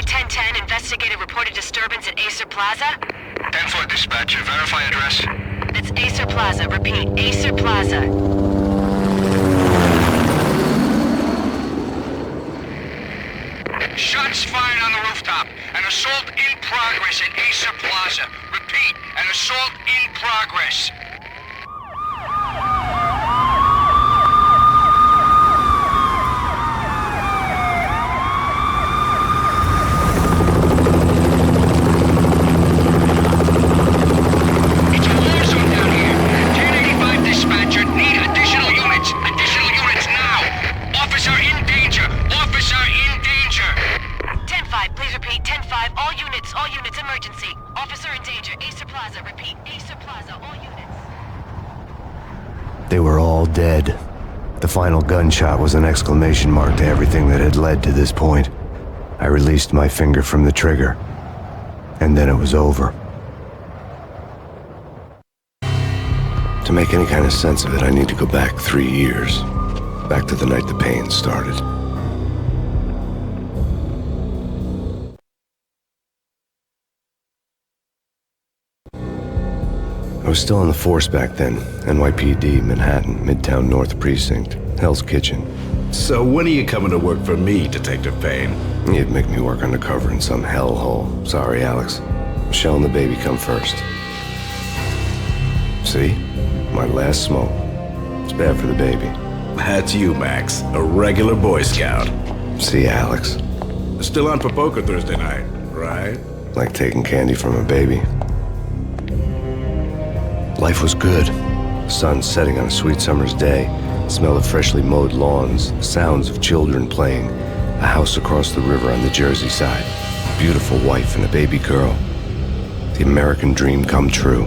1010, investigated reported disturbance at Acer Plaza. 10-4 dispatcher, verify address. It's Acer Plaza, repeat, Acer Plaza. Shots fired on the rooftop. An assault in progress at Acer Plaza. Repeat, an assault in progress. It's a war zone down here. 1085 dispatcher, need additional units. Additional units now. Officer in danger. Officer in danger. 10-5, please repeat, 10-5, all units, emergency. Officer in danger, Acer Plaza, repeat, Acer Plaza, all units. They were all dead. The final gunshot was an exclamation mark to everything that had led to this point. I released my finger from the trigger, and then it was over. To make any kind of sense of it, I need to go back 3 years. Back to the night the pain started. I was still on the force back then. NYPD, Manhattan, Midtown North Precinct, Hell's Kitchen. So when are you coming to work for me, Detective Payne? You'd make me work undercover in some hellhole. Sorry, Alex. Michelle and the baby come first. See? My last smoke. It's bad for the baby. That's you, Max. A regular Boy Scout. See, Alex. Still on for poker Thursday night, right? Like taking candy from a baby. Life was good. The sun setting on a sweet summer's day. The smell of freshly mowed lawns. The sounds of children playing. A house across the river on the Jersey side. A beautiful wife and a baby girl. The American dream come true.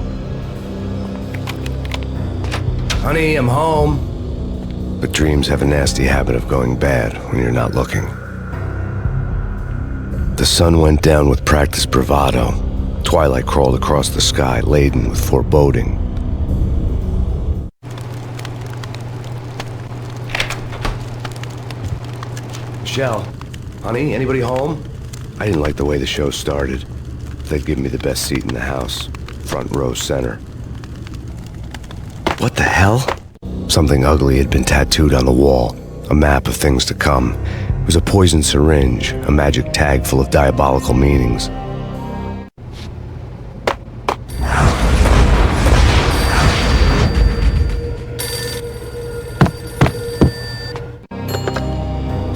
Honey, I'm home. But dreams have a nasty habit of going bad when you're not looking. The sun went down with practiced bravado. Twilight crawled across the sky, laden with foreboding. Michelle, honey, anybody home? I didn't like the way the show started. They'd give me the best seat in the house, front row center. What the hell? Something ugly had been tattooed on the wall, a map of things to come. It was a poisoned syringe, a magic tag full of diabolical meanings.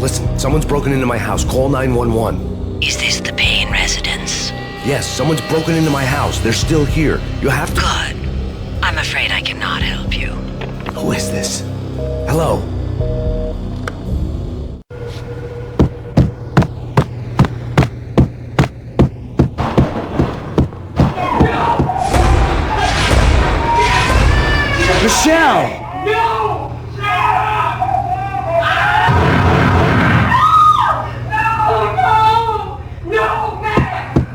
Listen, someone's broken into my house. Call 911. Is this the Payne residence? Yes, someone's broken into my house. They're still here. You have to... Good. I'm afraid I cannot help you. Who is this? Hello? Michelle! No! No, man!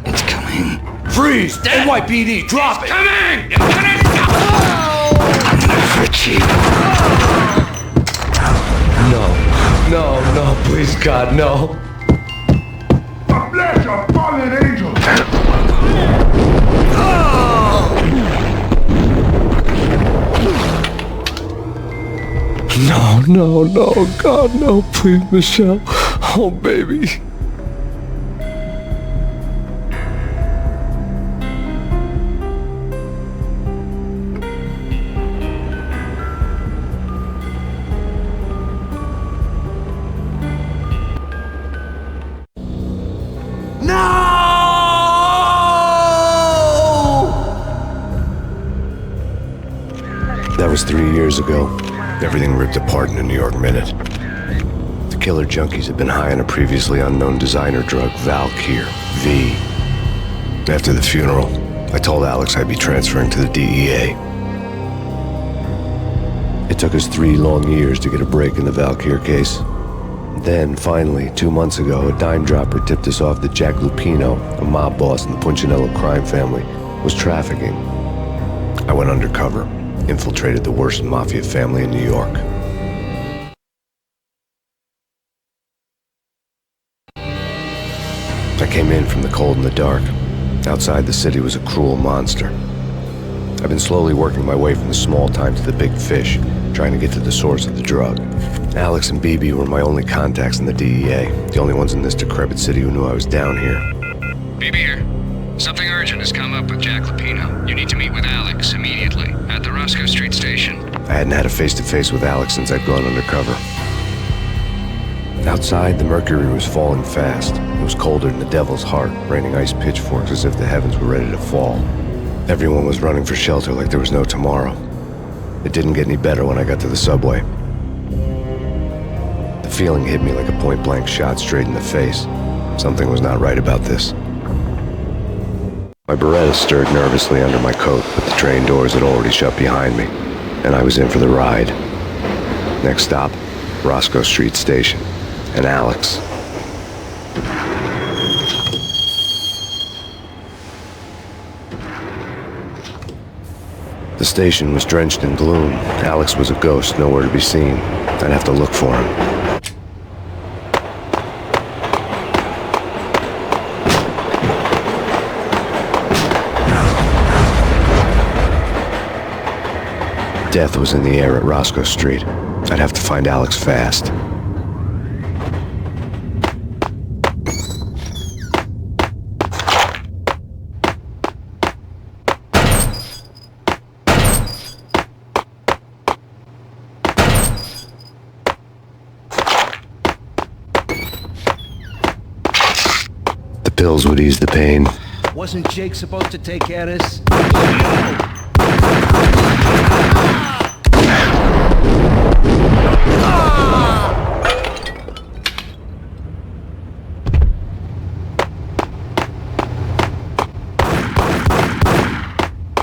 It's coming. Freeze! NYPD, drop it! Coming! No, please, God, no. Bless your fallen angel! No, God, no, please, Michelle. Oh, baby. That was 3 years ago. Everything ripped apart in a New York minute. The killer junkies had been high on a previously unknown designer drug, Valkyr, V. After the funeral, I told Alex I'd be transferring to the DEA. It took us 3 long years to get a break in the Valkyr case. Then, finally, 2 months ago, a dime dropper tipped us off that Jack Lupino, a mob boss in the Punchinello crime family, was trafficking. I went undercover. Infiltrated the worst mafia family in New York. came in from the cold and the dark. Outside the city was a cruel monster. I've been slowly working my way from the small time to the big fish, trying to get to the source of the drug. Alex and BB were my only contacts in the DEA, the only ones in this decrepit city who knew I was down here. BB here. Something urgent has come up with Jack Lupino. You need to meet with Alex immediately at the Roscoe Street station. I hadn't had a face-to-face with Alex since I'd gone undercover. Outside, the mercury was falling fast. It was colder than the devil's heart, raining ice pitchforks as if the heavens were ready to fall. Everyone was running for shelter like there was no tomorrow. It didn't get any better when I got to the subway. The feeling hit me like a point-blank shot straight in the face. Something was not right about this. My Beretta stirred nervously under my coat, but the train doors had already shut behind me, and I was in for the ride. Next stop, Roscoe Street Station, and Alex. The station was drenched in gloom. Alex was a ghost, nowhere to be seen. I'd have to look for him. Death was in the air at Roscoe Street. I'd have to find Alex fast. The pills would ease the pain. Wasn't Jake supposed to take care of this?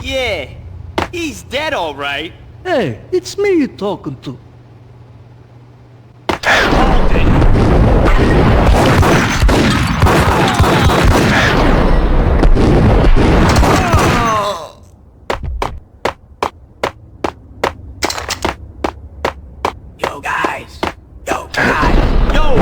Yeah, he's dead all right. Hey, it's me you're talking to. Yo, guys. Yo, guys. Yo!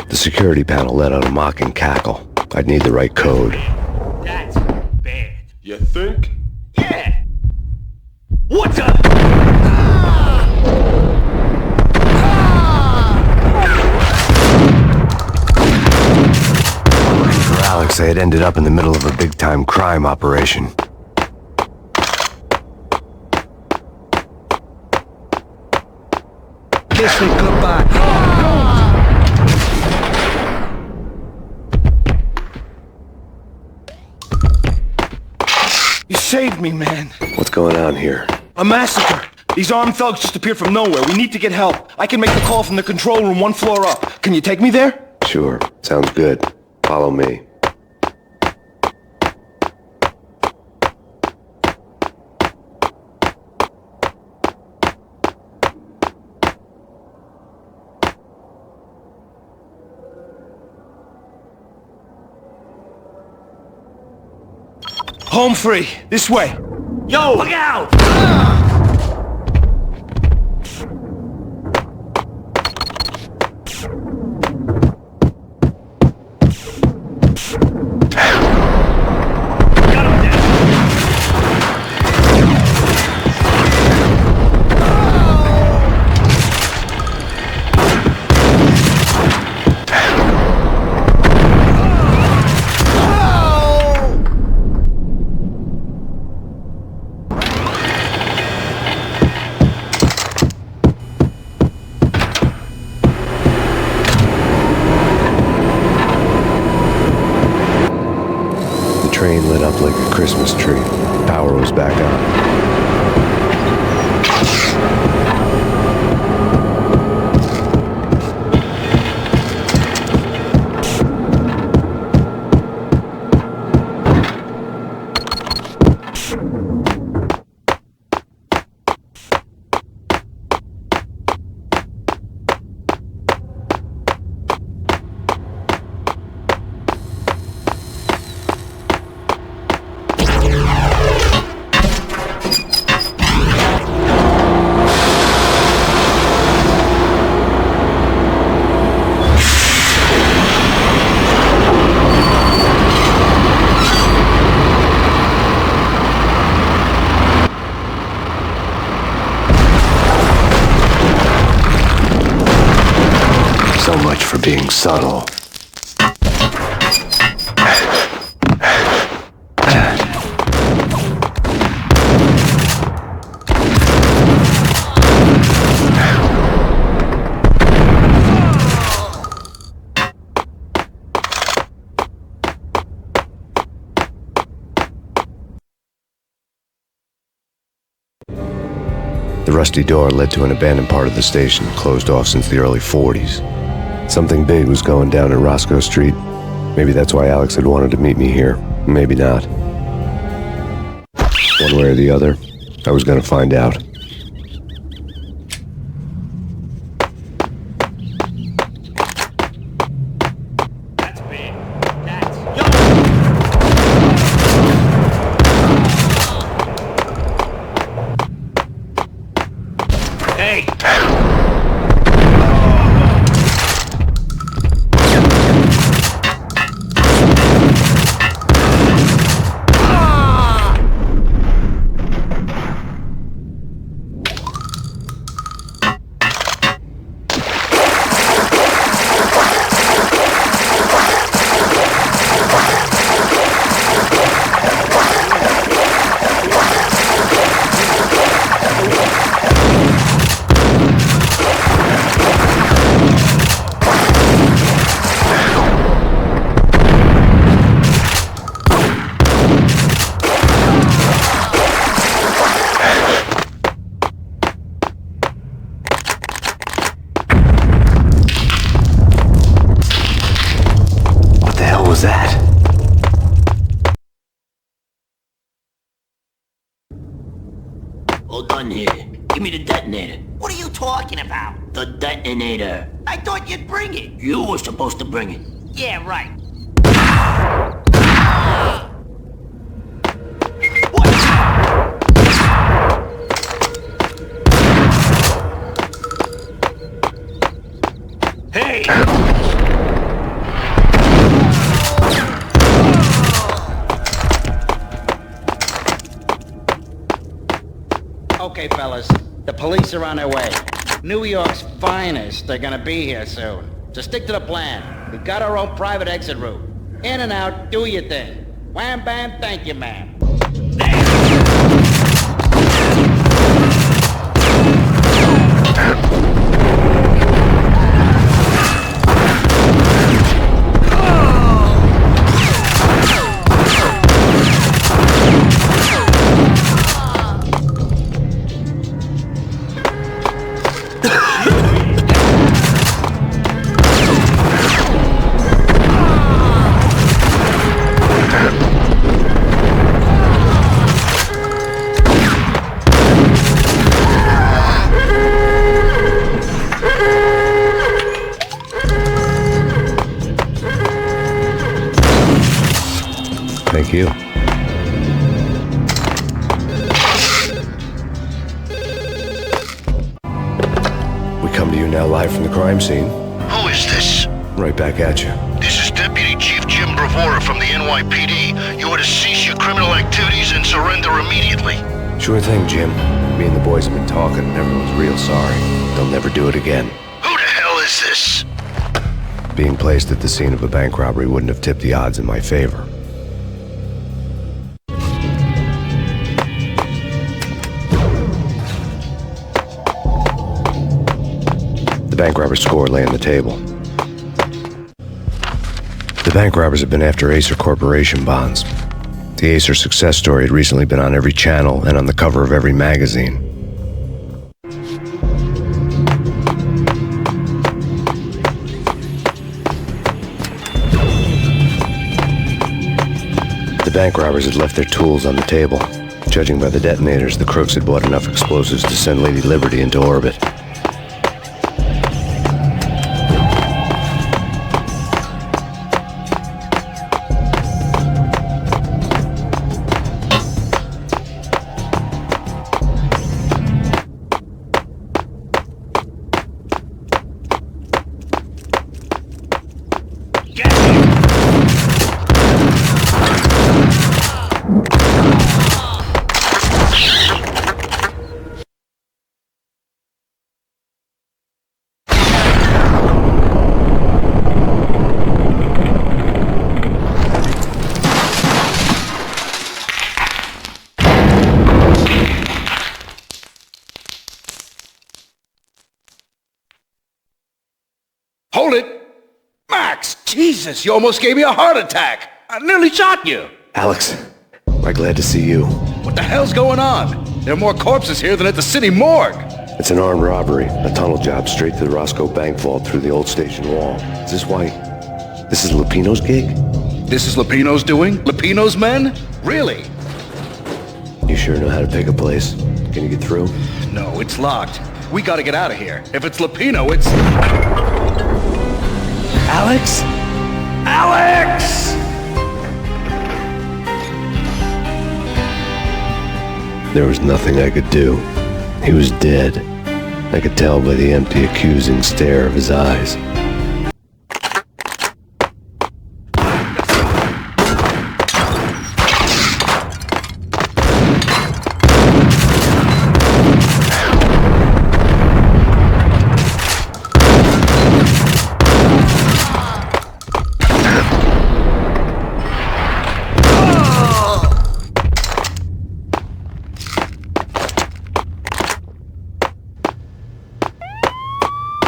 The security panel let out a mocking cackle. I'd need the right code. That's bad. You think? Yeah! What the? For Alex, I had ended up in the middle of a big-time crime operation. Kiss me goodbye. You saved me, man. What's going on here? A massacre. These armed thugs just appeared from nowhere. We need to get help. I can make the call from the control room 1 floor up. Can you take me there? Sure, sounds good. Follow me. Home free. This way. Yo! Look out! The train lit up like a Christmas tree. Power was back on. for being subtle. The rusty door led to an abandoned part of the station, closed off since the early 40s. Something big was going down at Roscoe Street. Maybe that's why Alex had wanted to meet me here. Maybe not. One way or the other, I was gonna find out. That's bad. That's... Yo! Hey! Was that? All done here. Give me the detonator. What are you talking about? The detonator. I thought you'd bring it. You were supposed to bring it. Yeah, right. Hey! Okay, fellas. The police are on their way. New York's finest. They're gonna be here soon. So stick to the plan. We've got our own private exit route. In and out, do your thing. Wham bam, thank you, ma'am. Thank you. We come to you now live from the crime scene. Who is this? Right back at you. This is Deputy Chief Jim Bravura from the NYPD. You are to cease your criminal activities and surrender immediately. Sure thing, Jim. Me and the boys have been talking and everyone's real sorry. They'll never do it again. Who the hell is this? Being placed at the scene of a bank robbery wouldn't have tipped the odds in my favor. The bank robber's score lay on the table. The bank robbers have been after Acer Corporation bonds. The Acer success story had recently been on every channel and on the cover of every magazine. The bank robbers had left their tools on the table. Judging by the detonators, the crooks had bought enough explosives to send Lady Liberty into orbit. Jesus, you almost gave me a heart attack. I nearly shot you. Alex, I'm glad to see you. What the hell's going on? There are more corpses here than at the city morgue. It's an armed robbery, a tunnel job straight to the Roscoe Bank vault through the old station wall. Is this why... This is Lupino's gig? This is Lupino's doing? Lupino's men? Really? You sure know how to pick a place? Can you get through? No, it's locked. We gotta get out of here. If it's Lupino, it's... Alex? Alex! There was nothing I could do. He was dead. I could tell by the empty, accusing stare of his eyes.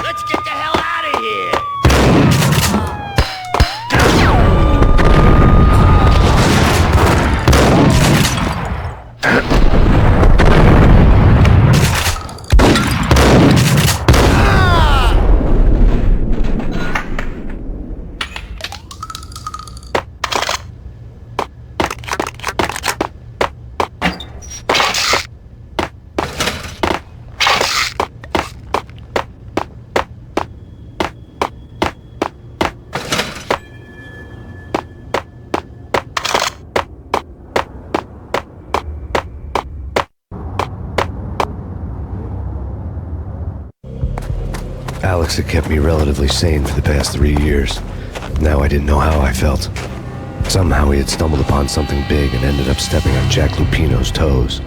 Let's get the hell out of here! Alex had kept me relatively sane for the past 3 years. Now I didn't know how I felt. Somehow he had stumbled upon something big and ended up stepping on Jack Lupino's toes.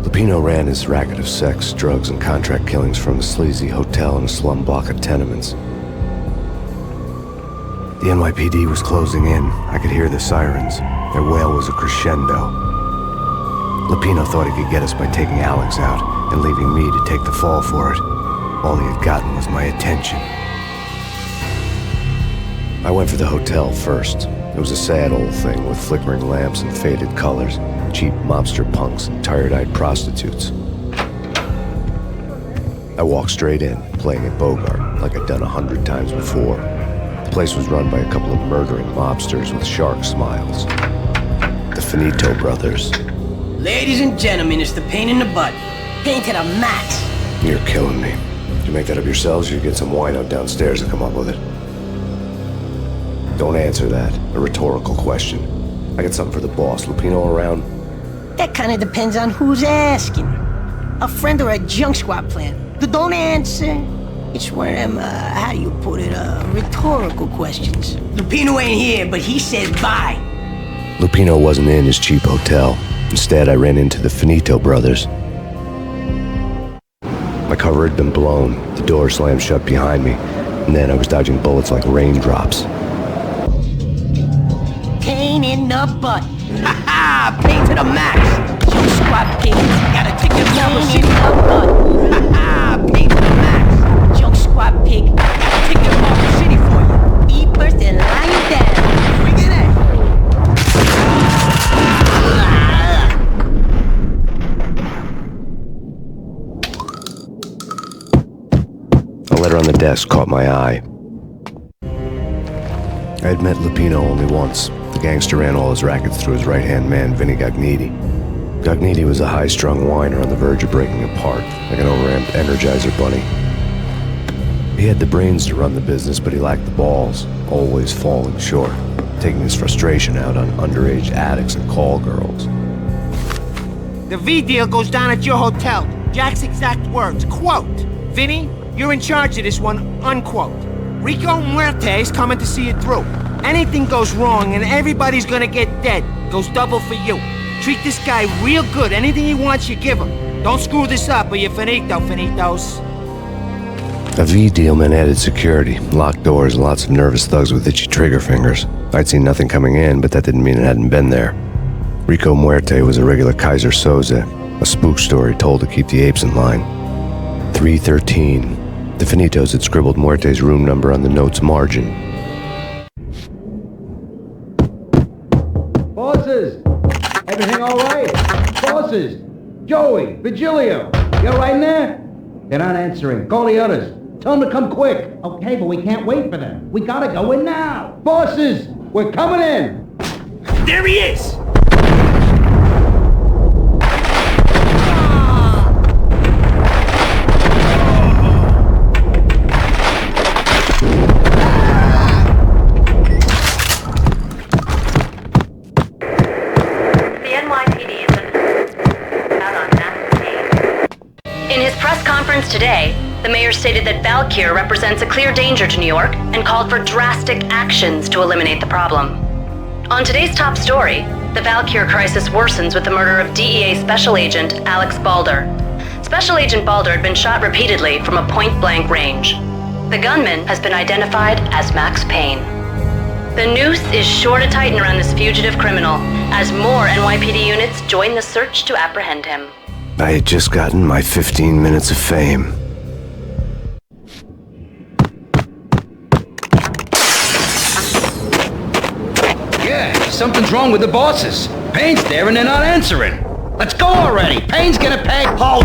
Lupino ran his racket of sex, drugs, and contract killings from a sleazy hotel in a slum block of tenements. The NYPD was closing in. I could hear the sirens. Their wail was a crescendo. Lupino thought he could get us by taking Alex out and leaving me to take the fall for it. All he had gotten was my attention. I went for the hotel first. It was a sad old thing with flickering lamps and faded colors, cheap mobster punks and tired-eyed prostitutes. I walked straight in, playing at Bogart, like I'd done 100 times before. The place was run by a couple of murdering mobsters with shark smiles. The Finito brothers. Ladies and gentlemen, it's the pain in the butt. Pain to the max. You're killing me. Did you make that up yourselves, or you get some wine out downstairs to come up with it? Don't answer that. A rhetorical question. I got something for the boss. Lupino around? That kind of depends on who's asking. A friend or a junk squad plan. Don't answer. It's one of them, how do you put it, rhetorical questions. Lupino ain't here, but he said bye. Lupino wasn't in his cheap hotel. Instead, I ran into the Finito brothers. My cover had been blown. The door slammed shut behind me. And then I was dodging bullets like raindrops. Pain in the butt. Ha ha! Pain to the max. Junk squad pain. Gotta take the Pain Melbourne in City. the butt. Ha ha! Pain to the max. Junk squad pig. Gotta take the Melbourne City for you. Eat first and lie down. Bring it in. A letter on the desk caught my eye. I had met Lupino only once. The gangster ran all his rackets through his right-hand man, Vinny Gagniti. Gagniti was a high-strung whiner on the verge of breaking apart, like an overamped Energizer bunny. He had the brains to run the business, but he lacked the balls, always falling short, taking his frustration out on underage addicts and call girls. The V deal goes down at your hotel. Jack's exact words, quote, Vinny, you're in charge of this one, unquote. Rico Muerte's coming to see it through. Anything goes wrong and everybody's gonna get dead. Goes double for you. Treat this guy real good. Anything he wants, you give him. Don't screw this up or you're finito, finitos. A V deal meant added security, locked doors, and lots of nervous thugs with itchy trigger fingers. I'd seen nothing coming in, but that didn't mean it hadn't been there. Rico Muerte was a regular Kaiser Soze, a spook story told to keep the apes in line. 313. The Finitos had scribbled Muerte's room number on the note's margin. Bosses! Everything all right? Bosses! Joey! Virgilio! You all right in there? They're not answering. Call the others. Tell them to come quick. Okay, but we can't wait for them. We gotta go in now. Bosses! We're coming in! There he is! In his press conference today, the mayor stated that Valkyr represents a clear danger to New York and called for drastic actions to eliminate the problem. On today's top story, the Valkyr crisis worsens with the murder of DEA Special Agent Alex Balder. Special Agent Balder had been shot repeatedly from a point-blank range. The gunman has been identified as Max Payne. The noose is sure to tighten around this fugitive criminal as more NYPD units join the search to apprehend him. I had just gotten my 15 minutes of fame. Yeah, something's wrong with the bosses. Payne's there and they're not answering. Let's go already. Payne's gonna pay. Hold.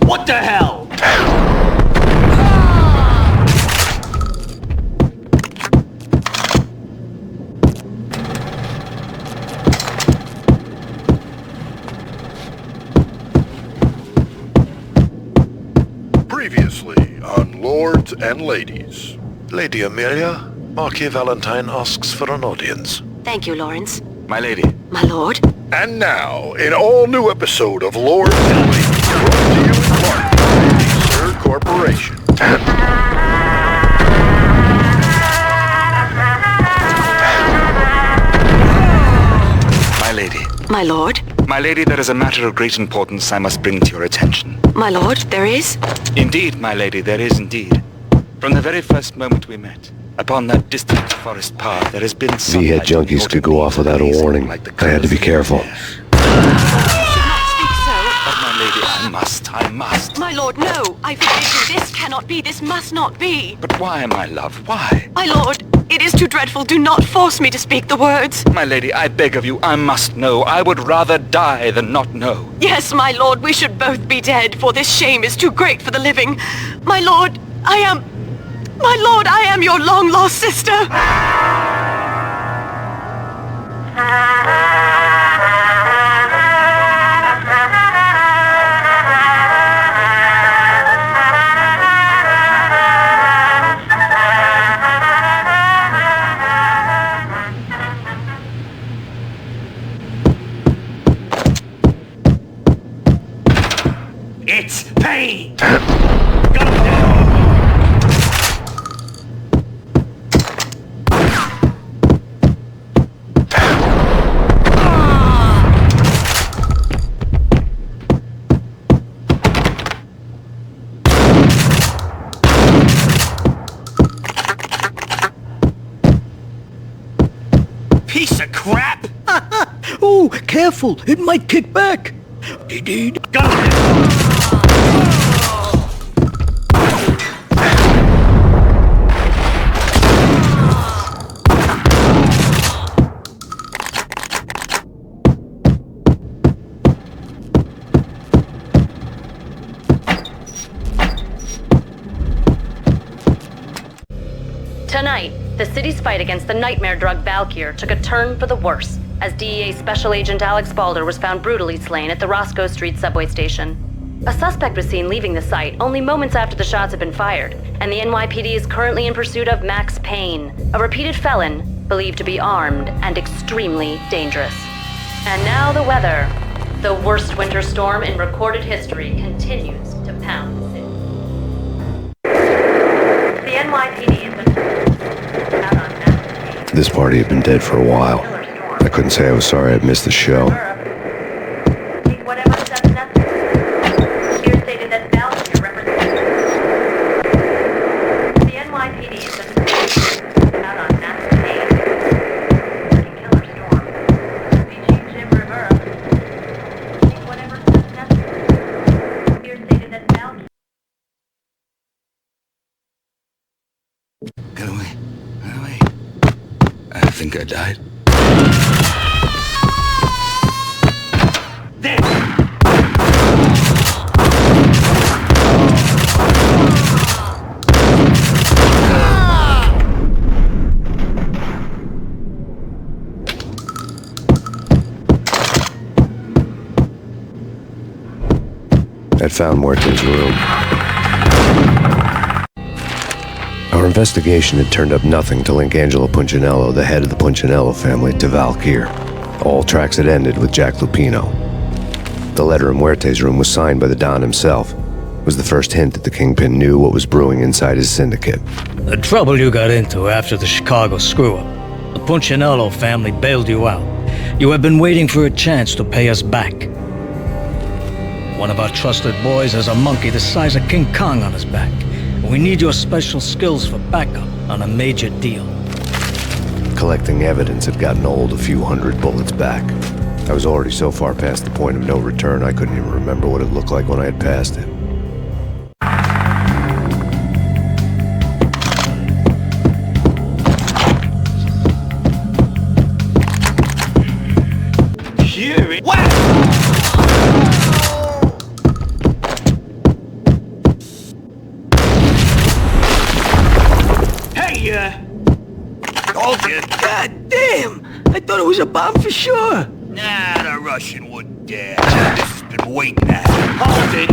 What the hell? Previously on Lords and Ladies. Lady Amelia, Marquis Valentine asks for an audience. Thank you, Lawrence. My lady. My lord? And now, an all-new episode of Lords and Ladies, brought to you in part by the Sir Corporation. My lady. My lord? My lady, there is a matter of great importance I must bring to your attention. My lord, there is? Indeed, my lady, there is indeed. From the very first moment we met, upon that distant forest path, there has been some... V-head junkies could go off without a warning. I had to be careful. But my lady, I must. My lord, no! I forbid you. This cannot be. This must not be. But why, my love, why? My lord, it is too dreadful. Do not force me to speak the words. My lady, I beg of you, I must know. I would rather die than not know. Yes, my lord, we should both be dead, for this shame is too great for the living. My lord, I am your long-lost sister. It's Payne! Piece of crap! Oh, careful! It might kick back! Tonight, the city's fight against the nightmare drug Valkyr took a turn for the worse, as DEA Special Agent Alex Balder was found brutally slain at the Roscoe Street subway station. A suspect was seen leaving the site only moments after the shots had been fired, and the NYPD is currently in pursuit of Max Payne, a repeated felon believed to be armed and extremely dangerous. And now the weather. The worst winter storm in recorded history continues to pound the city. The NYPD has been... This party had been dead for a while. I couldn't say I was sorry I'd missed the show. Take whatever steps necessary. Here stated that Valkyrie represents the NYPD is out on Max Payne. Killer Storm. Chief Jim Rivera. Take whatever steps necessary. Here stated that Valkyrie. Get away. Get away. I think I died. There! I'd found Muerte's room. Our investigation had turned up nothing to link Angelo Punchinello, the head of the Punchinello family, to Valkyr. All tracks had ended with Jack Lupino. The letter in Muerte's room was signed by the Don himself. It was the first hint that the Kingpin knew what was brewing inside his syndicate. The trouble you got into after the Chicago screw-up. The Punchinello family bailed you out. You have been waiting for a chance to pay us back. One of our trusted boys has a monkey the size of King Kong on his back. We need your special skills for backup on a major deal. Collecting evidence had gotten old a few hundred bullets back. I was already so far past the point of no return I couldn't even remember what it looked like when I had passed it. Hear it? What? Oh, God damn! I thought it was a bomb for sure. Nah, the Russian wouldn't dare. This has been waiting at. Hold it!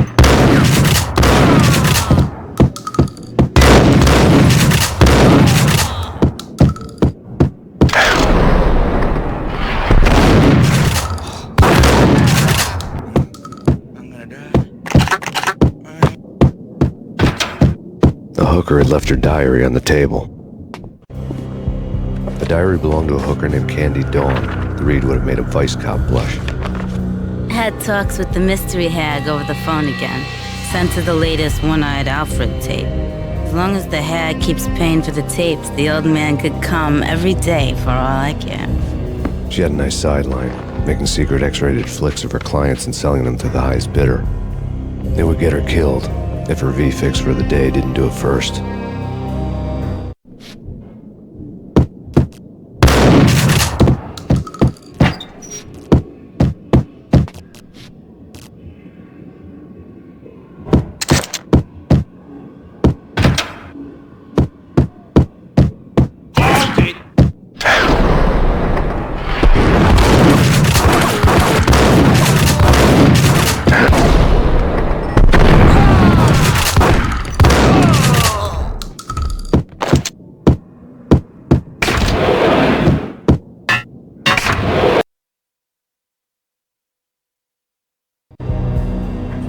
I'm gonna die. The hooker had left her diary on the table. The diary belonged to a hooker named Candy Dawn. The read would have made a vice cop blush. Had talks with the mystery hag over the phone again. Sent her the latest One-Eyed Alfred tape. As long as the hag keeps paying for the tapes, the old man could come every day for all I care. She had a nice sideline, making secret X-rated flicks of her clients and selling them to the highest bidder. It would get her killed if her V-fix for the day didn't do it first.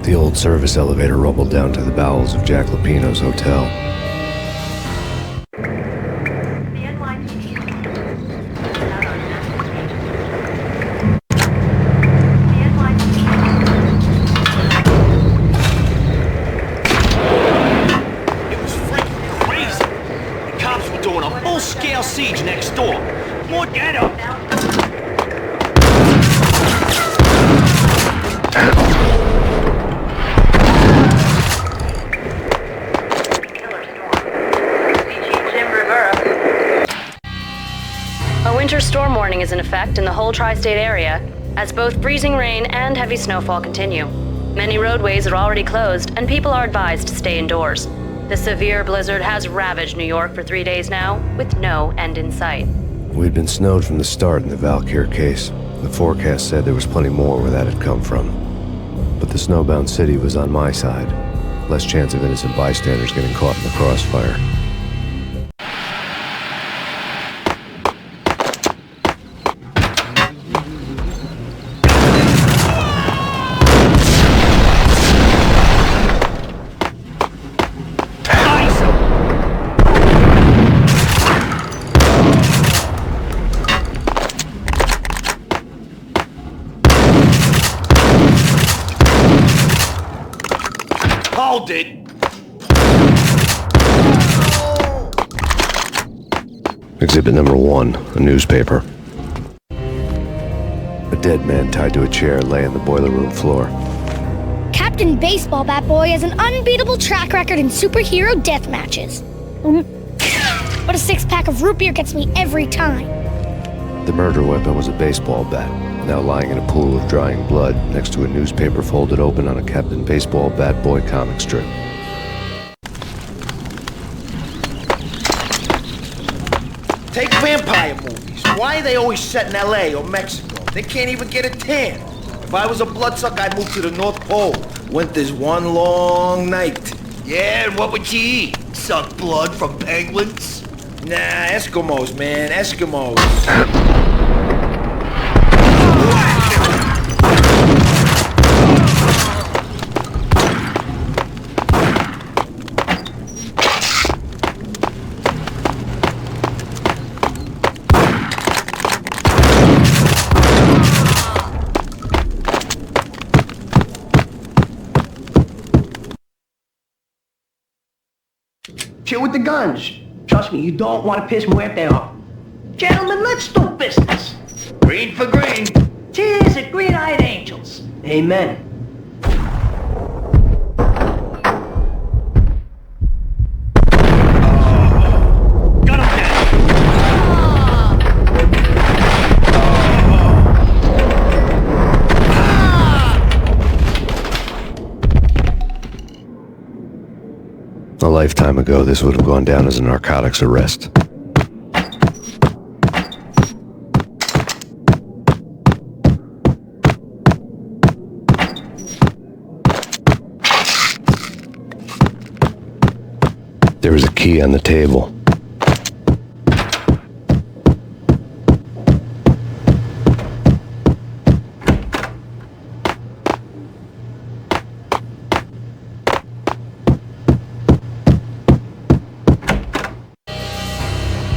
The old service elevator rumbled down to the bowels of Jack Lupino's hotel. It was freaking crazy. The cops were doing a full-scale siege next door. More get up. A winter storm warning is in effect in the whole tri-state area, as both freezing rain and heavy snowfall continue. Many roadways are already closed, and people are advised to stay indoors. The severe blizzard has ravaged New York for 3 days now, with no end in sight. We'd been snowed from the start in the Valkyr case. The forecast said there was plenty more where that had come from. But the snowbound city was on my side. Less chance of innocent bystanders getting caught in the crossfire. Hold it! Exhibit number 1, a newspaper. A dead man tied to a chair lay on the boiler room floor. Captain Baseball Bat Boy has an unbeatable track record in superhero death matches. But a 6-pack of root beer gets me every time. The murder weapon was a baseball bat, now lying in a pool of drying blood next to a newspaper folded open on a Captain Baseball Bat Boy comic strip. Take vampire movies. Why are they always set in L.A. or Mexico? They can't even get a tan. If I was a bloodsucker, I'd move to the North Pole. Winter's one long night. Yeah, and what would you eat? Suck blood from penguins? Nah, Eskimos, man, Eskimos. Chill with the guns. Trust me, you don't want to piss Muerte off. Gentlemen, let's do business. Green for green. Cheers at green-eyed angels. Amen. Got him down. A lifetime ago, this would have gone down as a narcotics arrest. There was a key on the table.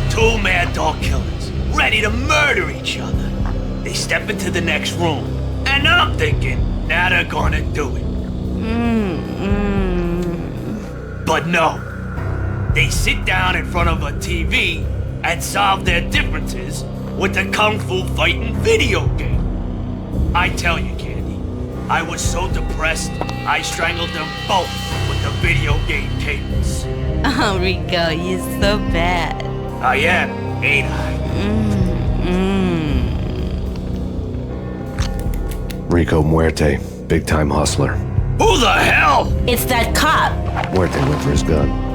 Two mad dog killers, ready to murder each other. They step into the next room, and I'm thinking, now they're gonna do it. But no. They sit down in front of a TV and solve their differences with a kung fu fighting video game. I tell you, Candy, I was so depressed, I strangled them both with the video game cables. Oh, Rico, you're so bad. I am, ain't I? Rico Muerte, big-time hustler. Who the hell? It's that cop. Muerte went for his gun.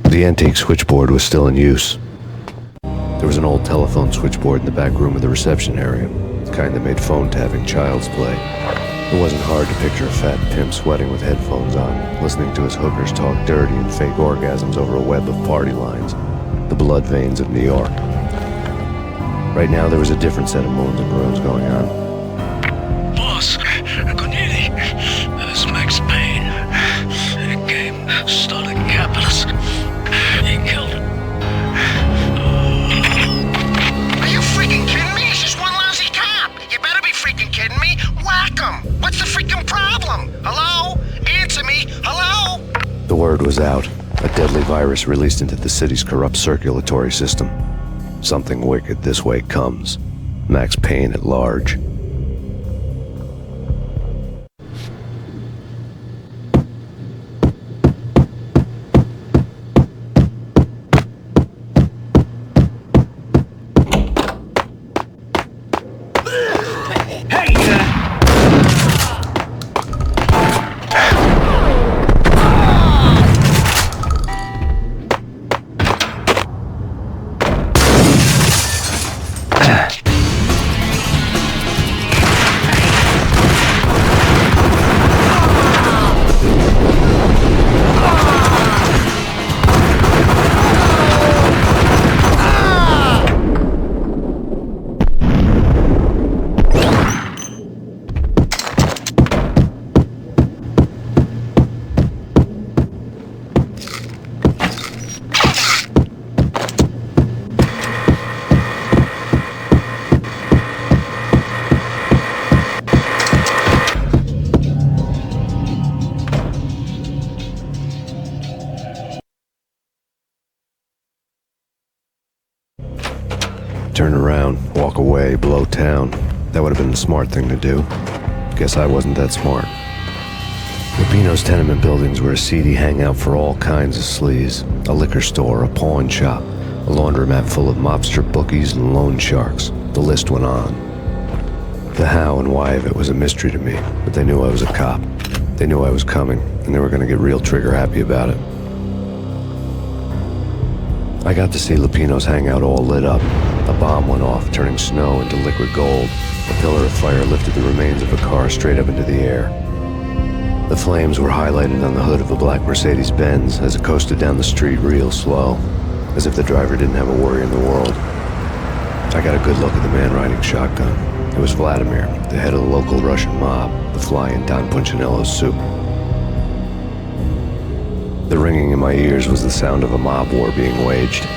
The antique switchboard was still in use. There was an old telephone switchboard in the back room of the reception area, the kind that made phone tapping child's play. It wasn't hard to picture a fat pimp sweating with headphones on, listening to his hookers talk dirty and fake orgasms over a web of party lines, the blood veins of New York. Right now there was a different set of moans and groans going on. Boss, Cornelia, this is Max Payne. The game started capitalist. He killed it. Are you freaking kidding me? He's just one lousy cop. You better be freaking kidding me. Whack him. What's the freaking problem? Hello? Answer me. Hello? The word was out. A deadly virus released into the city's corrupt circulatory system. Something wicked this way comes. Max Payne at large. turn around, walk away, blow town. That would have been the smart thing to do. Guess I wasn't that smart. Lupino's tenement buildings were a seedy hangout for all kinds of sleaze. A liquor store, a pawn shop, a laundromat full of mobster bookies and loan sharks. The list went on. The how and why of it was a mystery to me, but they knew I was a cop. They knew I was coming, and they were going to get real trigger happy about it. I got to see Lupino's hangout all lit up. A bomb went off, turning snow into liquid gold. A pillar of fire lifted the remains of a car straight up into the air. The flames were highlighted on the hood of a black Mercedes-Benz as it coasted down the street real slow, as if the driver didn't have a worry in the world. I got a good look at the man riding shotgun. It was Vladimir, the head of the local Russian mob, the fly in Don Punchinello's soup. The ringing in my ears was the sound of a mob war being waged.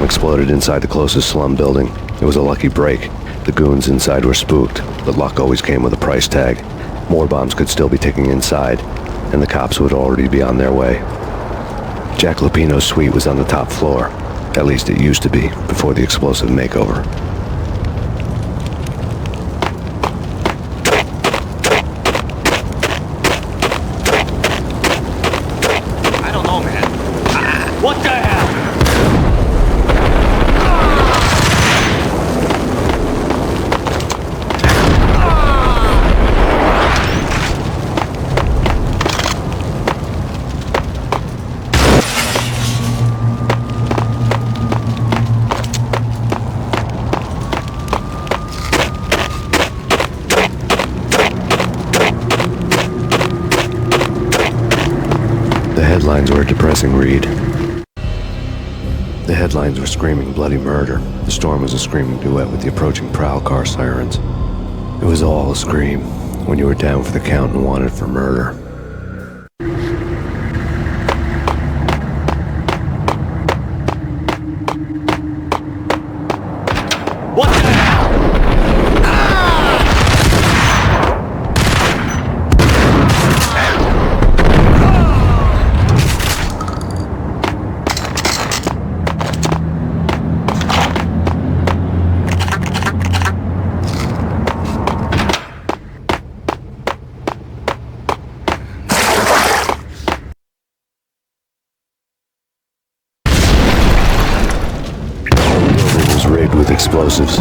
Exploded inside the closest slum building. It was a lucky break. The goons inside were spooked, but luck always came with a price tag. More bombs could still be ticking inside, and the cops would already be on their way. Jack Lupino's suite was on the top floor. At least it used to be, before the explosive makeover. I don't know, man. What the hell? The headlines were a depressing read. The headlines were screaming bloody murder. The storm was a screaming duet with the approaching prowl car sirens. It was all a scream when you were down for the count and wanted for murder. What the hell? Rigged with explosives.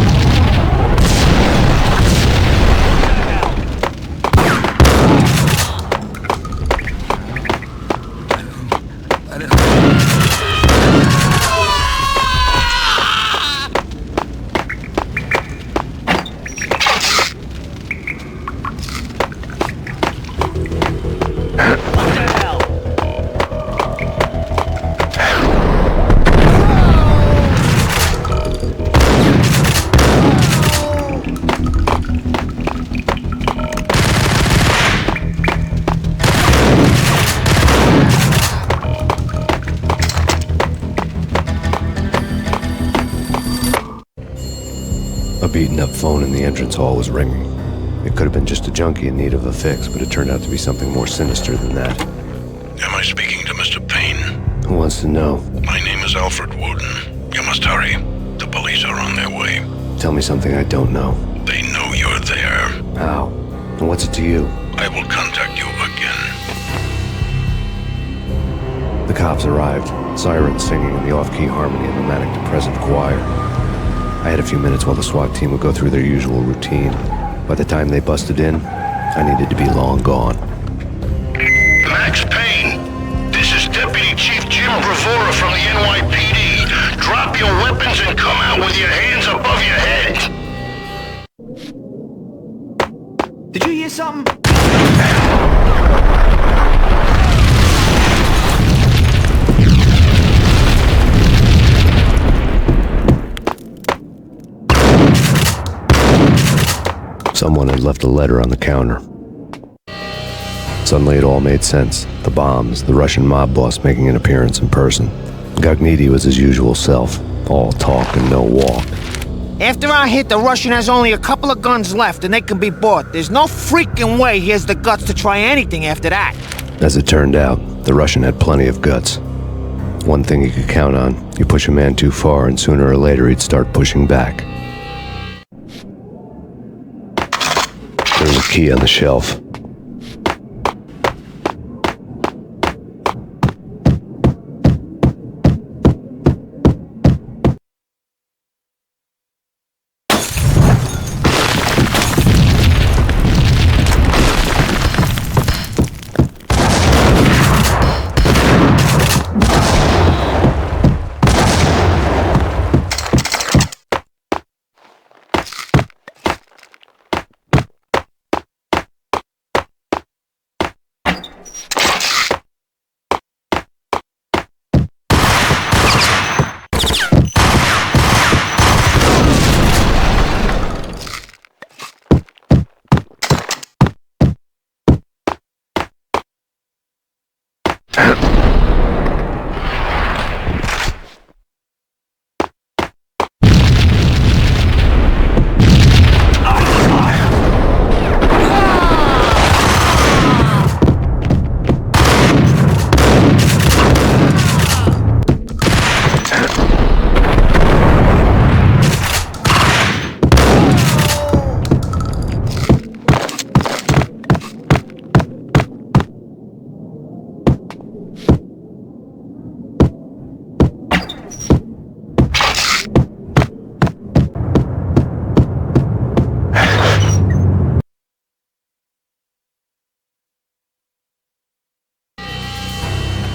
A beaten-up phone in the entrance hall was ringing. It could have been just a junkie in need of a fix, but it turned out to be something more sinister than that. Am I speaking to Mr. Payne? Who wants to know? My name is Alfred Woden. You must hurry. The police are on their way. Tell me something I don't know. They know you're there. How? And what's it to you? I will contact you again. The cops arrived, sirens singing in the off-key harmony of a manic-depressive choir. I had a few minutes while the SWAT team would go through their usual routine. By the time they busted in, I needed to be long gone. Max Payne, this is Deputy Chief Jim Bravura from the NYPD. Drop your weapons and come out with your hands above your head. Did you hear something? Someone had left a letter on the counter. Suddenly it all made sense. The bombs, the Russian mob boss making an appearance in person. Gognitti was his usual self, all talk and no walk. After our hit, the Russian has only a couple of guns left and they can be bought. There's no freaking way he has the guts to try anything after that. As it turned out, the Russian had plenty of guts. One thing you could count on, you push a man too far and sooner or later he'd start pushing back. There was a key on the shelf.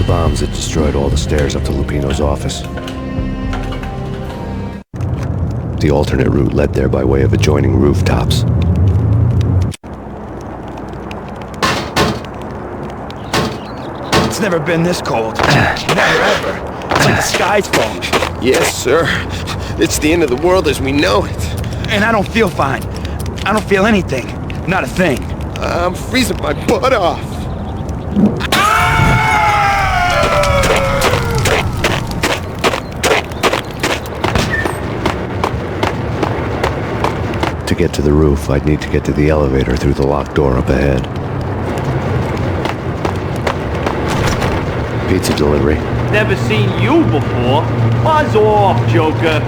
Bombs had destroyed all the stairs up to Lupino's office. The alternate route led there by way of adjoining rooftops. It's never been this cold. Never ever. It's like the sky's falling. Yes, sir. It's the end of the world as we know it. And I don't feel fine. I don't feel anything. Not a thing. I'm freezing my butt off. To get to the roof, I'd need to get to the elevator through the locked door up ahead. Pizza delivery. Never seen you before. Buzz off, Joker.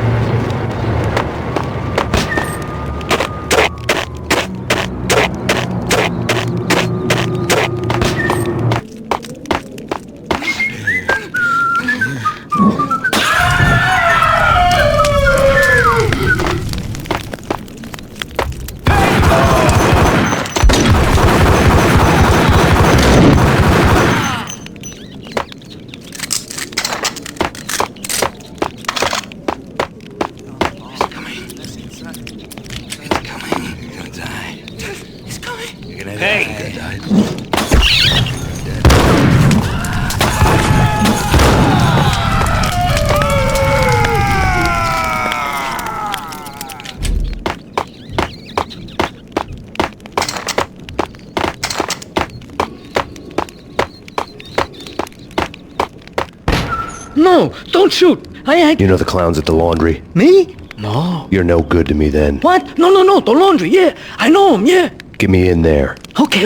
No, don't shoot. You know the clowns at the laundry? Me? No. You're no good to me then. What? No, the laundry, yeah. I know him, yeah. Get me in there. Okay.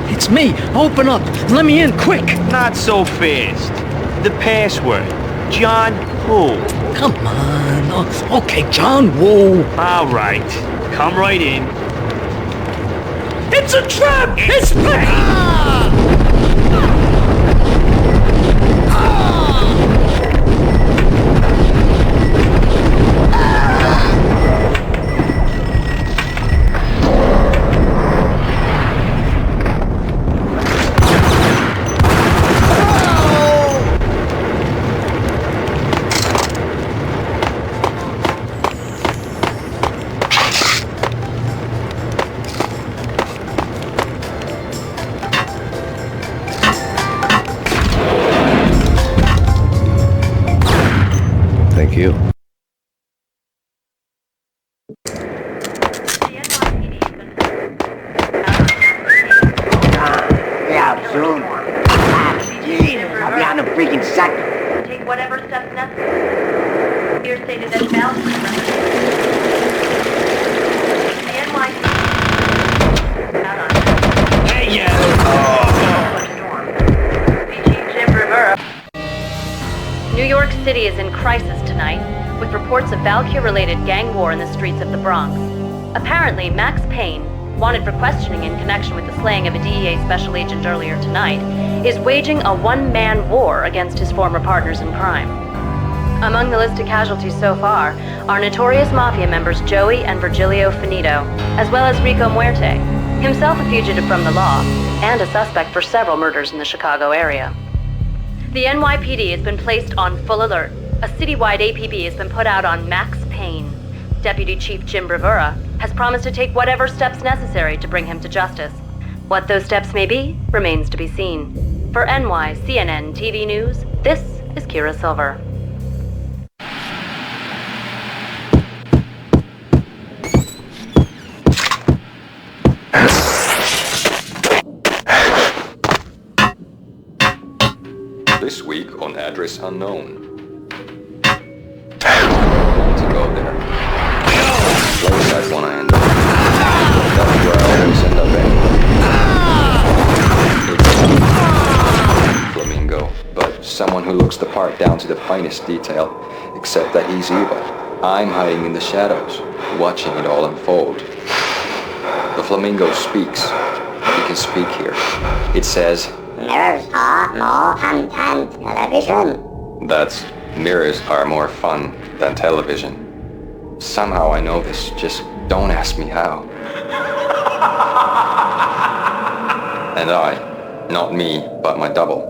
It's me. Open up. Let me in, quick. Not so fast. The password. John who? Come on. Oh, okay, John Woo. All right. Come right in. It's a trap! It's me! Yeah, soon. I'll be on a freaking second. Take whatever steps necessary. Here stated that Valkyrie the NYPD out on Hey, yeah! Chief Jim Rivera. New York City is in crisis tonight, with reports of Valkyrie-related gang war in the streets of the Bronx. Apparently, Max Payne, wanted for questioning in connection with the slaying of a DEA special agent earlier tonight, is waging a one-man war against his former partners in crime. Among the list of casualties so far are notorious mafia members Joey and Virgilio Finito, as well as Rico Muerte, himself a fugitive from the law, and a suspect for several murders in the Chicago area. The NYPD has been placed on full alert. A citywide APB has been put out on Max Payne. Deputy Chief Jim Rivera has promised to take whatever steps necessary to bring him to justice. What those steps may be remains to be seen. For NYCNN TV News, this is Kira Silver. This week on Address Unknown. To go there. Place I'd want to end up. That's where I always end up anyway. Flamingo, but someone who looks the part down to the finest detail, except that he's evil. I'm hiding in the shadows, watching it all unfold. The Flamingo speaks. He can speak here. It says, mirrors are more fun than television. That's mirrors are more fun than television. Somehow I know this, just don't ask me how. And I, not me, but my double,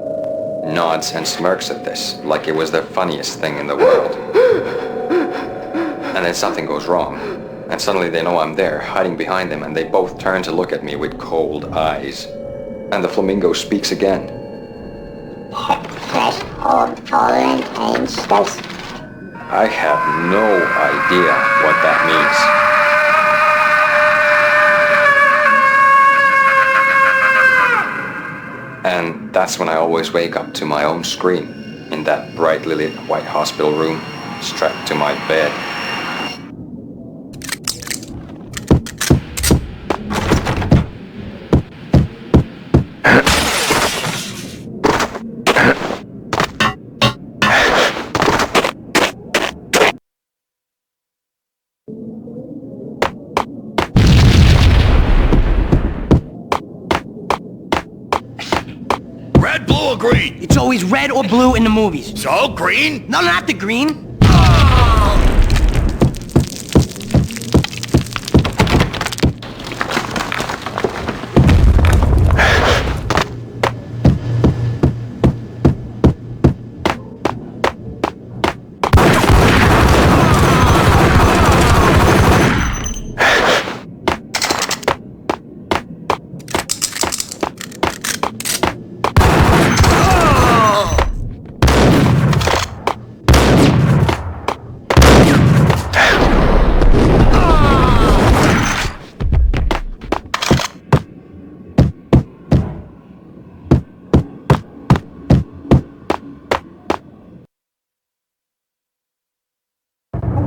nods and smirks at this like it was the funniest thing in the world. And then something goes wrong, and suddenly they know I'm there, hiding behind them, and they both turn to look at me with cold eyes. And the Flamingo speaks again. Threshold tolerant angels. I have no idea what that means. And that's when I always wake up to my own scream in that brightly lit white hospital room, strapped to my bed. Red, blue, or green? It's always red or blue in the movies. So, green? No, not the green.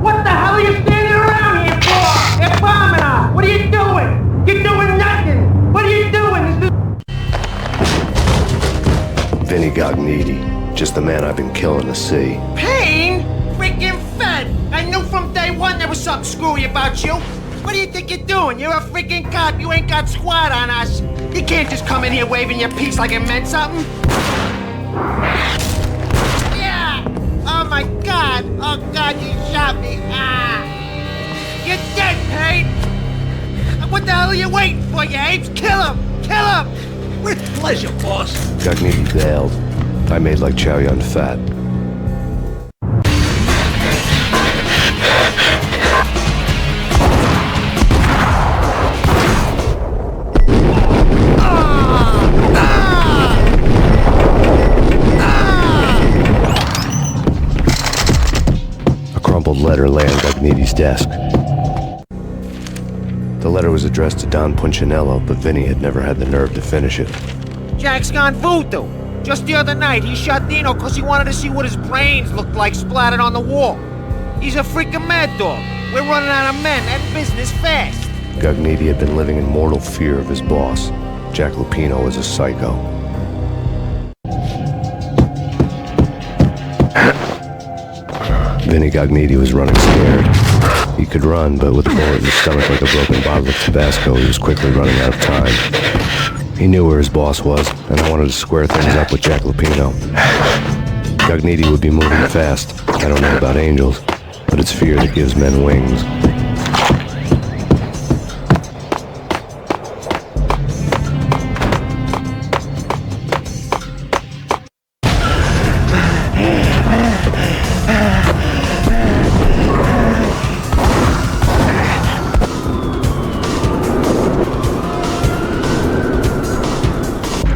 What the hell are you standing around here for? They're bombing us. What are you doing? You're doing nothing. What are you doing? Vinny Gognitti, just the man I've been killing to see. Payne? Freaking fed. I knew from day one there was something screwy about you. What do you think you're doing? You're a freaking cop. You ain't got squad on us. You can't just come in here waving your piece like it meant something. Yeah. Oh my God. Oh God, you shot me. Ah. You're dead, Payne. What the hell are you waiting for, you apes? Kill him. Kill him. With pleasure, boss. Gognitti bailed. I made like Chow Yun Fat. A crumpled letter lay on Gognitti's desk. The letter was addressed to Don Punchinello, but Vinny had never had the nerve to finish it. Jack's gone voodoo. Just the other night, he shot Dino because he wanted to see what his brains looked like splattered on the wall. He's a freaking mad dog. We're running out of men and business fast. Gugnetti had been living in mortal fear of his boss. Jack Lupino was a psycho. Vinny Gugnetti was running scared. He could run, but with a bullet in his stomach like a broken bottle of Tabasco, he was quickly running out of time. He knew where his boss was, and I wanted to square things up with Jack Lupino. Gugnetti would be moving fast. I don't know about angels, but it's fear that gives men wings.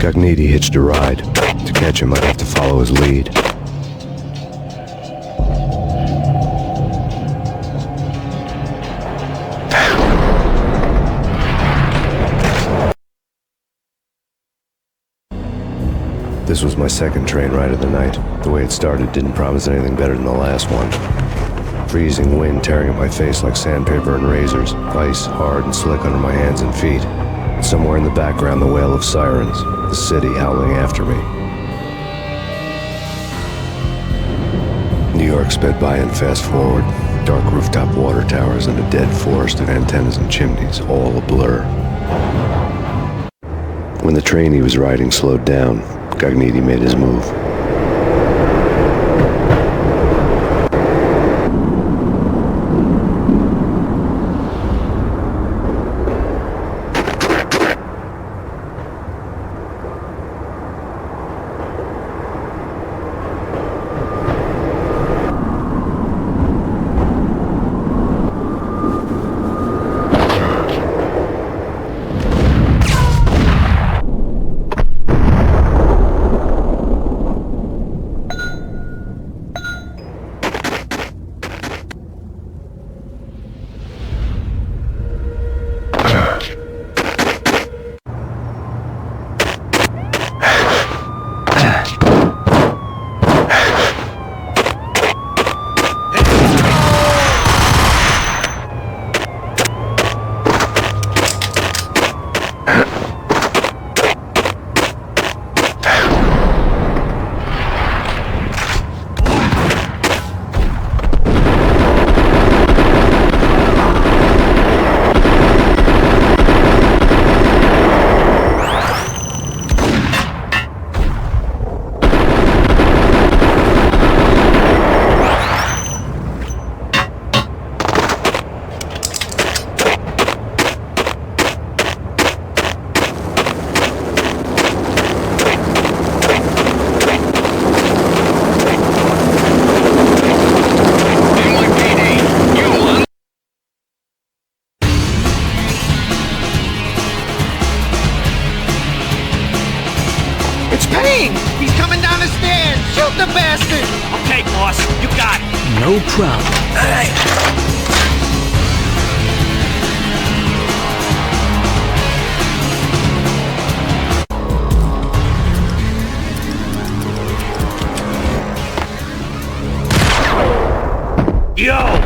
Gugnetti hitched a ride. To catch him, I'd have to follow his lead. This was my second train ride of the night. The way it started didn't promise anything better than the last one. Freezing wind tearing at my face like sandpaper and razors, ice hard and slick under my hands and feet. Somewhere in the background, the wail of sirens, the city howling after me. New York sped by in fast forward, dark rooftop water towers and a dead forest of antennas and chimneys, all a blur. When the train he was riding slowed down, Gugnetti made his move. It's Payne! He's coming down the stairs! Shoot the bastard! Okay, boss, you got it. No problem. Yo!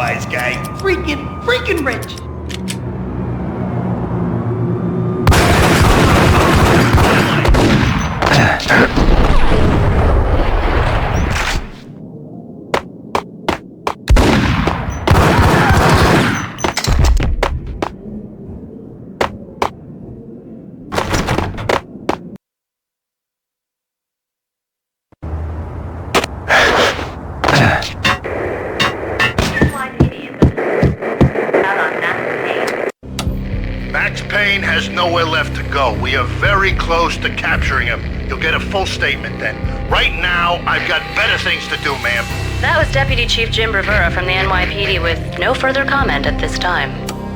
wise guy. Freaking rich. Max Payne has nowhere left to go. We are very close to capturing him. You'll get a full statement then. Right now, I've got better things to do, ma'am. That was Deputy Chief Jim Rivera from the NYPD with no further comment at this time.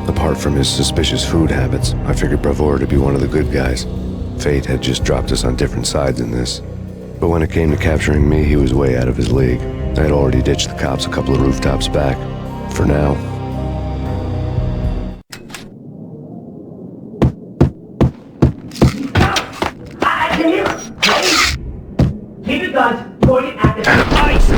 Apart from his suspicious food habits, I figured Bravura to be one of the good guys. Fate had just dropped us on different sides in this. But when it came to capturing me, he was way out of his league. I had already ditched the cops a couple of rooftops back. For now. Keep your guns pointed at the ice.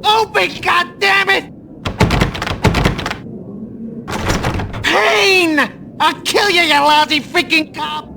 Open, goddammit! Payne! I'll kill you, you lousy freaking cop!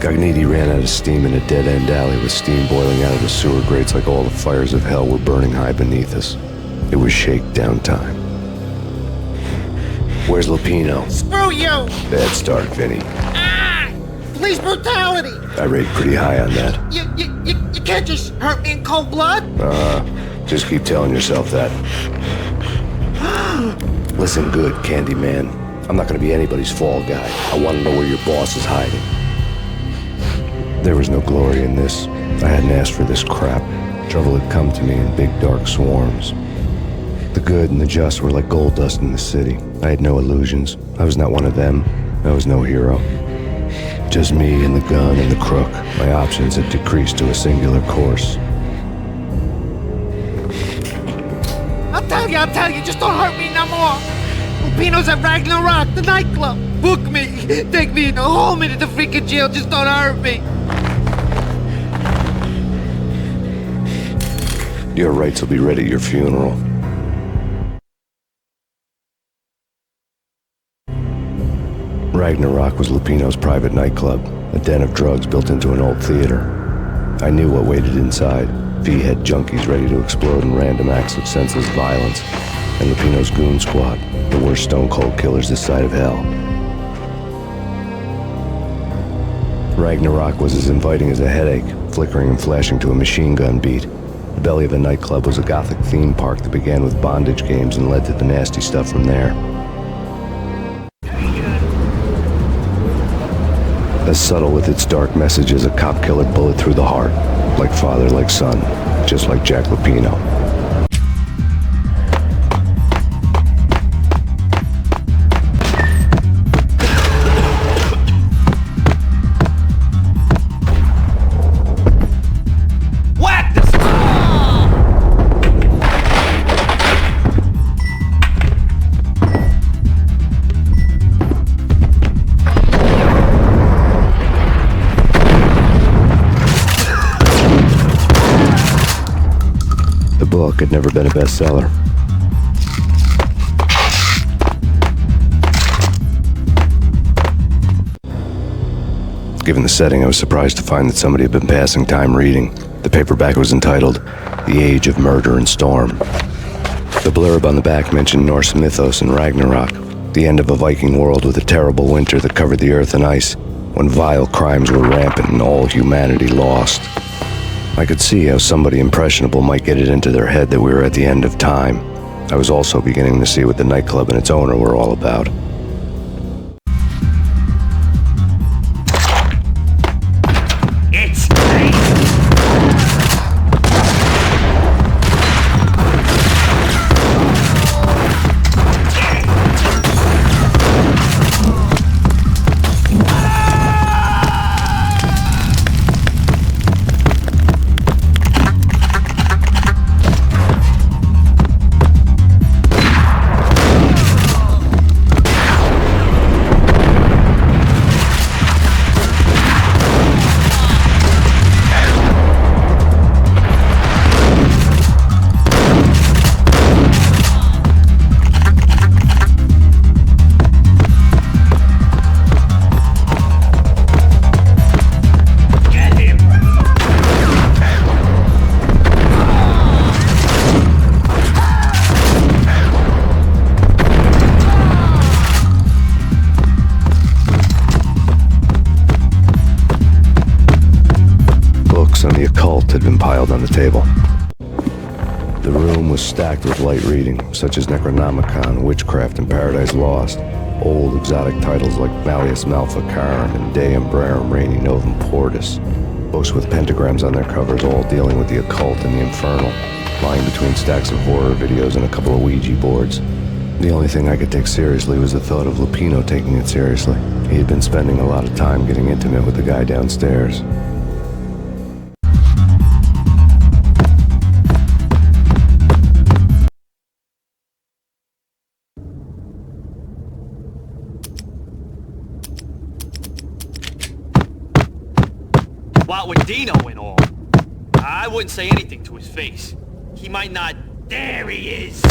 Gagniti ran out of steam in a dead-end alley with steam boiling out of the sewer grates like all the fires of hell were burning high beneath us. It was shakedown time. Where's Lupino? Screw you! Bad start, Vinny. Ah! Police brutality! I rate pretty high on that. You can't just hurt me in cold blood! Just keep telling yourself that. Listen good, Candyman. I'm not gonna be anybody's fall guy. I wanna know where your boss is hiding. There was no glory in this. I hadn't asked for this crap. Trouble had come to me in big dark swarms. The good and the just were like gold dust in the city. I had no illusions. I was not one of them. I was no hero. Just me and the gun and the crook. My options had decreased to a singular course. I'll tell you, just don't hurt me no more. Lupino's at Ragnarok, the nightclub. Book me, take me, haul me to the freaking jail, just don't hurt me. Your rights will be ready at your funeral. Ragnarok was Lupino's private nightclub, a den of drugs built into an old theater. I knew what waited inside. V-head junkies ready to explode in random acts of senseless violence, and Lupino's goon squad, the worst stone-cold killers this side of hell. Ragnarok was as inviting as a headache, flickering and flashing to a machine gun beat. The belly of the nightclub was a gothic theme park that began with bondage games and led to the nasty stuff from there. As subtle with its dark message as a cop-killer bullet through the heart. Like father, like son, just like Jack Lupino. had never been a bestseller. Given the setting, I was surprised to find that somebody had been passing time reading. The paperback was entitled, The Age of Murder and Storm. The blurb on the back mentioned Norse mythos and Ragnarok, the end of a Viking world with a terrible winter that covered the earth in ice, when vile crimes were rampant and all humanity lost. I could see how somebody impressionable might get it into their head that we were at the end of time. I was also beginning to see what the nightclub and its owner were all about. Had been piled on the table. The room was stacked with light reading, such as Necronomicon, Witchcraft, and Paradise Lost. Old exotic titles like Malleus Maleficarum and De Umbrarum Reini Novum Portus, books with pentagrams on their covers, all dealing with the occult and the infernal, lying between stacks of horror videos and a couple of Ouija boards. The only thing I could take seriously was the thought of Lupino taking it seriously. He had been spending a lot of time getting intimate with the guy downstairs. What with Dino and all, I wouldn't say anything to his face. He might not... There he is!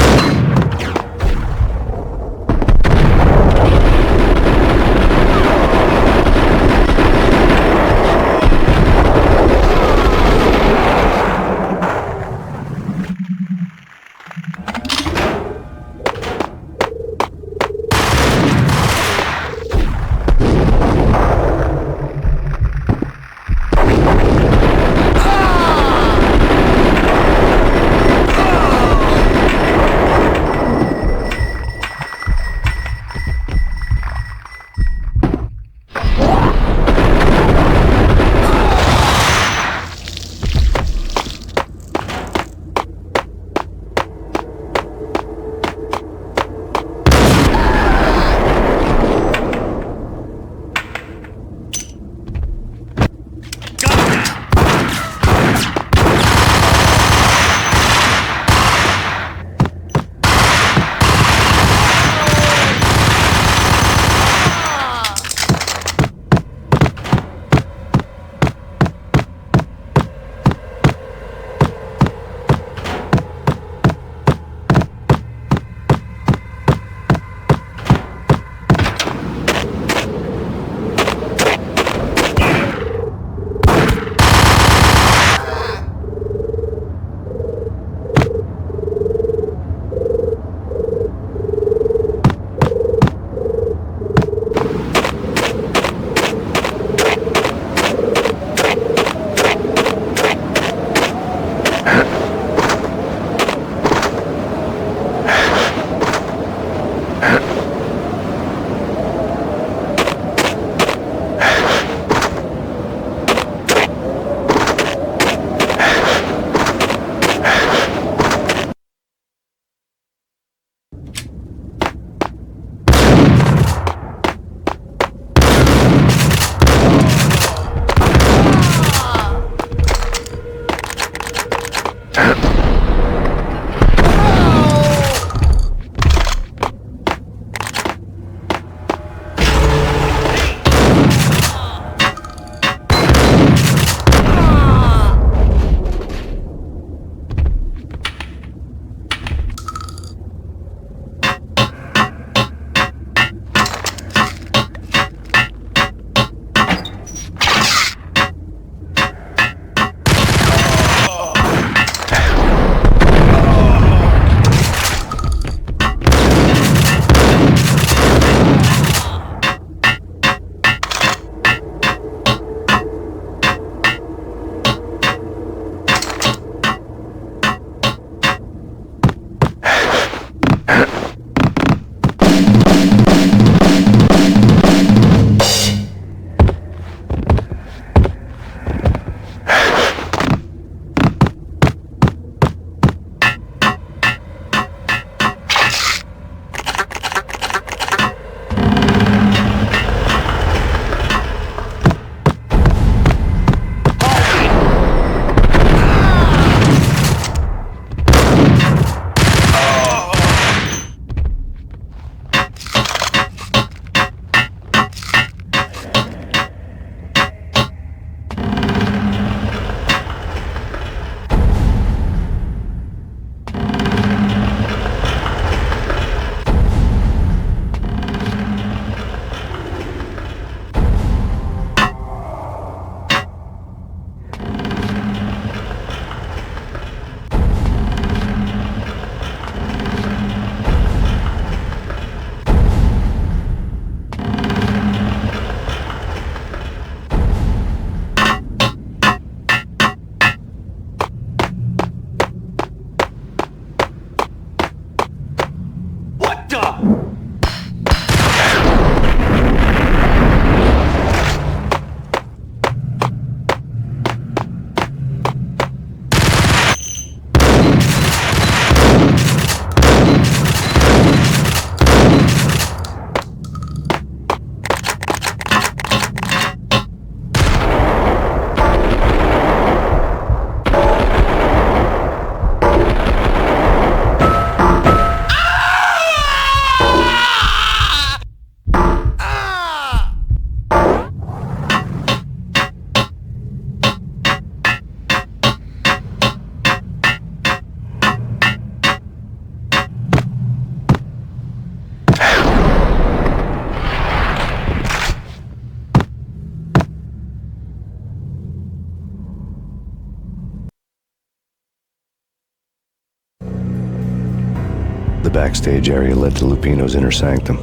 the backstage area led to Lupino's inner sanctum.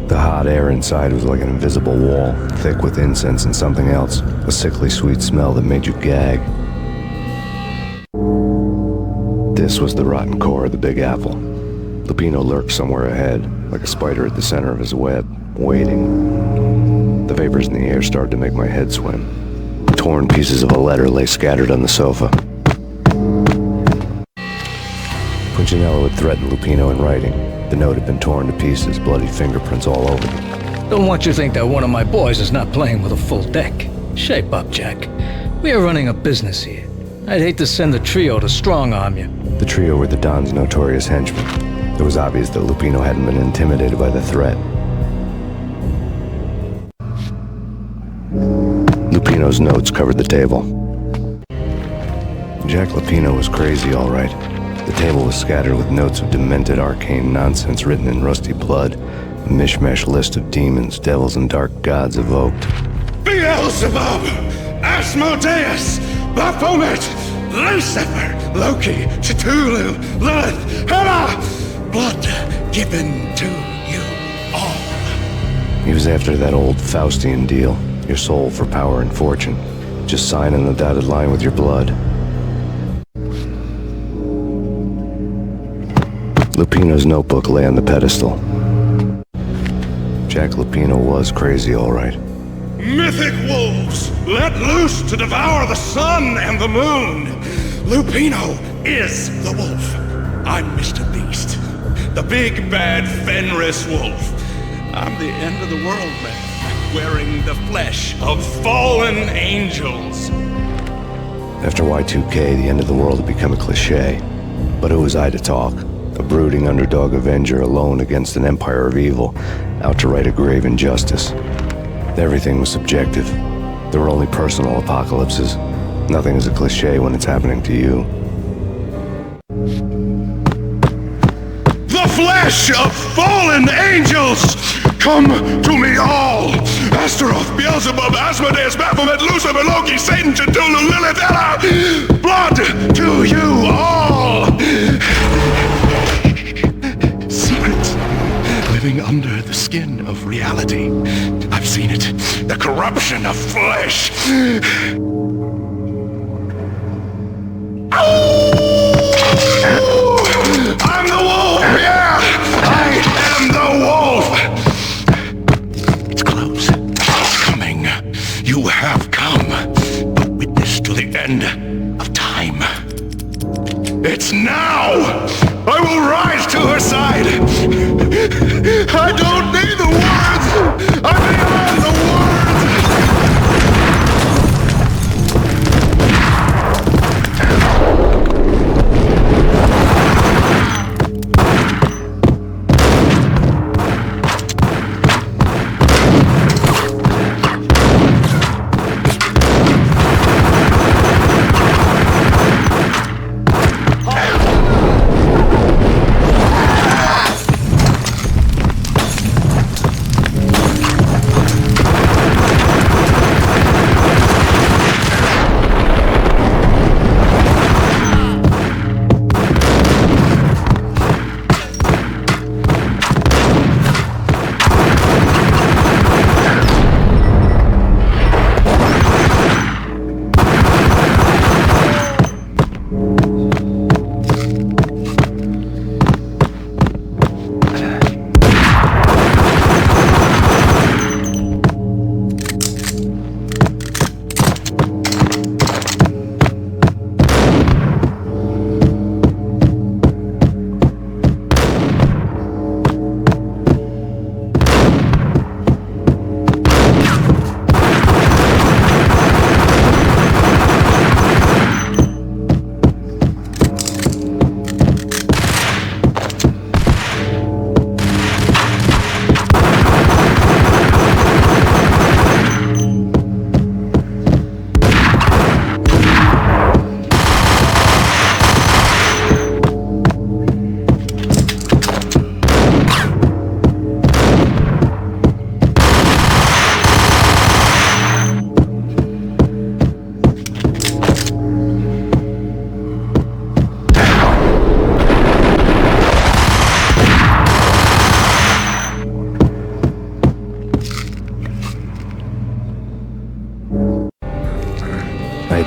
The hot air inside was like an invisible wall, thick with incense and something else, a sickly sweet smell that made you gag. This was the rotten core of the Big Apple. Lupino lurked somewhere ahead, like a spider at the center of his web, waiting. The vapors in the air started to make my head swim. Torn pieces of a letter lay scattered on the sofa. Punchinello had threatened Lupino in writing. The note had been torn to pieces, bloody fingerprints all over it. Don't want you to think that one of my boys is not playing with a full deck. Shape up, Jack. We are running a business here. I'd hate to send the trio to strong-arm you. The trio were the Don's notorious henchmen. It was obvious that Lupino hadn't been intimidated by the threat. Lupino's notes covered the table. Jack Lupino was crazy, all right. The table was scattered with notes of demented arcane nonsense written in rusty blood, a mishmash list of demons, devils, and dark gods evoked. Beelzebub, Asmodeus, Baphomet, Lucifer, Loki, Cthulhu, Lilith, Hela, blood given to you all. He was after that old Faustian deal, your soul for power and fortune. Just sign on the dotted line with your blood. Lupino's notebook lay on the pedestal. Jack Lupino was crazy, all right. Mythic wolves, let loose to devour the sun and the moon. Lupino is the wolf. I'm Mr. Beast, the big bad Fenris wolf. I'm the end of the world man, wearing the flesh of fallen angels. After Y2K, the end of the world had become a cliché. But who was I to talk? A brooding underdog avenger alone against an empire of evil, out to right a grave injustice. Everything was subjective. There were only personal apocalypses. Nothing is a cliché when it's happening to you. The flesh of fallen angels! Come to me all! Astaroth, Beelzebub, Asmodeus, Baphomet, Lucifer, Loki, Satan, Cthulhu, Lilith, Hela! Blood to you all! Secrets living under the skin of reality. I've seen it. The corruption of flesh. I'm the wolf, yeah! I am the wolf! It's close. It's coming. You have come. A witness to the end of time. It's now! I will rise to her side! I don't need the words! I'm beyond the words!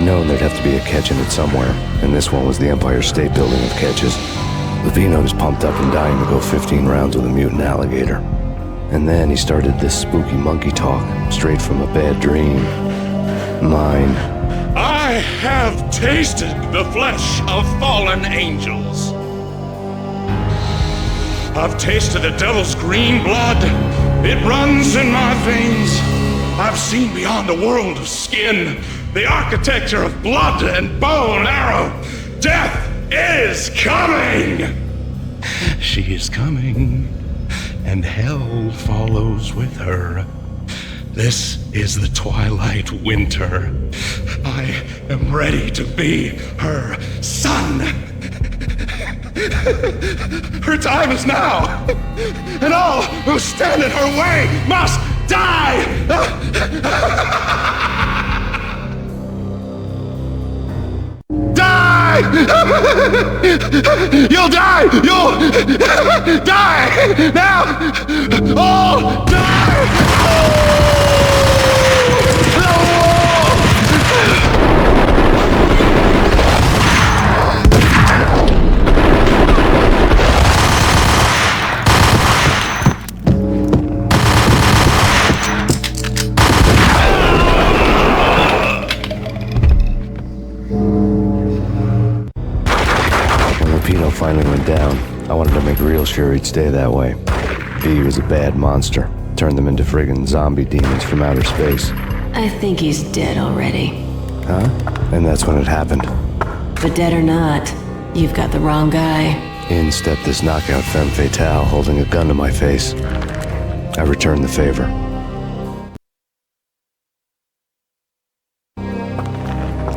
I'd known there'd have to be a catch in it somewhere, and this one was the Empire State Building of catches. Lupino was pumped up and dying to go 15 rounds with a mutant alligator. And then he started this spooky monkey talk, straight from a bad dream. Mine. I have tasted the flesh of fallen angels. I've tasted the devil's green blood. It runs in my veins. I've seen beyond the world of skin, the architecture of blood and bow and arrow. Death is coming! She is coming, and hell follows with her. This is the twilight winter. I am ready to be her son. Her time is now, and all who stand in her way must die! Die! You'll die! You'll die! Now! All die! Finally went down. I wanted to make real sure he'd stay that way. V was a bad monster. Turned them into friggin' zombie demons from outer space. I think he's dead already. Huh? And that's when it happened. But dead or not, you've got the wrong guy. In stepped this knockout femme fatale holding a gun to my face. I returned the favor.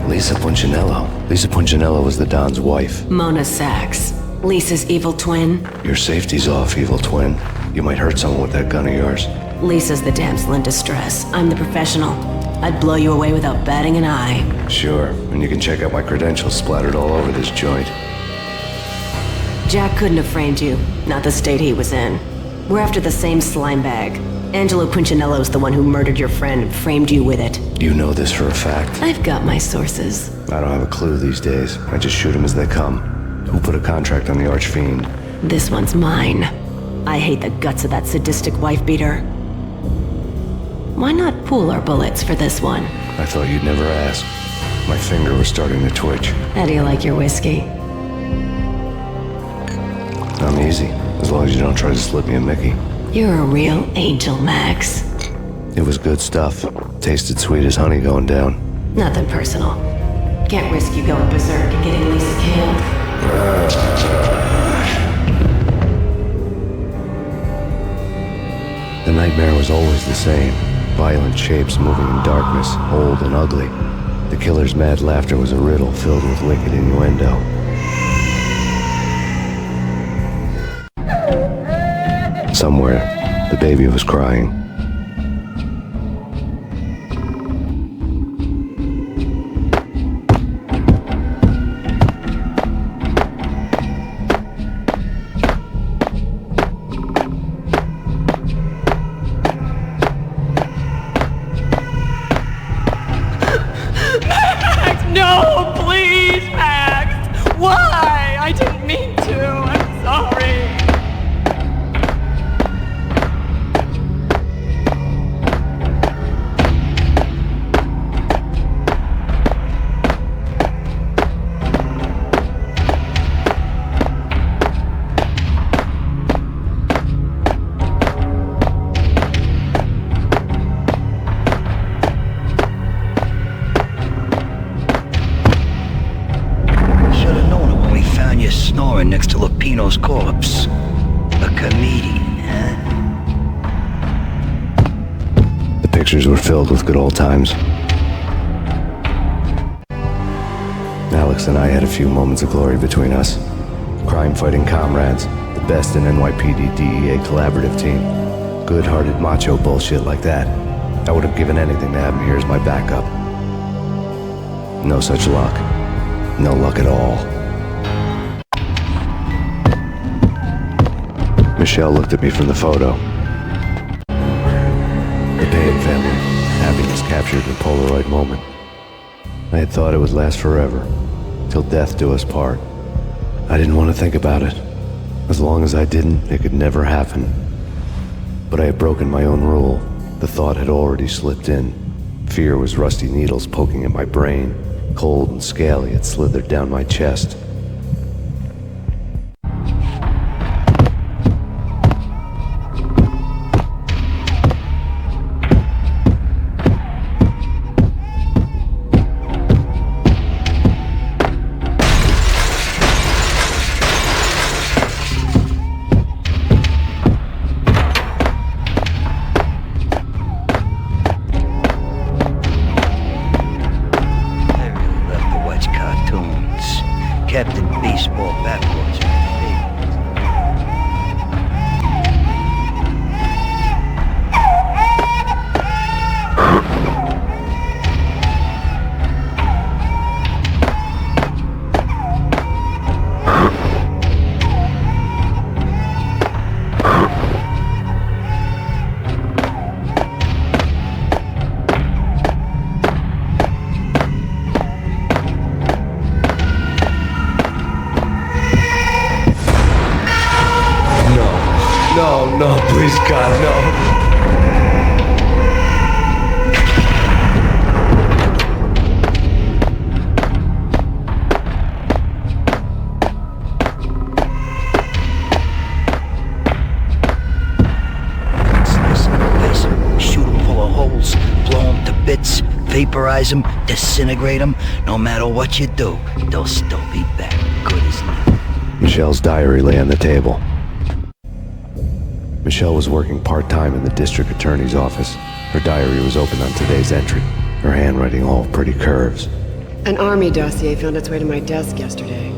Lisa Punchinello. Lisa Punchinello was the Don's wife. Mona Sachs. Lisa's evil twin. Your safety's off, evil twin. You might hurt someone with that gun of yours. Lisa's the damsel in distress. I'm the professional. I'd blow you away without batting an eye. Sure, and you can check out my credentials splattered all over this joint. Jack couldn't have framed you. Not the state he was in. We're after the same slime bag. Angelo Punchinello's the one who murdered your friend and framed you with it. You know this for a fact. I've got my sources. I don't have a clue these days. I just shoot them as they come. Who put a contract on the Archfiend? This one's mine. I hate the guts of that sadistic wife-beater. Why not pool our bullets for this one? I thought you'd never ask. My finger was starting to twitch. How do you like your whiskey? I'm easy, as long as you don't try to slip me a Mickey. You're a real angel, Max. It was good stuff. Tasted sweet as honey going down. Nothing personal. Can't risk you going berserk and getting Lisa killed. The nightmare was always the same. Violent shapes moving in darkness, old and ugly. The killer's mad laughter was a riddle filled with wicked innuendo. Somewhere, the baby was crying. Max, no, please, Max. Why? I didn't mean to. I'm sorry. Snoring next to Lupino's corpse. A comedian, huh? The pictures were filled with good old times. Alex and I had a few moments of glory between us. Crime-fighting comrades, the best in NYPD DEA collaborative team. Good-hearted macho bullshit like that. I would have given anything to have him here as my backup. No such luck. No luck at all. Michelle looked at me from the photo. The Payne family. Happiness captured in a Polaroid moment. I had thought it would last forever, till death do us part. I didn't want to think about it. As long as I didn't, it could never happen. But I had broken my own rule. The thought had already slipped in. Fear was rusty needles poking at my brain. Cold and scaly, it slithered down my chest. Captain Baseball Bat Boys. No, please, God, no. Shoot them full of holes, blow them to bits, vaporize them, disintegrate them. No matter what you do, they'll still be back, good as new. Michelle's diary lay on the table. Michelle was working part-time in the district attorney's office. Her diary was open on today's entry, her handwriting all pretty curves. An army dossier found its way to my desk yesterday.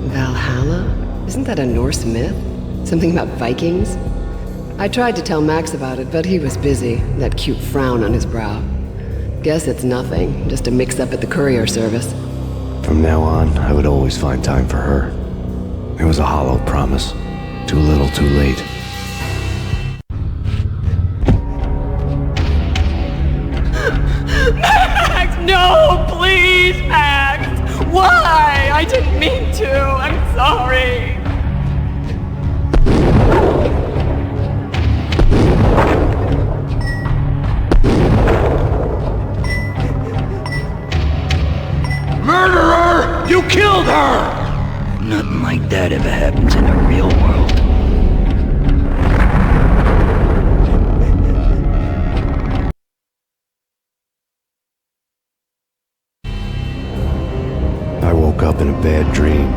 Valhalla? Isn't that a Norse myth? Something about Vikings? I tried to tell Max about it, but he was busy, that cute frown on his brow. Guess it's nothing, just a mix-up at the courier service. From now on, I would always find time for her. It was a hollow promise. Too little, too late. Max, no, please, Max! Why? I didn't mean to. I'm sorry. Murderer! You killed her! Nothing like that ever happens in the real world. I woke up in a bad dream.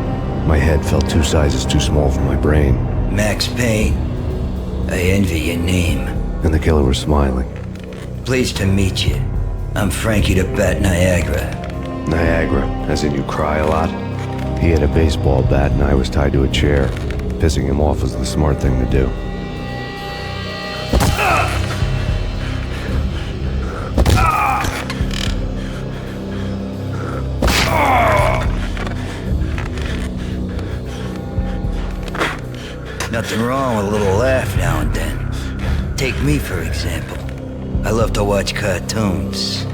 My head felt 2 sizes too small for my brain. Max Payne. I envy your name. And the killer was smiling. Pleased to meet you. I'm Frankie the Bat Niagara. Niagara, as in you cry a lot? He had a baseball bat and I was tied to a chair. Pissing him off was the smart thing to do. Nothing wrong with a little laugh now and then. Take me, for example. I love to watch cartoons.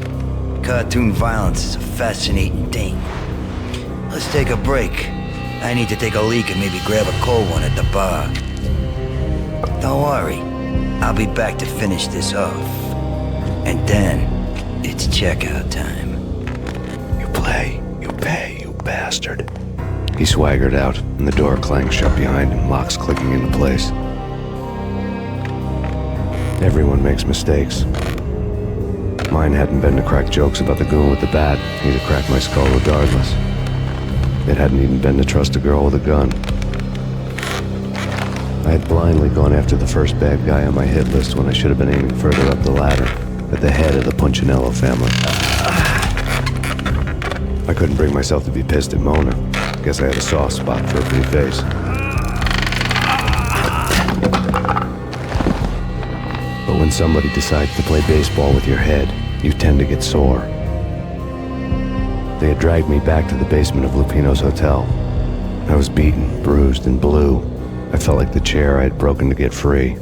Cartoon violence is a fascinating thing. Let's take a break. I need to take a leak and maybe grab a cold one at the bar. Don't worry. I'll be back to finish this off. And then, it's checkout time. You play, you pay, you bastard. He swaggered out, and the door clanged shut behind him, locks clicking into place. Everyone makes mistakes. Mine hadn't been to crack jokes about the goon with the bat. He'd have cracked my skull regardless. It hadn't even been to trust a girl with a gun. I had blindly gone after the first bad guy on my hit list when I should have been aiming further up the ladder, at the head of the Punchinello family. I couldn't bring myself to be pissed at Mona. Guess I had a soft spot for a pretty face. But when somebody decides to play baseball with your head, you tend to get sore. They had dragged me back to the basement of Lupino's hotel. I was beaten, bruised, and blue. I felt like the chair I had broken to get free.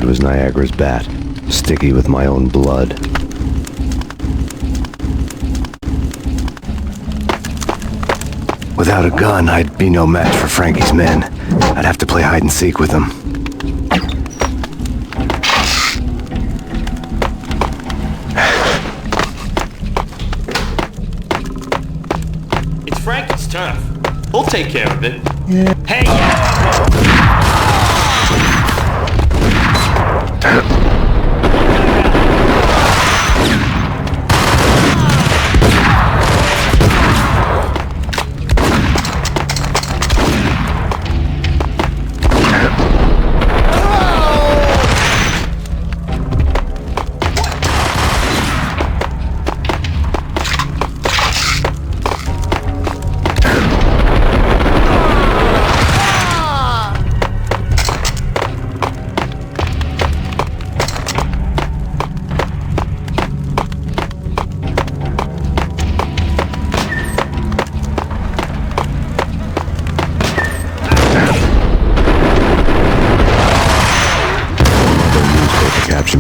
had was Niagara's bat, sticky with my own blood. Without a gun, I'd be no match for Frankie's men. I'd have to play hide and seek with them. It's Frankie's turf. He'll take care of it. Hey!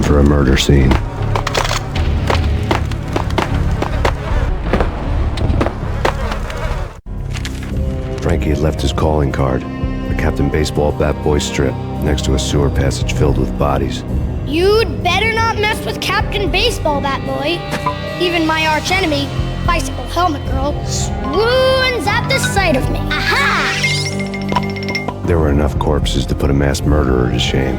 For a murder scene. Frankie had left his calling card, a Captain Baseball bat boy strip, next to a sewer passage filled with bodies. You'd better not mess with Captain Baseball, Bat Boy. Even my arch enemy, Bicycle Helmet Girl, swoons at the sight of me. Aha! There were enough corpses to put a mass murderer to shame.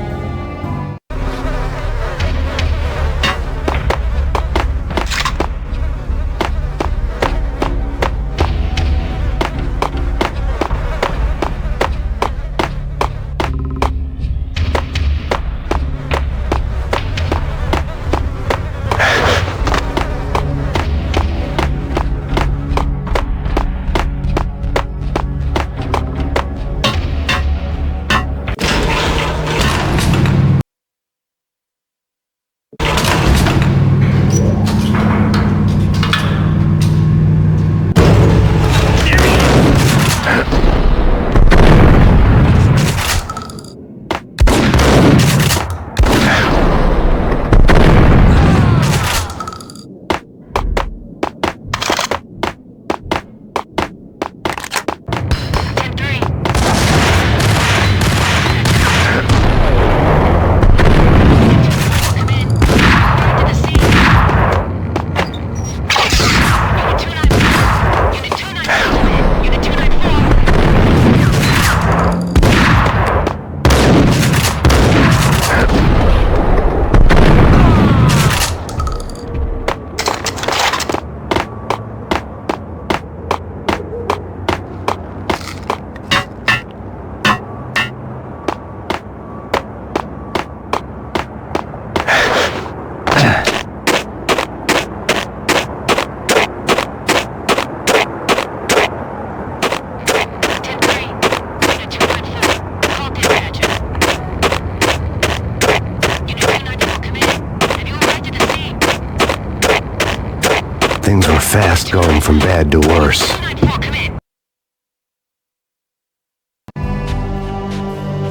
Things were fast going from bad to worse.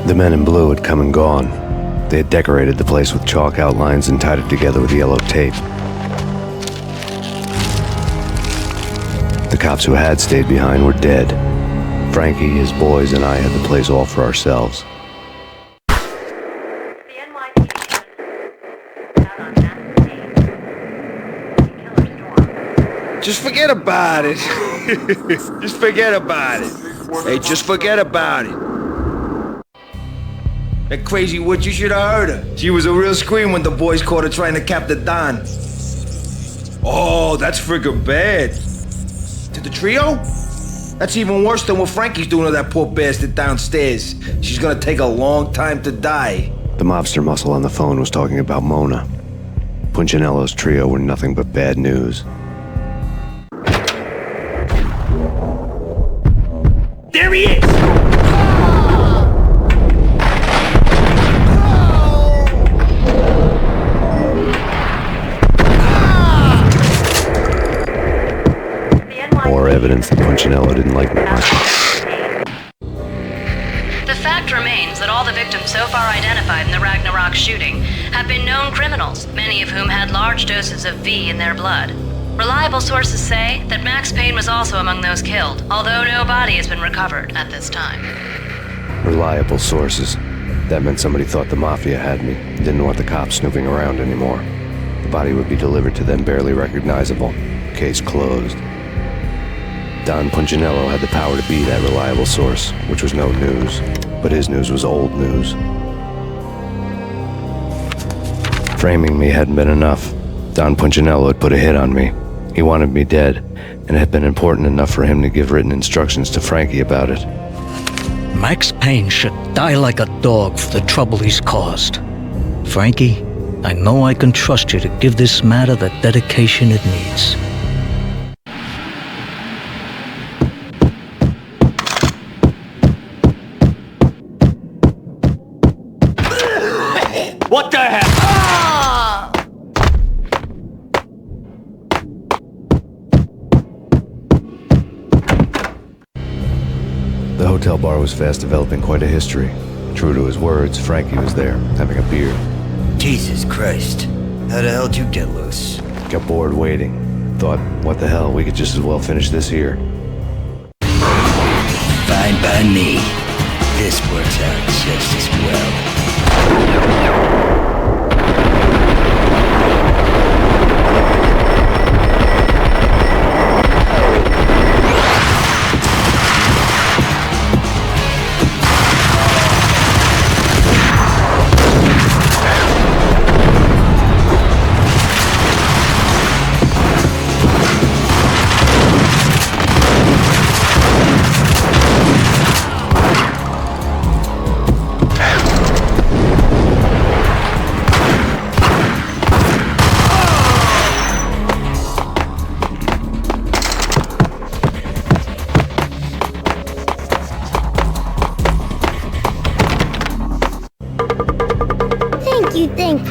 The men in blue had come and gone. They had decorated the place with chalk outlines and tied it together with yellow tape. The cops who had stayed behind were dead. Frankie, his boys, and I had the place all for ourselves. Just forget about it. Just forget about it. Hey, just forget about it. That crazy witch, you should have heard her. She was a real scream when the boys caught her trying to cap the Don. Oh, that's friggin' bad. To the trio? That's even worse than what Frankie's doing to that poor bastard downstairs. She's gonna take a long time to die. The mobster muscle on the phone was talking about Mona. Punchinello's trio were nothing but bad news. There he is! More evidence that Punchinello didn't like me much. The fact fact remains that all the victims so far identified in the Ragnarok shooting have been known criminals, many of whom had large doses of V in their blood. Reliable sources say that Max Payne was also among those killed, although no body has been recovered at this time. Reliable sources. That meant somebody thought the Mafia had me, didn't want the cops snooping around anymore. The body would be delivered to them barely recognizable. Case closed. Don Punchinello had the power to be that reliable source, which was no news. But his news was old news. Framing me hadn't been enough. Don Punchinello had put a hit on me. He wanted me dead, and it had been important enough for him to give written instructions to Frankie about it. Max Payne should die like a dog for the trouble he's caused. Frankie, I know I can trust you to give this matter the dedication it needs. What the heck? The hotel bar was fast developing quite a history. True to his words, Frankie was there, having a beer. Jesus Christ. How the hell did you get loose? Got bored waiting. Thought, what the hell, we could just as well finish this here. Fine by me. This works out just as well.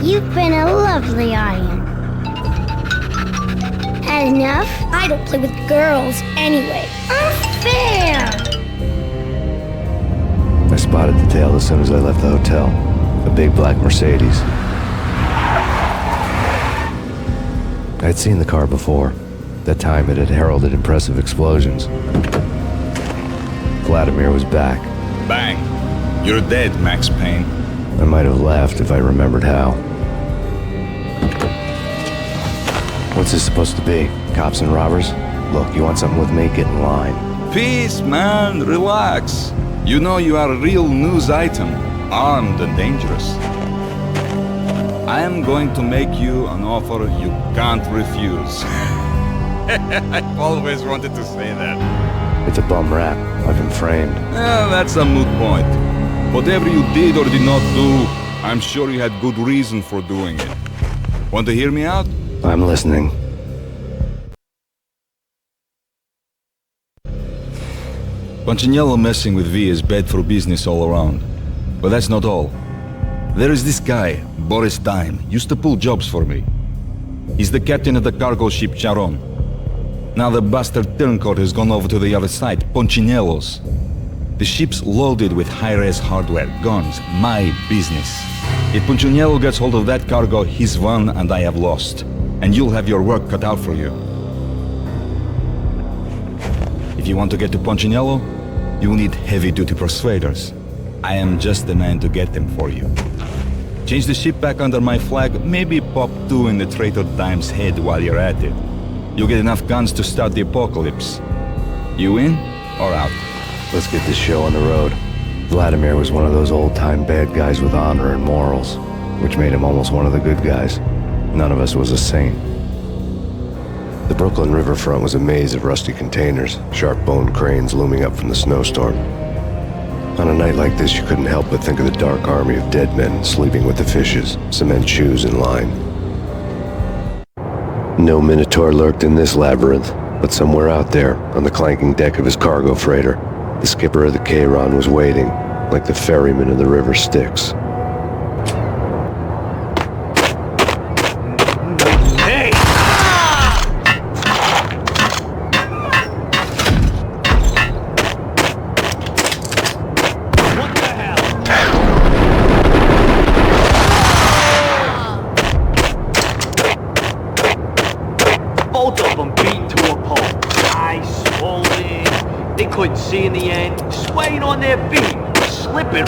You've been a lovely iron. Had enough? I don't play with girls anyway. Unfair! I spotted the tail as soon as I left the hotel. A big black Mercedes. I had seen the car before. That time it had heralded impressive explosions. Vladimir was back. Bang! You're dead, Max Payne. I might have laughed if I remembered how. What's this supposed to be? Cops and robbers? Look, you want something with me? Get in line. Peace, man. Relax. You know you are a real news item. Armed and dangerous. I am going to make you an offer you can't refuse. I've always wanted to say that. It's a bum rap. I've been framed. That's a moot point. Whatever you did or did not do, I'm sure you had good reason for doing it. Want to hear me out? I'm listening. Punchinello messing with V is bad for business all around. But that's not all. There is this guy, Boris Dime, used to pull jobs for me. He's the captain of the cargo ship Charon. Now the bastard turncoat has gone over to the other side, Punchinello's. The ship's loaded with high-res hardware, guns, my business. If Punchinello gets hold of that cargo, he's won and I have lost. And you'll have your work cut out for you. If you want to get to Punchinello, you need heavy-duty persuaders. I am just the man to get them for you. Change the ship back under my flag, maybe pop 2 in the traitor Dime's head while you're at it. You'll get enough guns to start the apocalypse. You in or out? Let's get this show on the road. Vladimir was one of those old-time bad guys with honor and morals, which made him almost one of the good guys. None of us was a saint. The Brooklyn riverfront was a maze of rusty containers, sharp-boned cranes looming up from the snowstorm. On a night like this, you couldn't help but think of the dark army of dead men sleeping with the fishes, cement shoes in line. No Minotaur lurked in this labyrinth, but somewhere out there, on the clanking deck of his cargo freighter, the skipper of the Chiron was waiting, like the ferryman of the river Styx. Hey! What the hell? men swaying on their feet, slipping.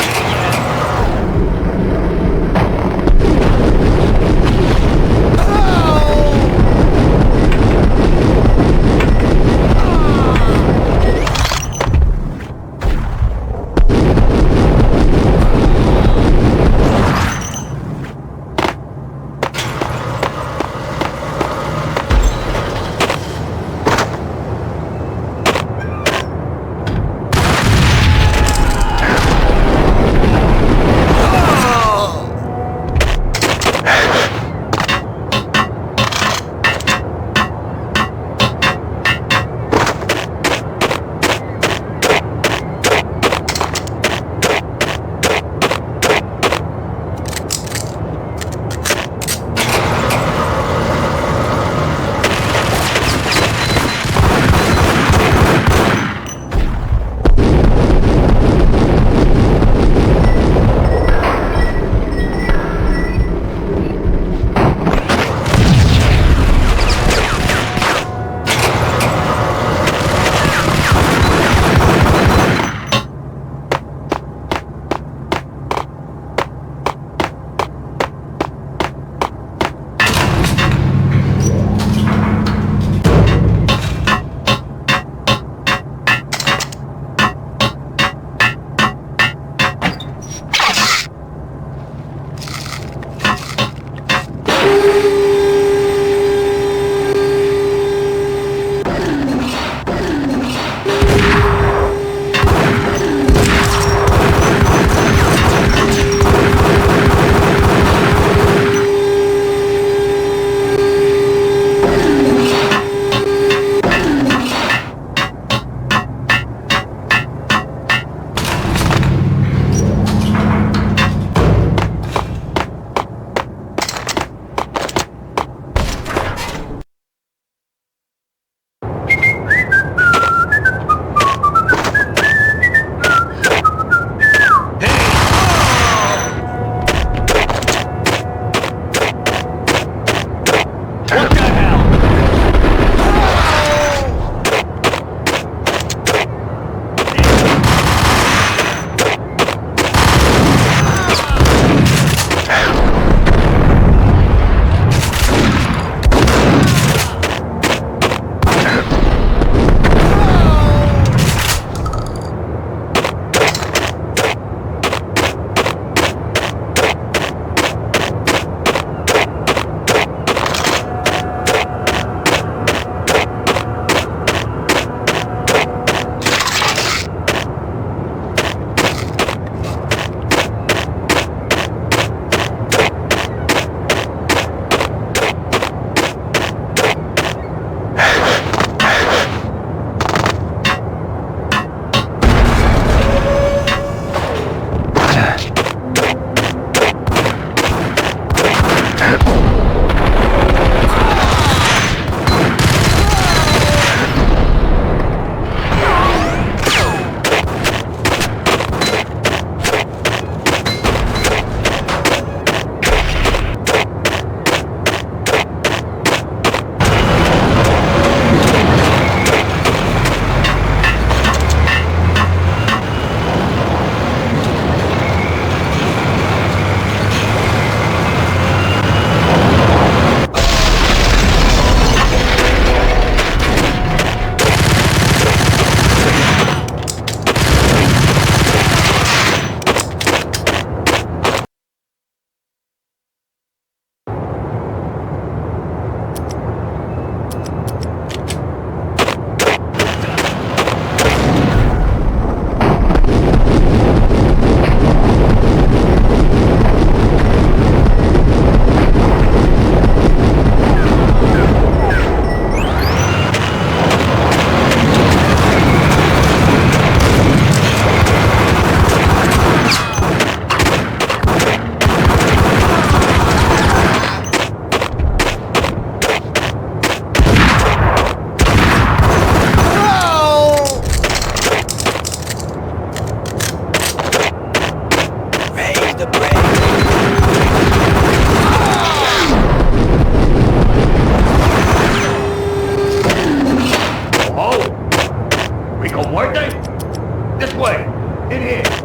way. In here.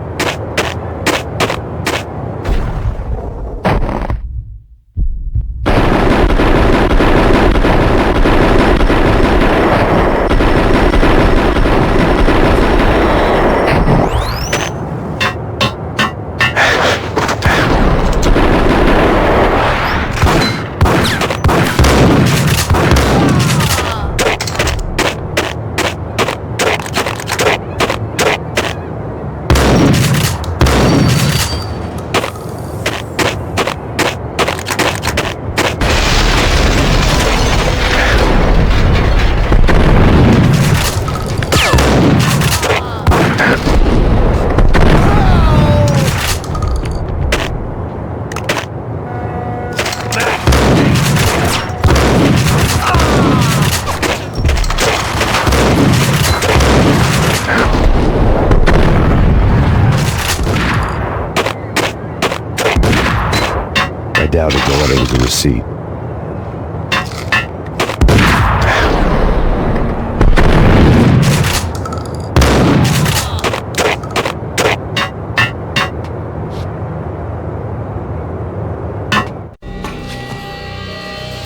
I doubted the letter was a receipt.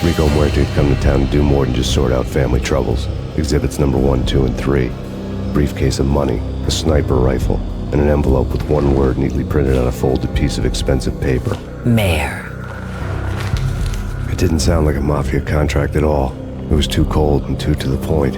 Rico Muerte had come to town to do more than just sort out family troubles. Exhibits number 1, 2, and 3. A briefcase of money, a sniper rifle, and an envelope with one word neatly printed on a folded piece of expensive paper. Mayor. It didn't sound like a mafia contract at all. It was too cold and too to the point.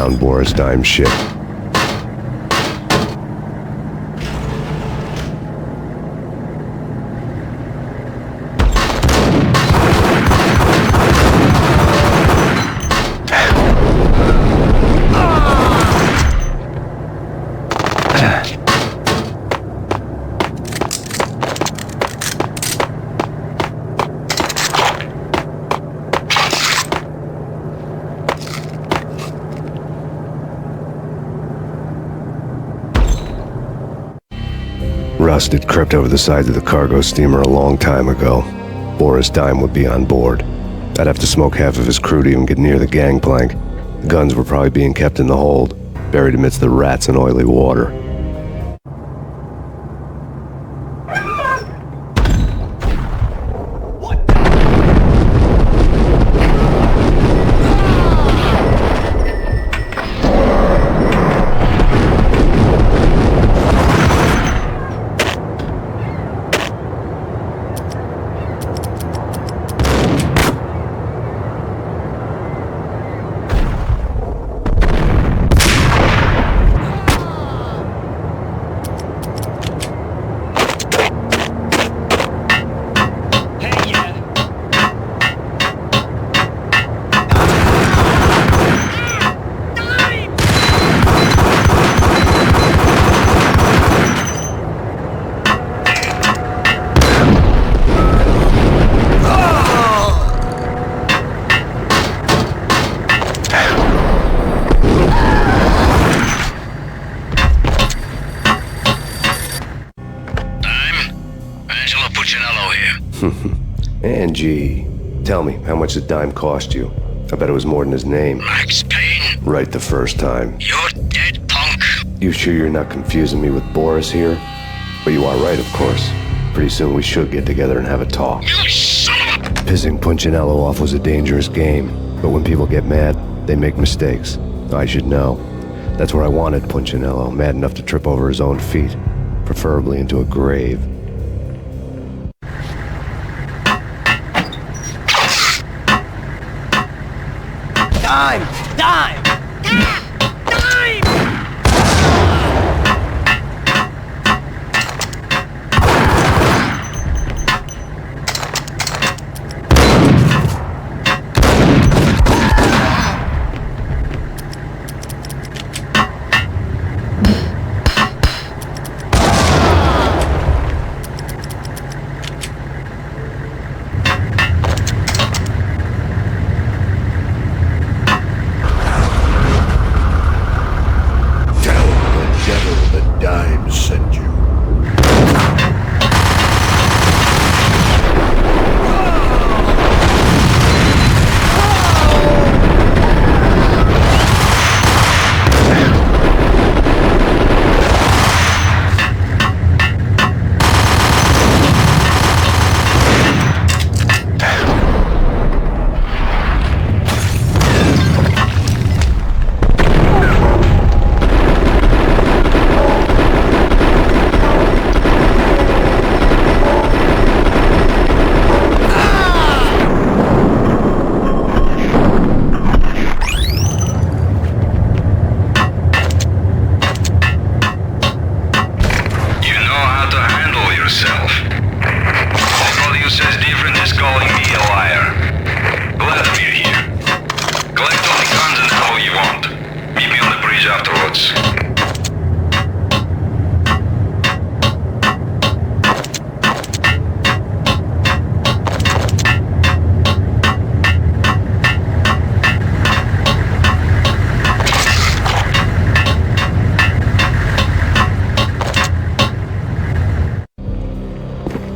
found Boris Dime's ship. Rust had crept over the sides of the cargo steamer a long time ago. Boris Dime would be on board. I'd have to smoke half of his crew to even get near the gangplank. The guns were probably being kept in the hold, buried amidst the rats and oily water. Angie, tell me, how much did Dime cost you? I bet it was more than his name. Max Payne? Right the first time. You're dead, punk. You sure you're not confusing me with Boris here? But you are right, of course. Pretty soon we should get together and have a talk. You son of a... Pissing Punchinello off was a dangerous game, but when people get mad, they make mistakes. I should know. That's where I wanted Punchinello, mad enough to trip over his own feet, preferably into a grave. Dime! Dime!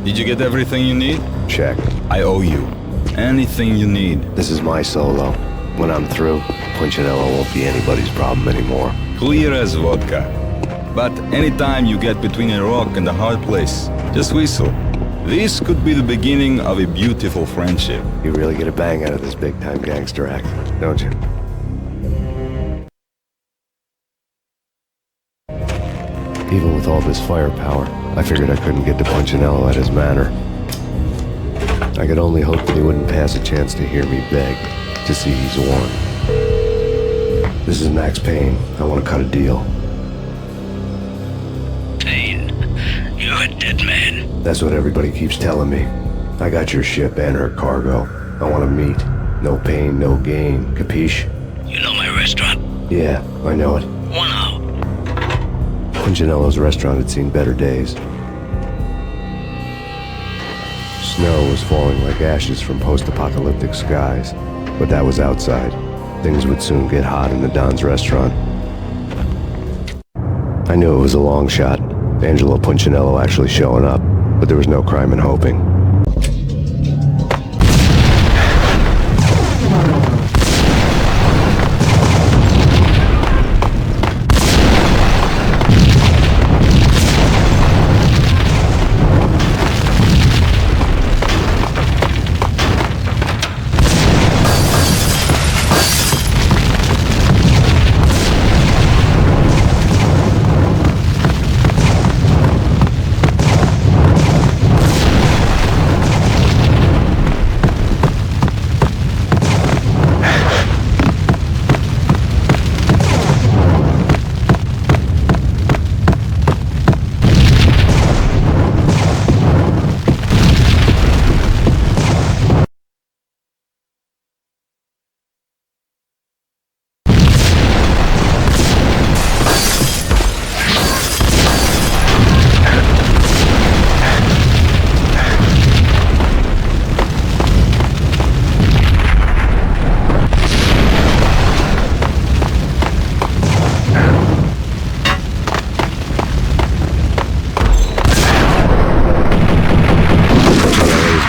Did you get everything you need? Check. I owe you. Anything you need. This is my solo. When I'm through, Punchinello won't be anybody's problem anymore. Clear as vodka. But anytime you get between a rock and a hard place, just whistle. This could be the beginning of a beautiful friendship. You really get a bang out of this big-time gangster act, don't you? Even with all this firepower, I figured I couldn't get to Punchinello at his manor. I could only hope that he wouldn't pass a chance to hear me beg, to see he's won. This is Max Payne. I want to cut a deal. Payne, you're a dead man. That's what everybody keeps telling me. I got your ship and her cargo. I want to meet. No pain, no gain. Capiche? You know my restaurant? Yeah, I know it. 1 hour. Punchinello's restaurant had seen better days. Snow was falling like ashes from post-apocalyptic skies, but that was outside. Things would soon get hot in the Don's restaurant. I knew it was a long shot, Angelo Punchinello actually showing up, but there was no crime in hoping.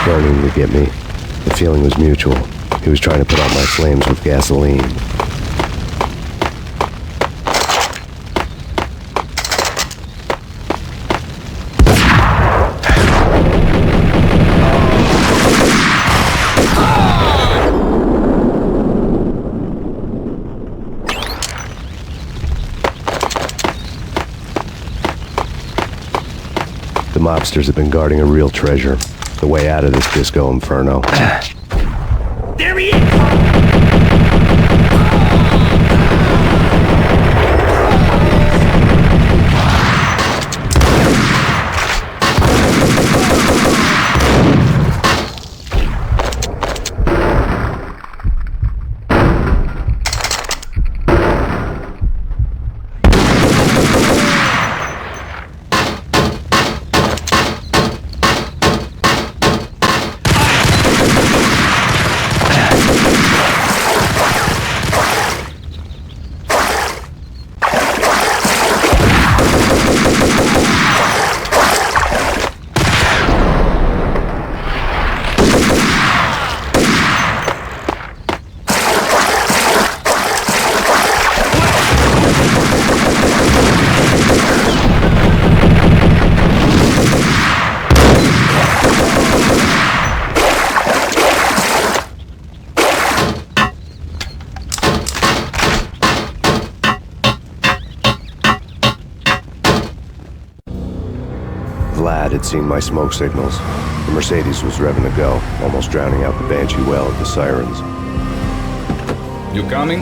Burning to get me. The feeling was mutual. He was trying to put out my flames with gasoline. The mobsters have been guarding a real treasure. The way out of this disco inferno. There he is! Vlad had seen my smoke signals. The Mercedes was revving to go, almost drowning out the Banshee well of the sirens. You coming?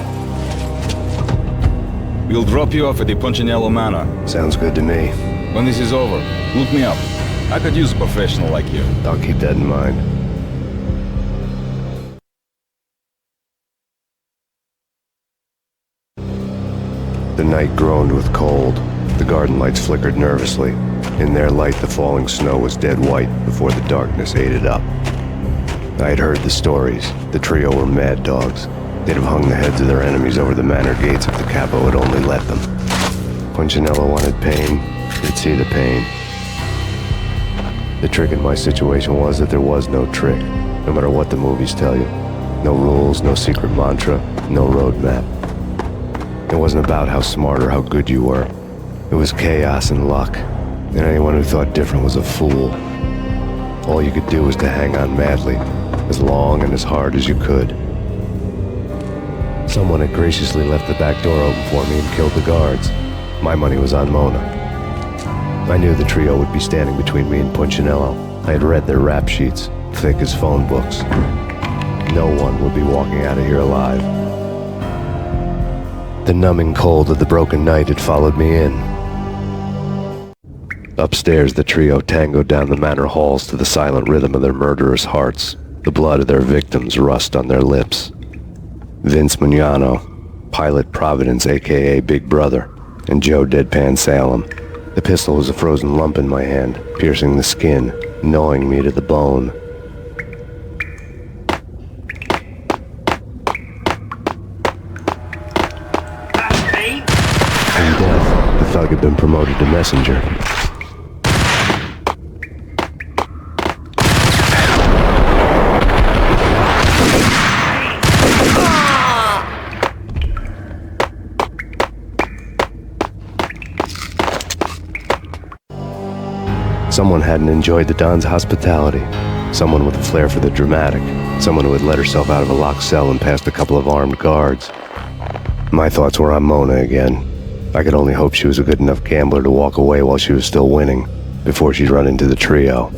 We'll drop you off at the Punchinello Manor. Sounds good to me. When this is over, look me up. I could use a professional like you. I'll keep that in mind. The night groaned with cold. The garden lights flickered nervously. In their light, the falling snow was dead white before the darkness ate it up. I had heard the stories. The trio were mad dogs. They'd have hung the heads of their enemies over the manor gates if the capo had only let them. Punchinello wanted pain. He'd see the pain. The trick in my situation was that there was no trick, no matter what the movies tell you. No rules, no secret mantra, no roadmap. It wasn't about how smart or how good you were. It was chaos and luck, and anyone who thought different was a fool. All you could do was to hang on madly, as long and as hard as you could. Someone had graciously left the back door open for me and killed the guards. My money was on Mona. I knew the trio would be standing between me and Punchinello. I had read their rap sheets, thick as phone books. No one would be walking out of here alive. The numbing cold of the broken night had followed me in. Upstairs, the trio tangoed down the manor halls to the silent rhythm of their murderous hearts, the blood of their victims rust on their lips. Vince Mugnano, Pilot Providence aka Big Brother, and Joe Deadpan Salem. The pistol was a frozen lump in my hand, piercing the skin, gnawing me to the bone. In death, the thug had been promoted to messenger. Someone hadn't enjoyed the Don's hospitality. Someone with a flair for the dramatic. Someone who had let herself out of a locked cell and past a couple of armed guards. My thoughts were on Mona again. I could only hope she was a good enough gambler to walk away while she was still winning, before she'd run into the trio.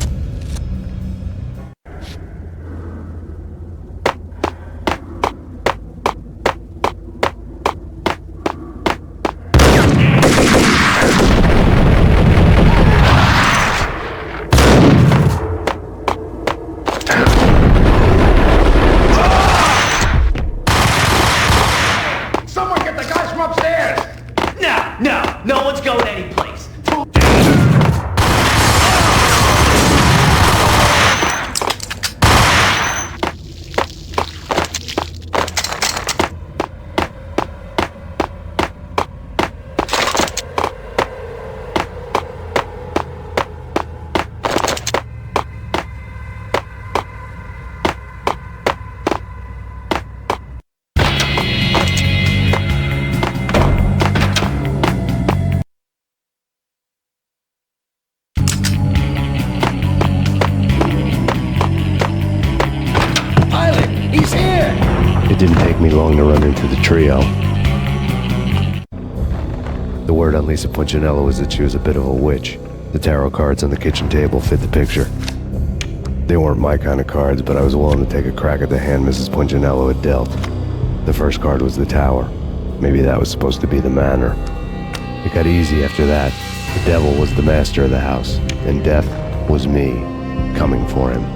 No one's going anyplace. It didn't take me long to run into the trio. The word on Lisa Punchinello was that she was a bit of a witch. The tarot cards on the kitchen table fit the picture. They weren't my kind of cards, but I was willing to take a crack at the hand Mrs. Punchinello had dealt. The first card was the tower. Maybe that was supposed to be the manor. It got easy after that. The devil was the master of the house, and death was me, coming for him.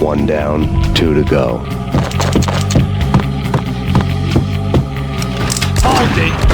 One down, 2 to go. Hold it!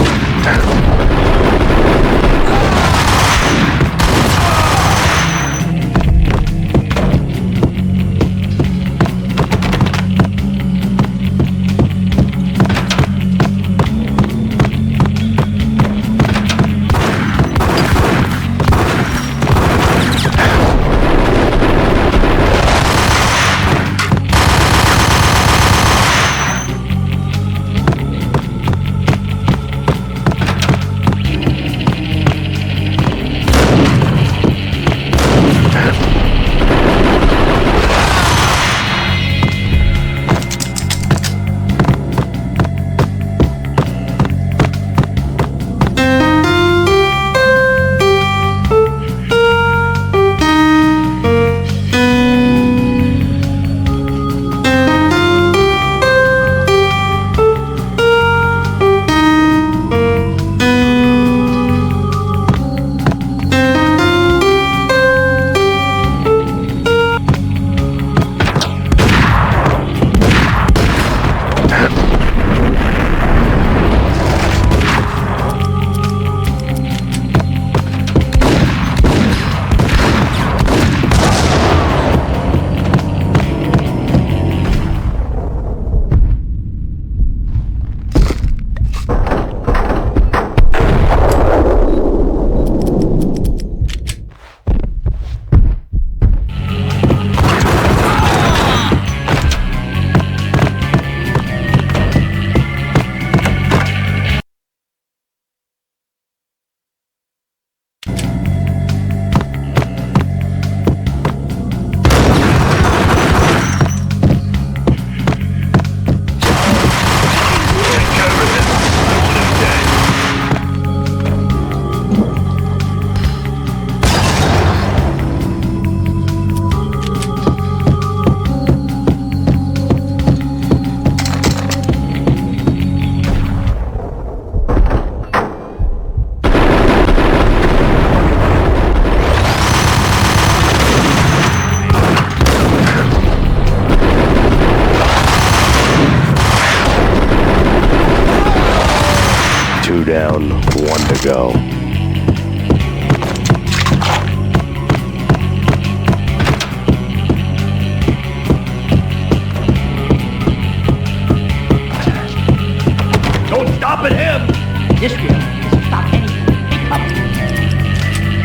2 down, 1 to go. Don't stop at him! This girl doesn't stop anything. Big trouble.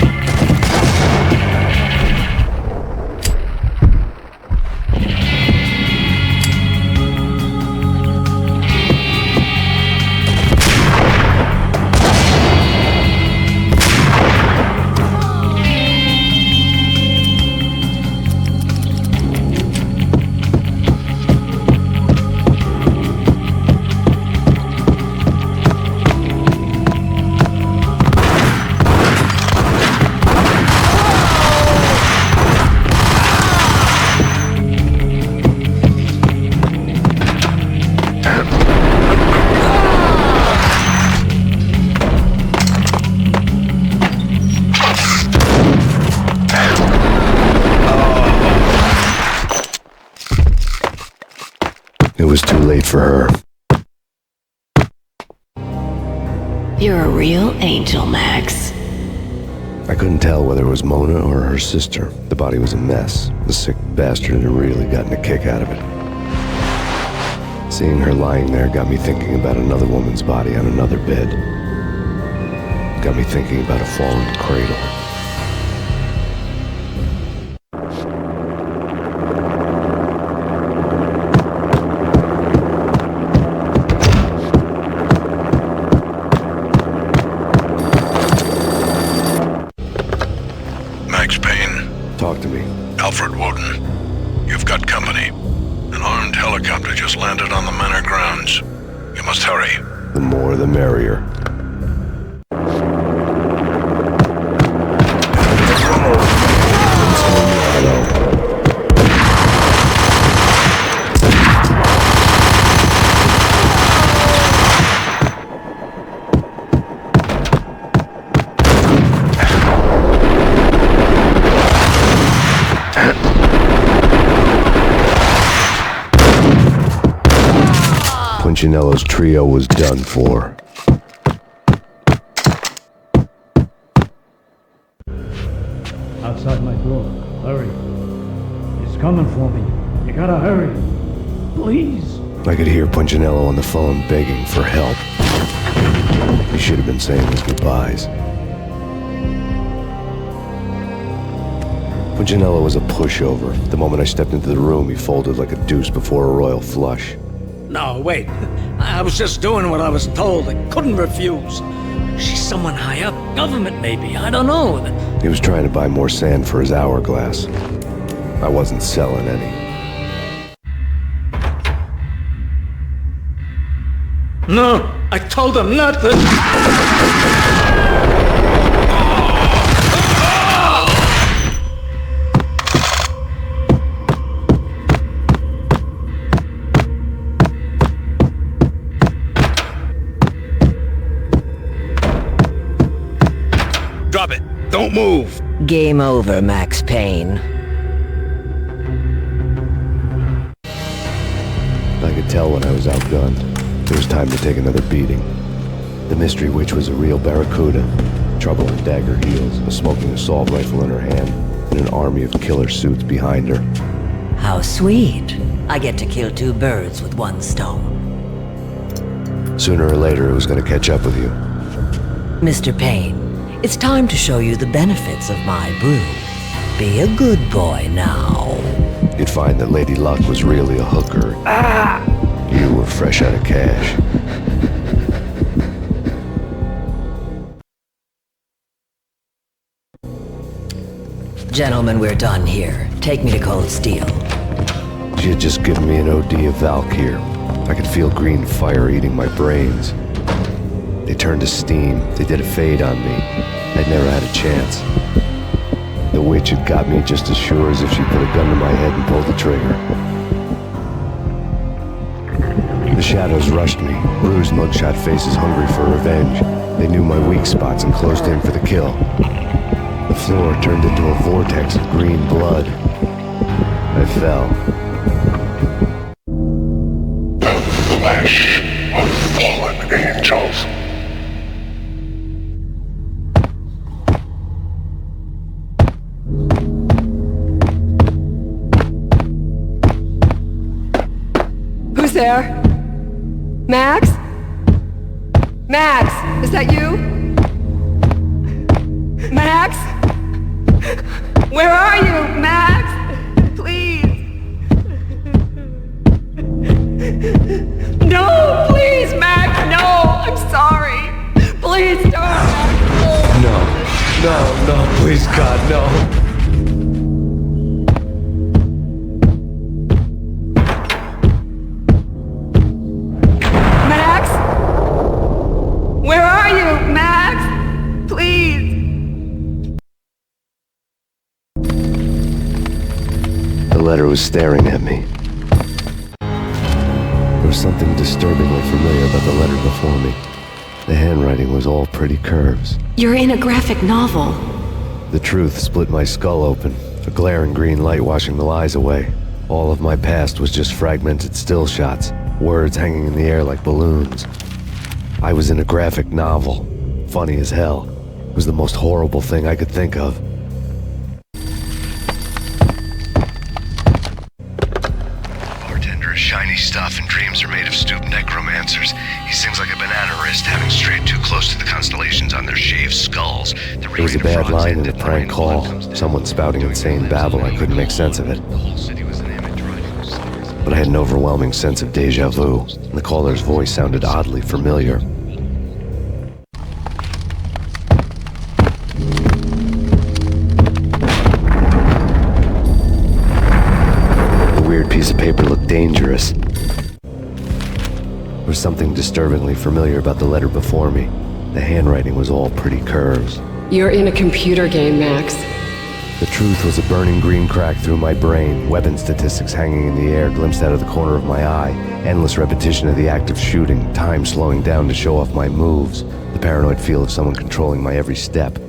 It was too late for her. You're a real angel, Max. I couldn't tell whether it was Mona or her sister. The body was a mess. The sick bastard had really gotten a kick out of it. Seeing her lying there got me thinking about another woman's body on another bed. Got me thinking about a fallen cradle. Max Payne. Talk to me. Alfred Woden. You've got company. An armed helicopter just landed on the manor grounds. You must hurry. The more the merrier. Punchinello's trio was done for. Outside my door. Hurry. He's coming for me. You gotta hurry. Please. I could hear Punchinello on the phone begging for help. He should have been saying his goodbyes. Punchinello was a pushover. The moment I stepped into the room, he folded like a deuce before a royal flush. No, wait. I was just doing what I was told. I couldn't refuse. She's someone high up. Government, maybe. I don't know. He was trying to buy more sand for his hourglass. I wasn't selling any. No, I told him not to. Drop it. Don't move. Game over, Max Payne. I could tell when I was outgunned. It was time to take another beating. The mystery witch was a real barracuda. Trouble in dagger heels, a smoking assault rifle in her hand, and an army of killer suits behind her. How sweet. I get to kill 2 birds with 1 stone. Sooner or later, it was going to catch up with you. Mr. Payne, it's time to show you the benefits of my brew. Be a good boy now. You'd find that Lady Luck was really a hooker. You were fresh out of cash. Gentlemen, we're done here. Take me to Cold Steel. She had just given me an OD of Valkyr. I could feel green fire eating my brains. They turned to steam. They did a fade on me. I'd never had a chance. The witch had got me just as sure as if she put a gun to my head and pulled the trigger. The shadows rushed me, bruised mugshot faces hungry for revenge. They knew my weak spots and closed in for the kill. The floor turned into a vortex of green blood. I fell. The flesh of fallen angels. there? Max? Max, is that you? Max? Where are you, Max? Please. No, please, Max, no, I'm sorry. Please don't, Max. No, please, God, no. Max? Where are you, Max? Please. The letter was staring at me. There was something disturbingly familiar about the letter before me. The handwriting was all pretty curves. You're in a graphic novel. The truth split my skull open, a glaring green light washing the lies away. All of my past was just fragmented still shots, words hanging in the air like balloons. I was in a graphic novel. Funny as hell. It was the most horrible thing I could think of. Bartender is shiny stuff and dreams are made of stooped necromancers. He sings like a banana wrist, having strayed too close to the constellations on their shaved skulls. There was a bad line in a prank call. Someone spouting insane babble. I couldn't make sense of it. But I had an overwhelming sense of deja vu, and the caller's voice sounded oddly familiar. The weird piece of paper looked dangerous. There was something disturbingly familiar about the letter before me. The handwriting was all pretty curves. You're in a computer game, Max. The truth was a burning green crack through my brain, weapon statistics hanging in the air glimpsed out of the corner of my eye, endless repetition of the act of shooting, time slowing down to show off my moves, the paranoid feel of someone controlling my every step.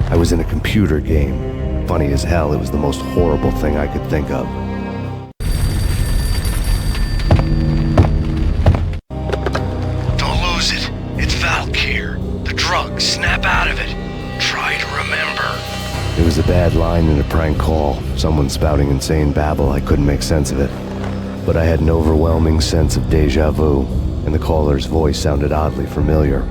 I was in a computer game. Funny as hell, it was the most horrible thing I could think of. Don't lose it. It's Valk here. The drug. Snap out of it. Try to remember. It was a bad line in a prank call, someone spouting insane babble. I couldn't make sense of it. But I had an overwhelming sense of deja vu, and the caller's voice sounded oddly familiar.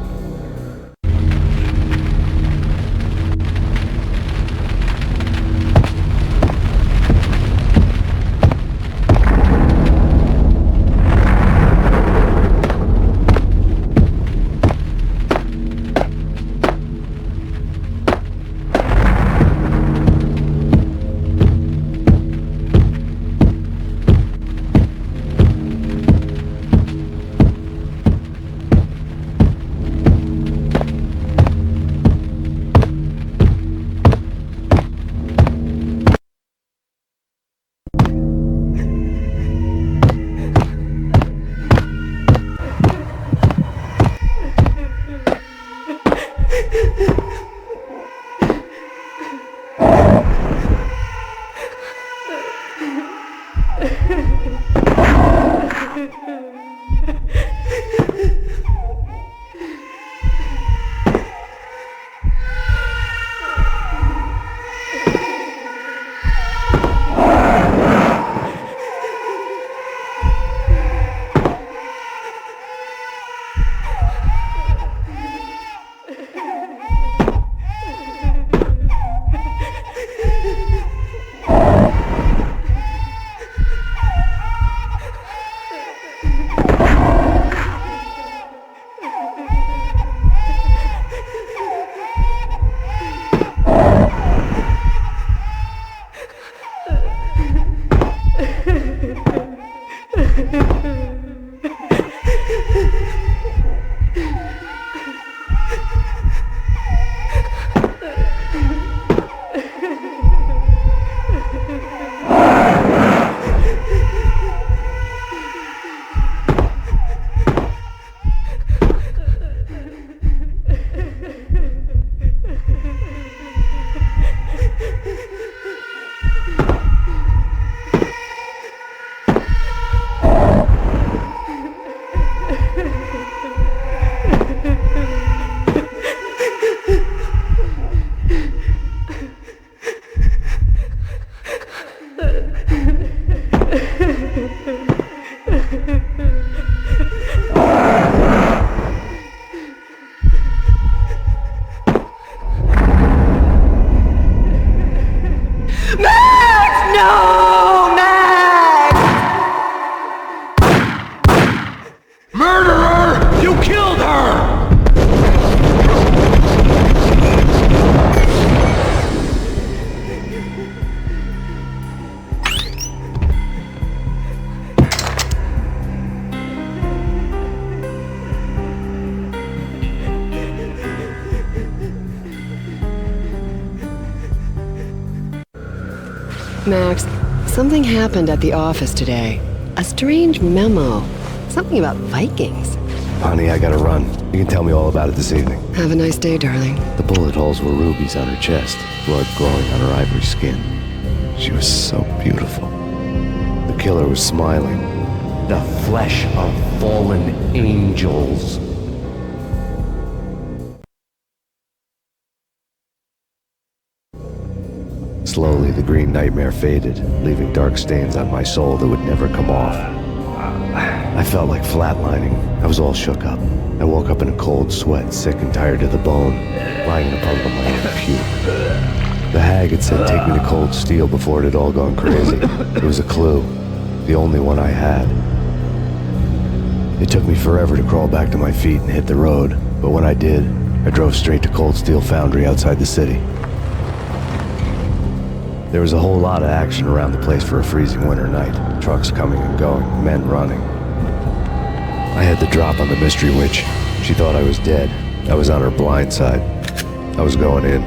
Max, something happened at the office today. A strange memo. Something about Vikings. Honey, I gotta run. You can tell me all about it this evening. Have a nice day, darling. The bullet holes were rubies on her chest, blood glowing on her ivory skin. She was so beautiful. The killer was smiling. The flesh of fallen angels. Slowly, the green nightmare faded, leaving dark stains on my soul that would never come off. I felt like flatlining. I was all shook up. I woke up in a cold sweat, sick and tired to the bone, lying in a puddle of my own puke. The hag had said take me to Cold Steel before it had all gone crazy. It was a clue, the only one I had. It took me forever to crawl back to my feet and hit the road, but when I did, I drove straight to Cold Steel Foundry outside the city. There was a whole lot of action around the place for a freezing winter night. Trucks coming and going, men running. I had the drop on the mystery witch. She thought I was dead. I was on her blind side. I was going in.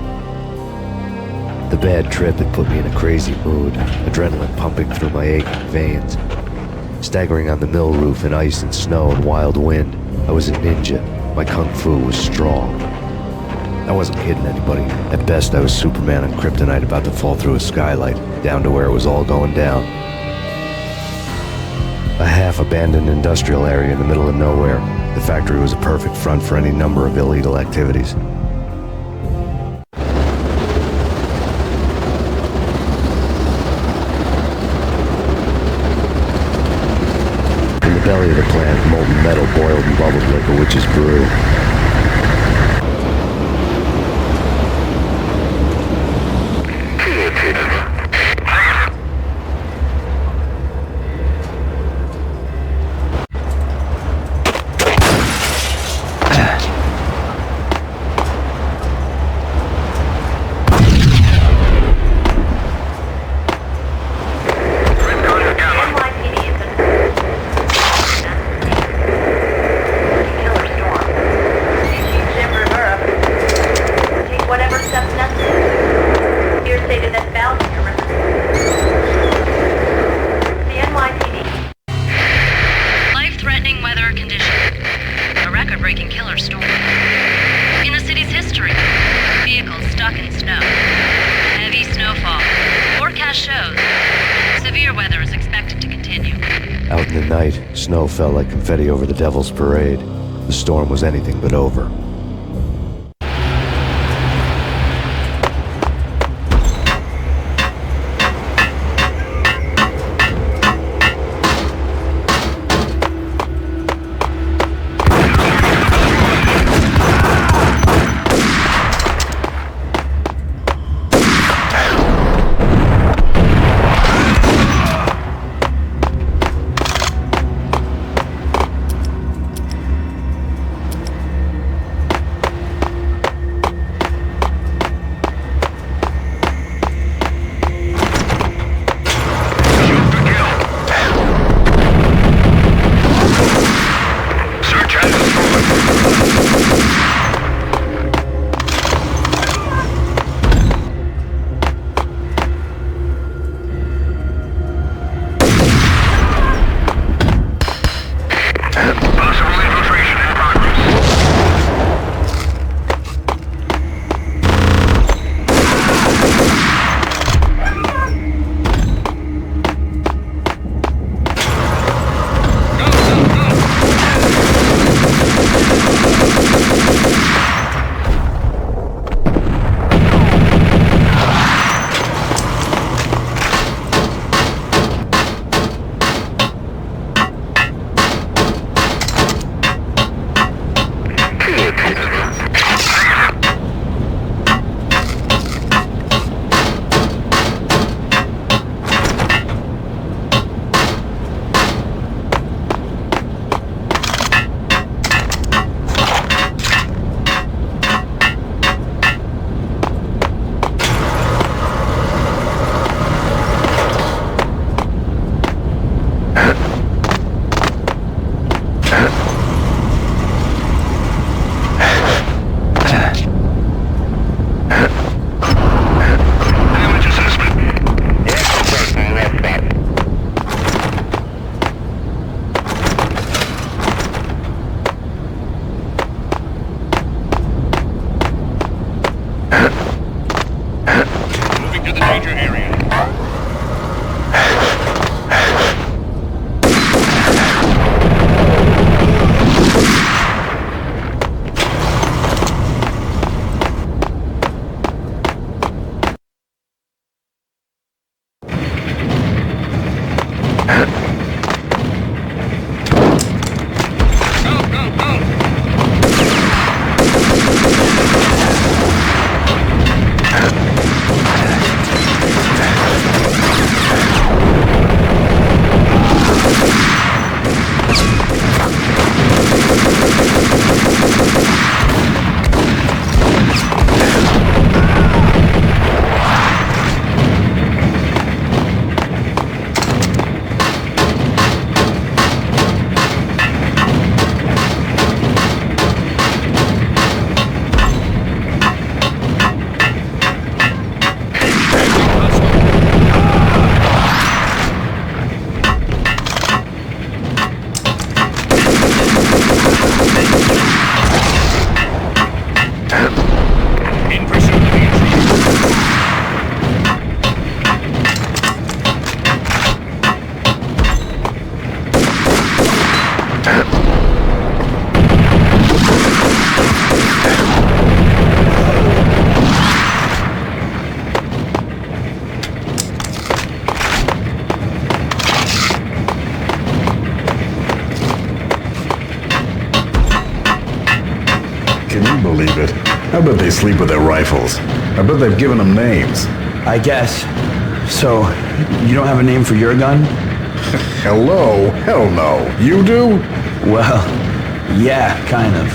The bad trip had put me in a crazy mood, adrenaline pumping through my aching veins. Staggering on the mill roof in ice and snow and wild wind, I was a ninja. My kung fu was strong. I wasn't kidding anybody. At best, I was Superman on Kryptonite about to fall through a skylight, down to where it was all going down. A half-abandoned industrial area in the middle of nowhere. The factory was a perfect front for any number of illegal activities. In the belly of the plant, molten metal boiled and bubbled like a witch's brew. Snow fell like confetti over the Devil's Parade. The storm was anything but over. believe it. I bet they sleep with their rifles. I bet they've given them names. I guess. So, you don't have a name for your gun? Hello? Hell no. You do? Well, yeah, kind of.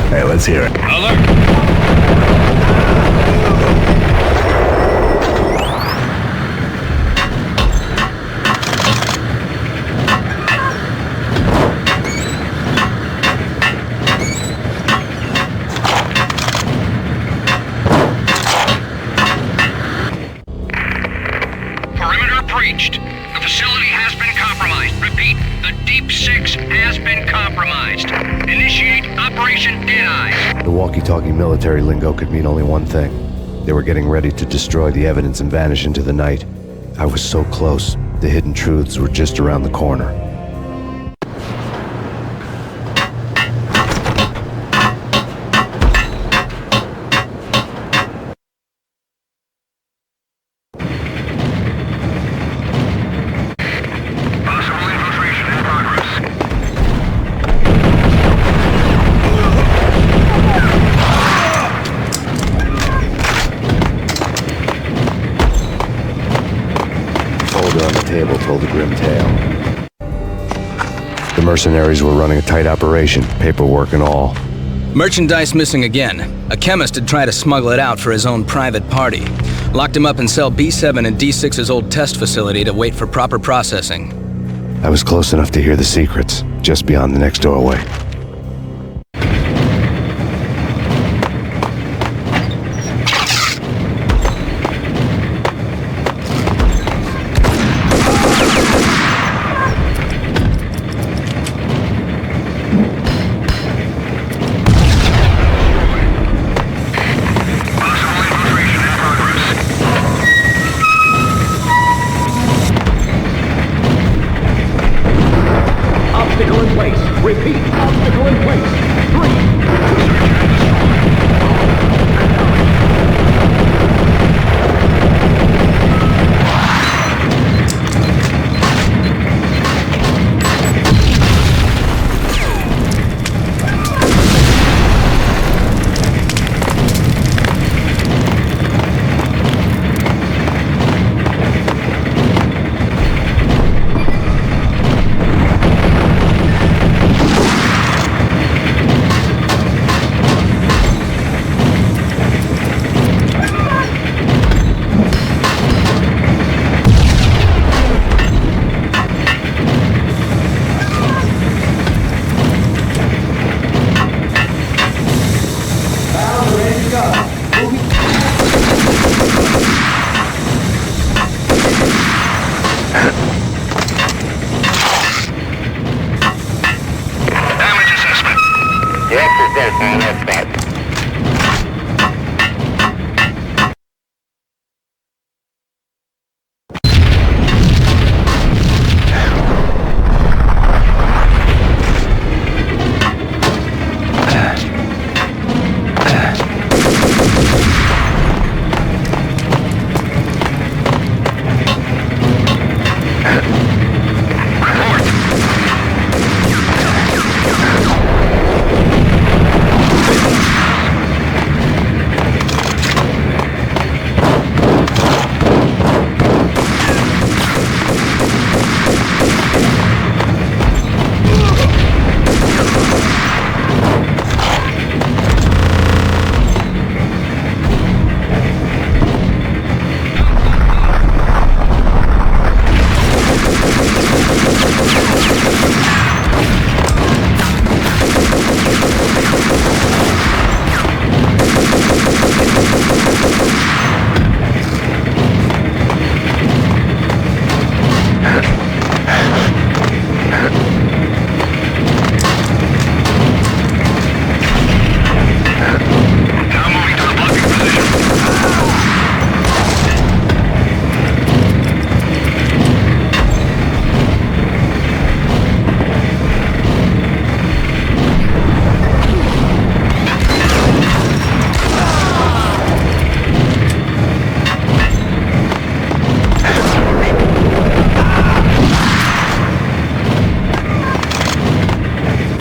Hey, let's hear it. Breached. The facility has been compromised. Repeat, the Deep Six has been compromised. Initiate Operation Deadeye. The walkie-talkie military lingo could mean only one thing. They were getting ready to destroy the evidence and vanish into the night. I was so close. The hidden truths were just around the corner. Told a grim tale. The mercenaries were running a tight operation, paperwork and all. Merchandise missing again. A chemist had tried to smuggle it out for his own private party. Locked him up in cell B7 in D6's old test facility to wait for proper processing. I was close enough to hear the secrets, just beyond the next doorway. Repeat, obstacle in place. 3.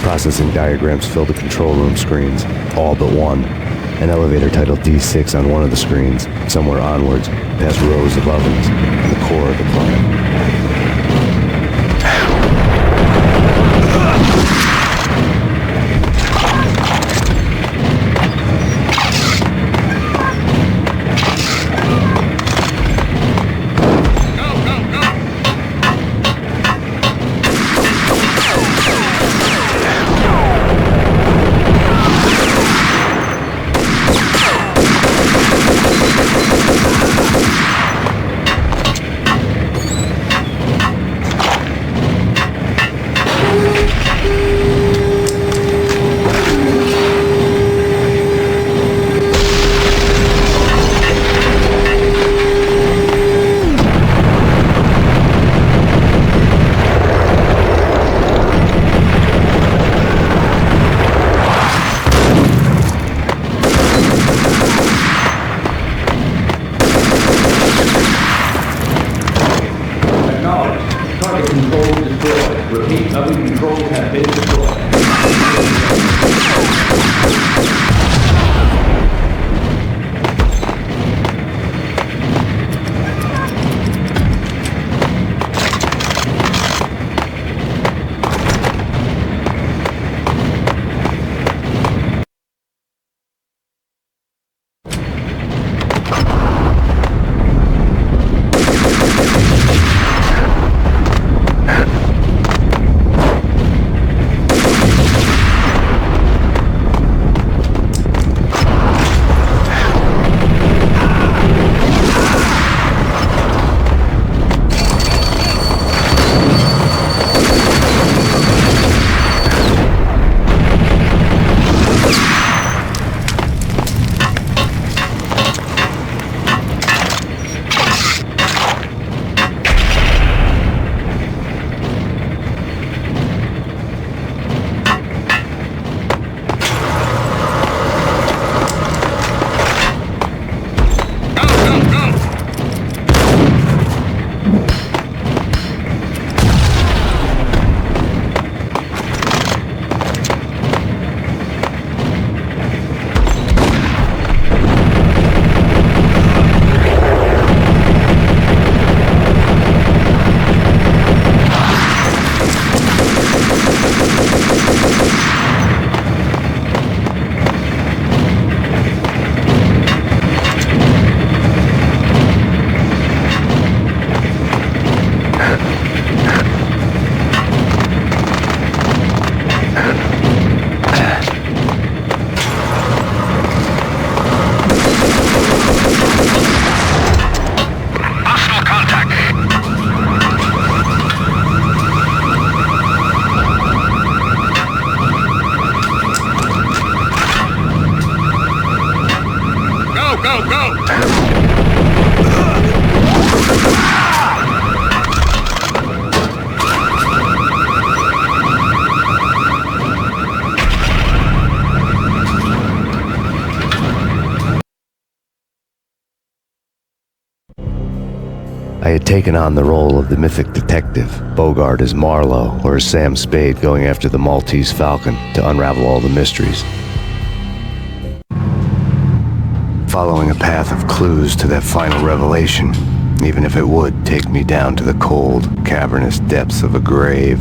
Processing diagrams filled the control room screens, all but one. An elevator titled D6 on one of the screens, somewhere onwards, past rows of ovens, and the core of the plant. I had taken on the role of the mythic detective, Bogart as Marlowe or as Sam Spade going after the Maltese Falcon to unravel all the mysteries. Following a path of clues to that final revelation, even if it would take me down to the cold, cavernous depths of a grave.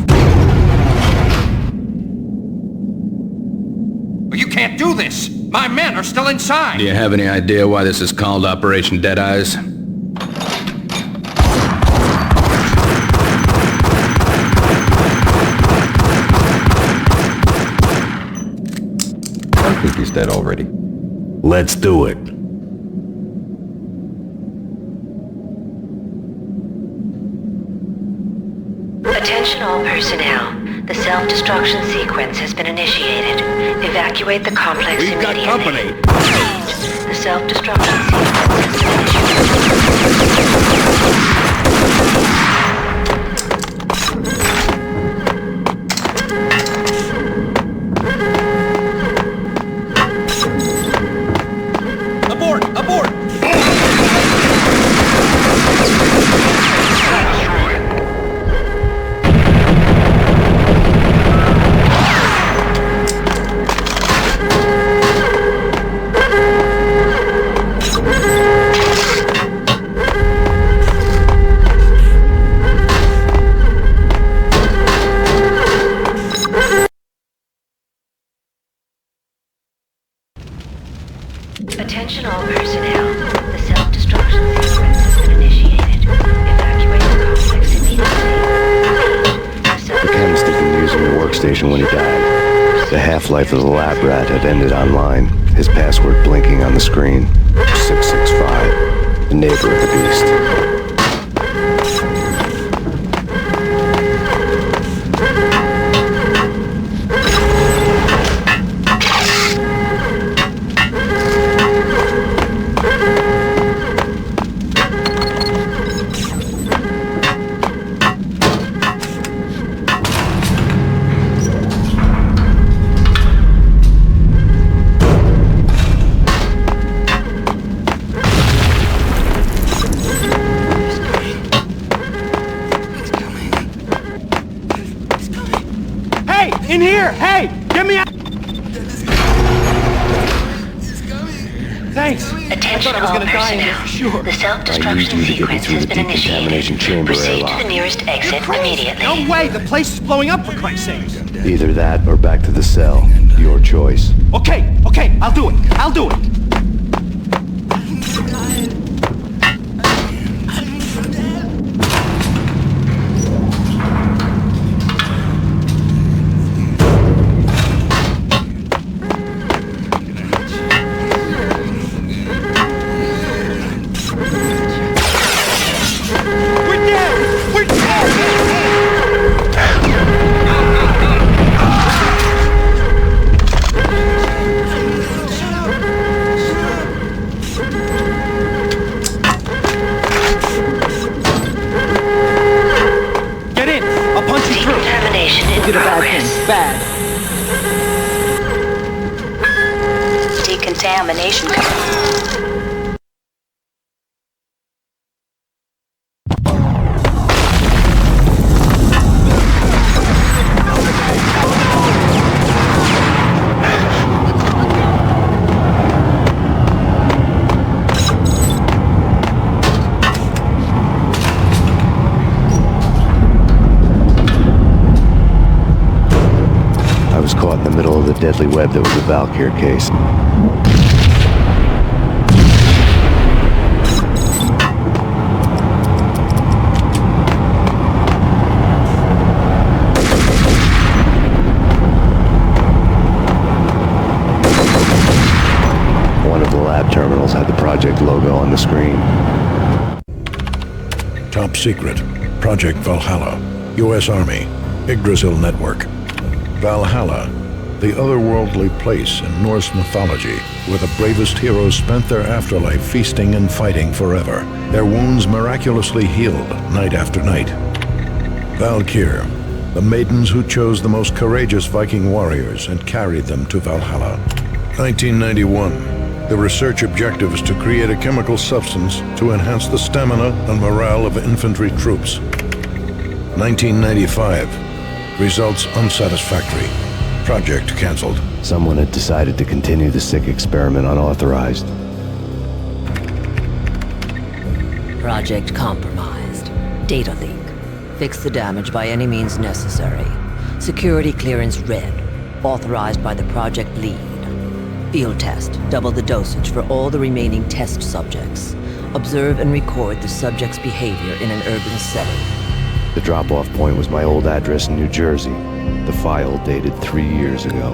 You can't do this! My men are still inside! Do you have any idea why this is called Operation Dead Eyes? I think he's dead already. Let's do it. Attention all personnel. The self-destruction sequence has been initiated. Evacuate the complex We've immediately. got company. The self-destruction sequence has been initiated. Abort! Abort! Attention all personnel. The self-destruction sequence has been initiated. Evacuate the complex immediately. The chemist had been using the workstation when he died. The half-life of the lab rat had ended online, his password blinking on the screen. 665, the neighbor of the beast. In here! Hey! Get me out! Thanks. Attention I was all gonna die in here for personnel. sure. The self-destruction sequence has been initiated. Proceed to the nearest exit immediately. No way! The place is blowing up, for Christ's sakes! Either that or back to the cell. Your choice. Okay, I'll do it. I'll do it. Decontamination. I was caught in the middle of the deadly web that was the Valkyr case. One of the lab terminals had the project logo on the screen. Top secret. Project Valhalla. U.S. Army. Yggdrasil Network. Valhalla, the otherworldly place in Norse mythology where the bravest heroes spent their afterlife feasting and fighting forever, their wounds miraculously healed night after night. Valkyr, the maidens who chose the most courageous Viking warriors and carried them to Valhalla. 1991, the research objective is to create a chemical substance to enhance the stamina and morale of infantry troops. 1995, results unsatisfactory. Project cancelled. Someone had decided to continue the sick experiment unauthorized. Project compromised. Data leak. Fix the damage by any means necessary. Security clearance red. Authorized by the project lead. Field test. Double the dosage for all the remaining test subjects. Observe and record the subject's behavior in an urban setting. The drop-off point was my old address in New Jersey. The file dated 3 years ago.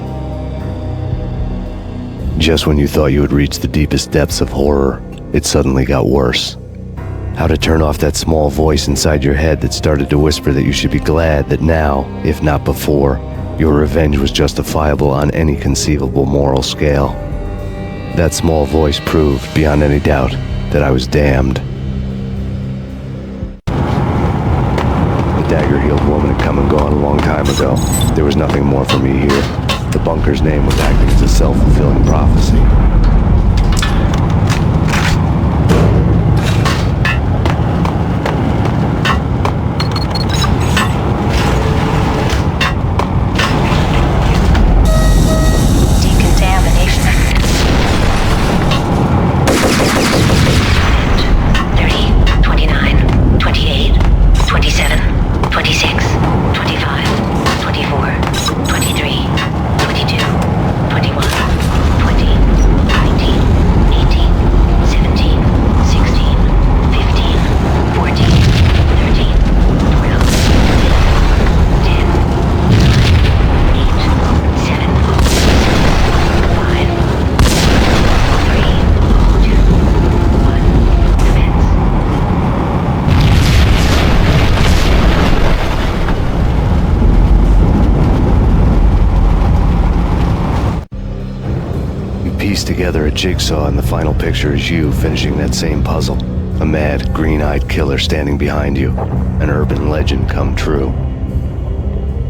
Just when you thought you had reached the deepest depths of horror, it suddenly got worse. How to turn off that small voice inside your head that started to whisper that you should be glad that now, if not before, your revenge was justifiable on any conceivable moral scale. That small voice proved, beyond any doubt, that I was damned. Dagger-heeled woman had come and gone a long time ago. There was nothing more for me here. The bunker's name was acting as a self-fulfilling prophecy. piece together a jigsaw, and the final picture is you finishing that same puzzle. A mad, green-eyed killer standing behind you. An urban legend come true.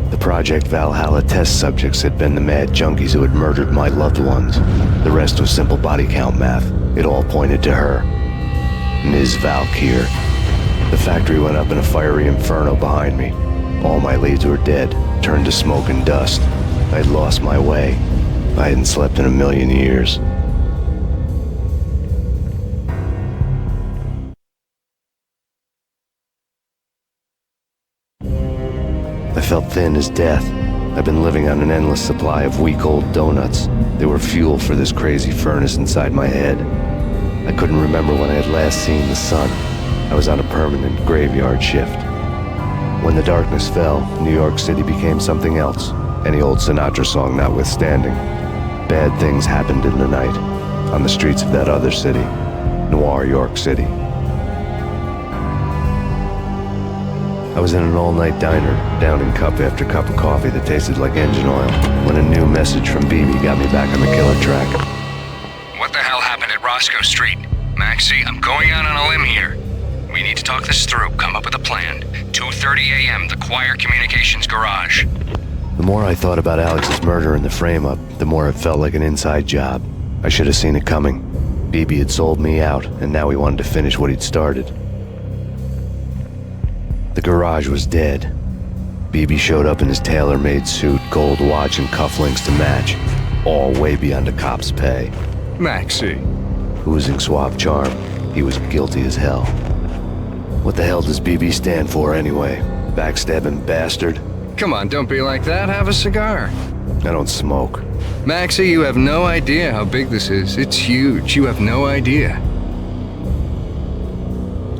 The Project Valhalla test subjects had been the mad junkies who had murdered my loved ones. The rest was simple body count math. It all pointed to her. Ms. Valkyr. The factory went up in a fiery inferno behind me. All my leads were dead, turned to smoke and dust. I'd lost my way. I hadn't slept in a million years. I felt thin as death. I'd been living on an endless supply of week-old donuts. They were fuel for this crazy furnace inside my head. I couldn't remember when I had last seen the sun. I was on a permanent graveyard shift. When the darkness fell, New York City became something else, any old Sinatra song notwithstanding. Bad things happened in the night, on the streets of that other city, Noir York City. I was in an all-night diner, downing cup after cup of coffee that tasted like engine oil, when a new message from BB got me back on the killer track. What the hell happened at Roscoe Street? Maxie, I'm going out on a limb here. We need to talk this through, come up with a plan. 2:30 a.m., the Choir Communications Garage. The more I thought about Alex's murder and the frame-up, the more it felt like an inside job. I should have seen it coming. BB had sold me out, and now he wanted to finish what he'd started. The garage was dead. BB showed up in his tailor-made suit, gold watch, and cufflinks to match, all way beyond a cop's pay. Maxie. Oozing suave charm, he was guilty as hell. What the hell does BB stand for anyway? Backstabbing bastard? Come on, don't be like that. Have a cigar. I don't smoke. Maxie, you have no idea how big this is. It's huge. You have no idea.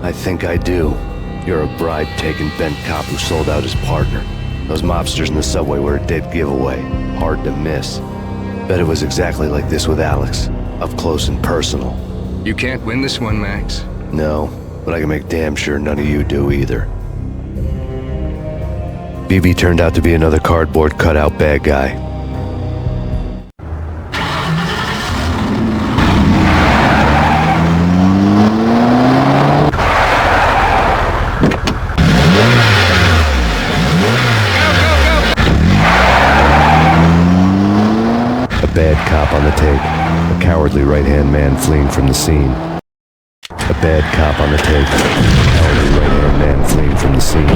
I think I do. You're a bribe-taking bent cop who sold out his partner. Those mobsters in the subway were a dead giveaway. Hard to miss. Bet it was exactly like this with Alex. Up close and personal. You can't win this one, Max. No, but I can make damn sure none of you do either. BB turned out to be another cardboard cutout bad guy. A bad cop on the tape. A cowardly right-hand man fleeing from the scene. A bad cop on the tape. A cowardly right-hand man fleeing from the scene.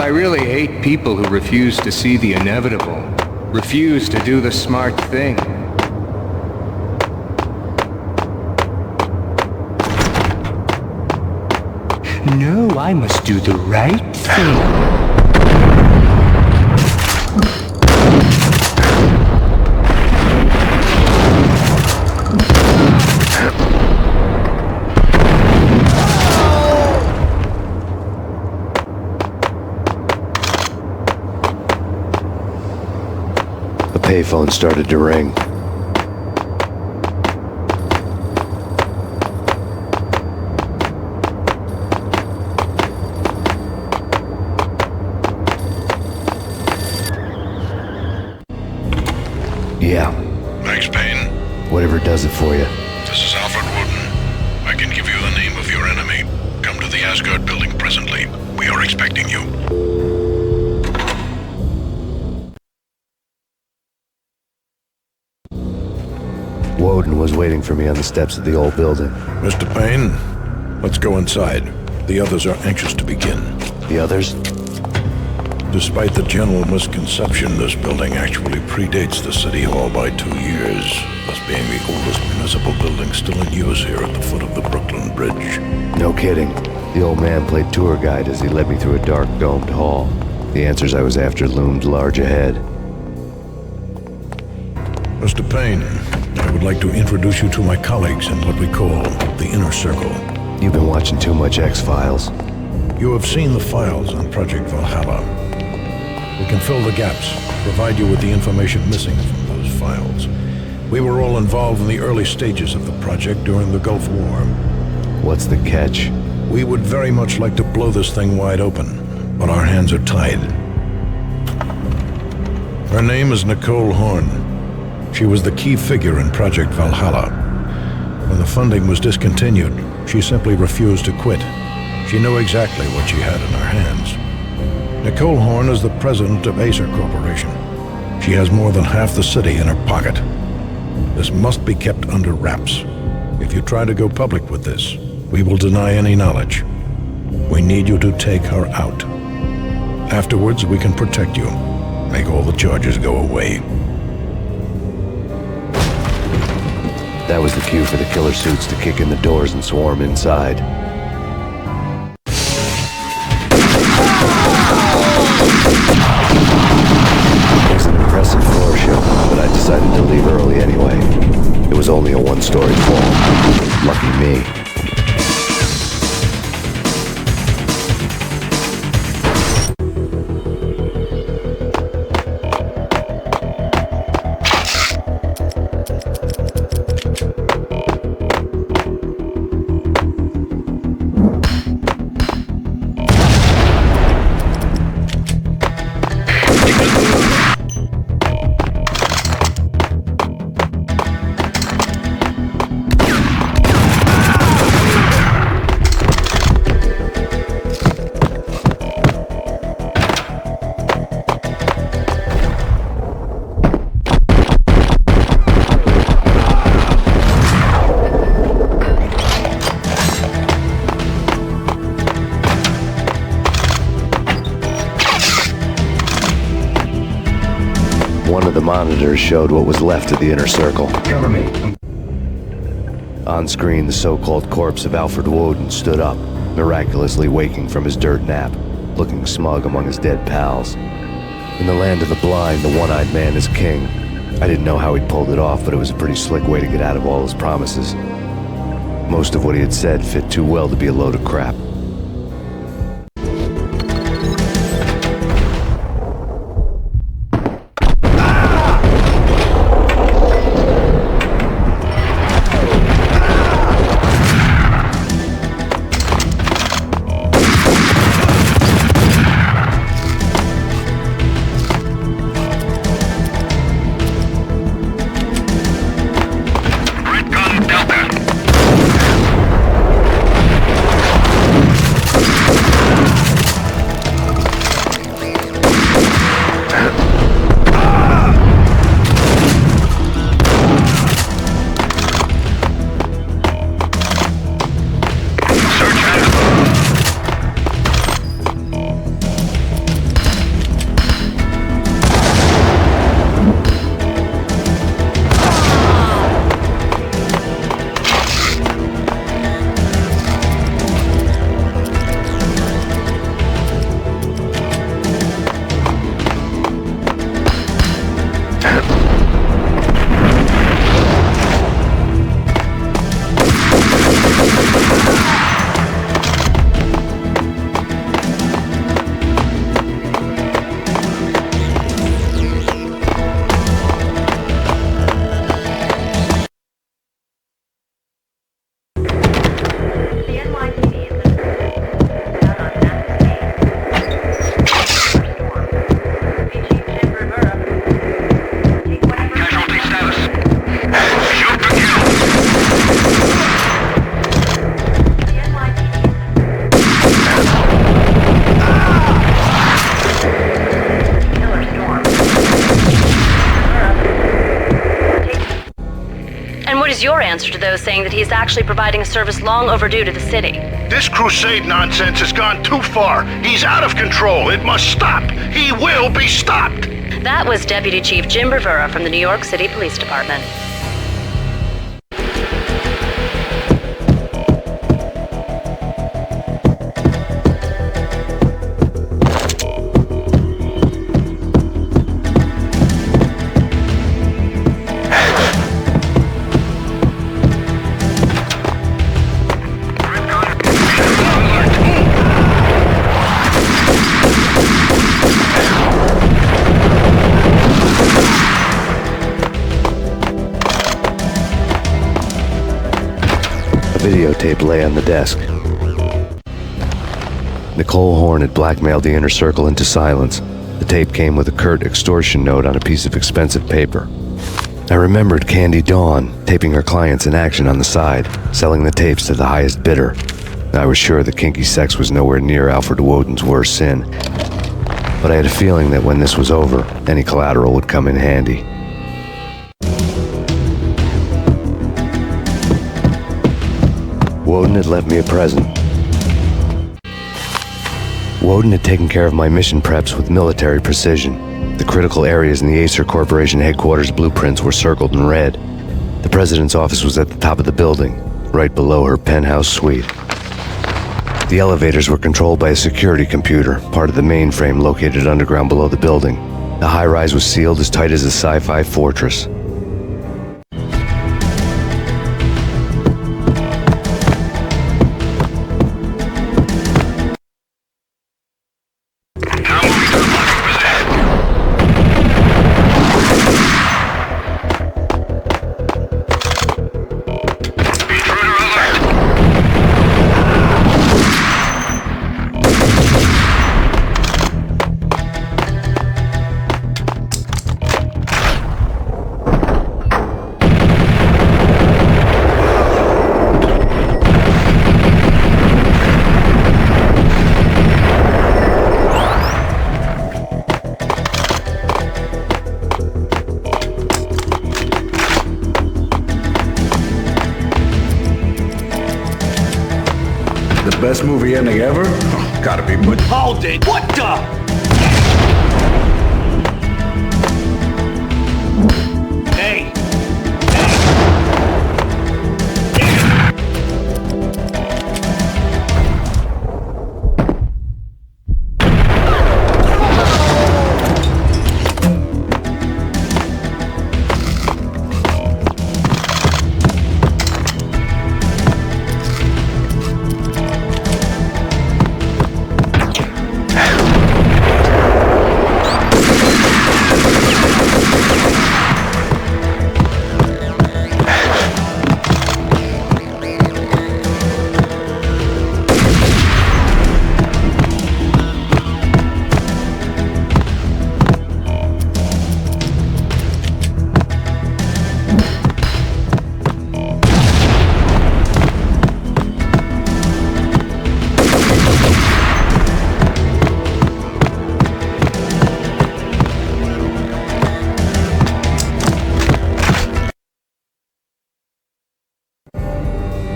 I really hate people who refuse to see the inevitable, refuse to do the smart thing. No, I must do the right thing. The payphone started to ring. Yeah. Max Payne? Whatever does it for you. This is Alfred Woden. I can give you the name of your enemy. Come to the Asgard building presently. We are expecting you. Woden was waiting for me on the steps of the old building. Mr. Payne, let's go inside. The others are anxious to begin. The others? Despite the general misconception, this building actually predates the City Hall by 2 years, thus being the oldest municipal building still in use here at the foot of the Brooklyn Bridge. No kidding. The old man played tour guide as he led me through a dark, domed hall. The answers I was after loomed large ahead. Mr. Payne, I would like to introduce you to my colleagues in what we call the Inner Circle. You've been watching too much X-Files. You have seen the files on Project Valhalla. We can fill the gaps, provide you with the information missing from those files. We were all involved in the early stages of the project during the Gulf War. What's the catch? We would very much like to blow this thing wide open, but our hands are tied. Her name is Nicole Horn. She was the key figure in Project Valhalla. When the funding was discontinued, she simply refused to quit. She knew exactly what she had in her hands. Nicole Horn is the president of Acer Corporation. She has more than half the city in her pocket. This must be kept under wraps. If you try to go public with this, we will deny any knowledge. We need you to take her out. Afterwards, we can protect you. Make all the charges go away. That was the cue for the killer suits to kick in the doors and swarm inside. It was an impressive floor show, but I decided to leave early anyway. It was only a one-story fall. Lucky me. One of the monitors showed what was left of the Inner Circle. Cover me. On screen, the so-called corpse of Alfred Woden stood up, miraculously waking from his dirt nap, looking smug among his dead pals. In the land of the blind, the one-eyed man is king. I didn't know how he'd pulled it off, but it was a pretty slick way to get out of all his promises. Most of what he had said fit too well to be a load of crap. is your answer to those saying that he's actually providing a service long overdue to the city? This crusade nonsense has gone too far. He's out of control. It must stop. He will be stopped. That was Deputy Chief Jim Rivera from the New York City Police Department. Videotape lay on the desk. Nicole Horn had blackmailed the Inner Circle into silence. The tape came with a curt extortion note on a piece of expensive paper. I remembered Candy Dawn taping her clients in action on the side, selling the tapes to the highest bidder. I was sure that kinky sex was nowhere near Alfred Woden's worst sin. But I had a feeling that when this was over, any collateral would come in handy. Woden had left me a present. Woden had taken care of my mission preps with military precision. The critical areas in the Acer Corporation headquarters blueprints were circled in red. The president's office was at the top of the building, right below her penthouse suite. The elevators were controlled by a security computer, part of the mainframe located underground below the building. The high-rise was sealed as tight as a sci-fi fortress. Best movie ending ever? Oh, gotta be put. Hold it! What the? Hey!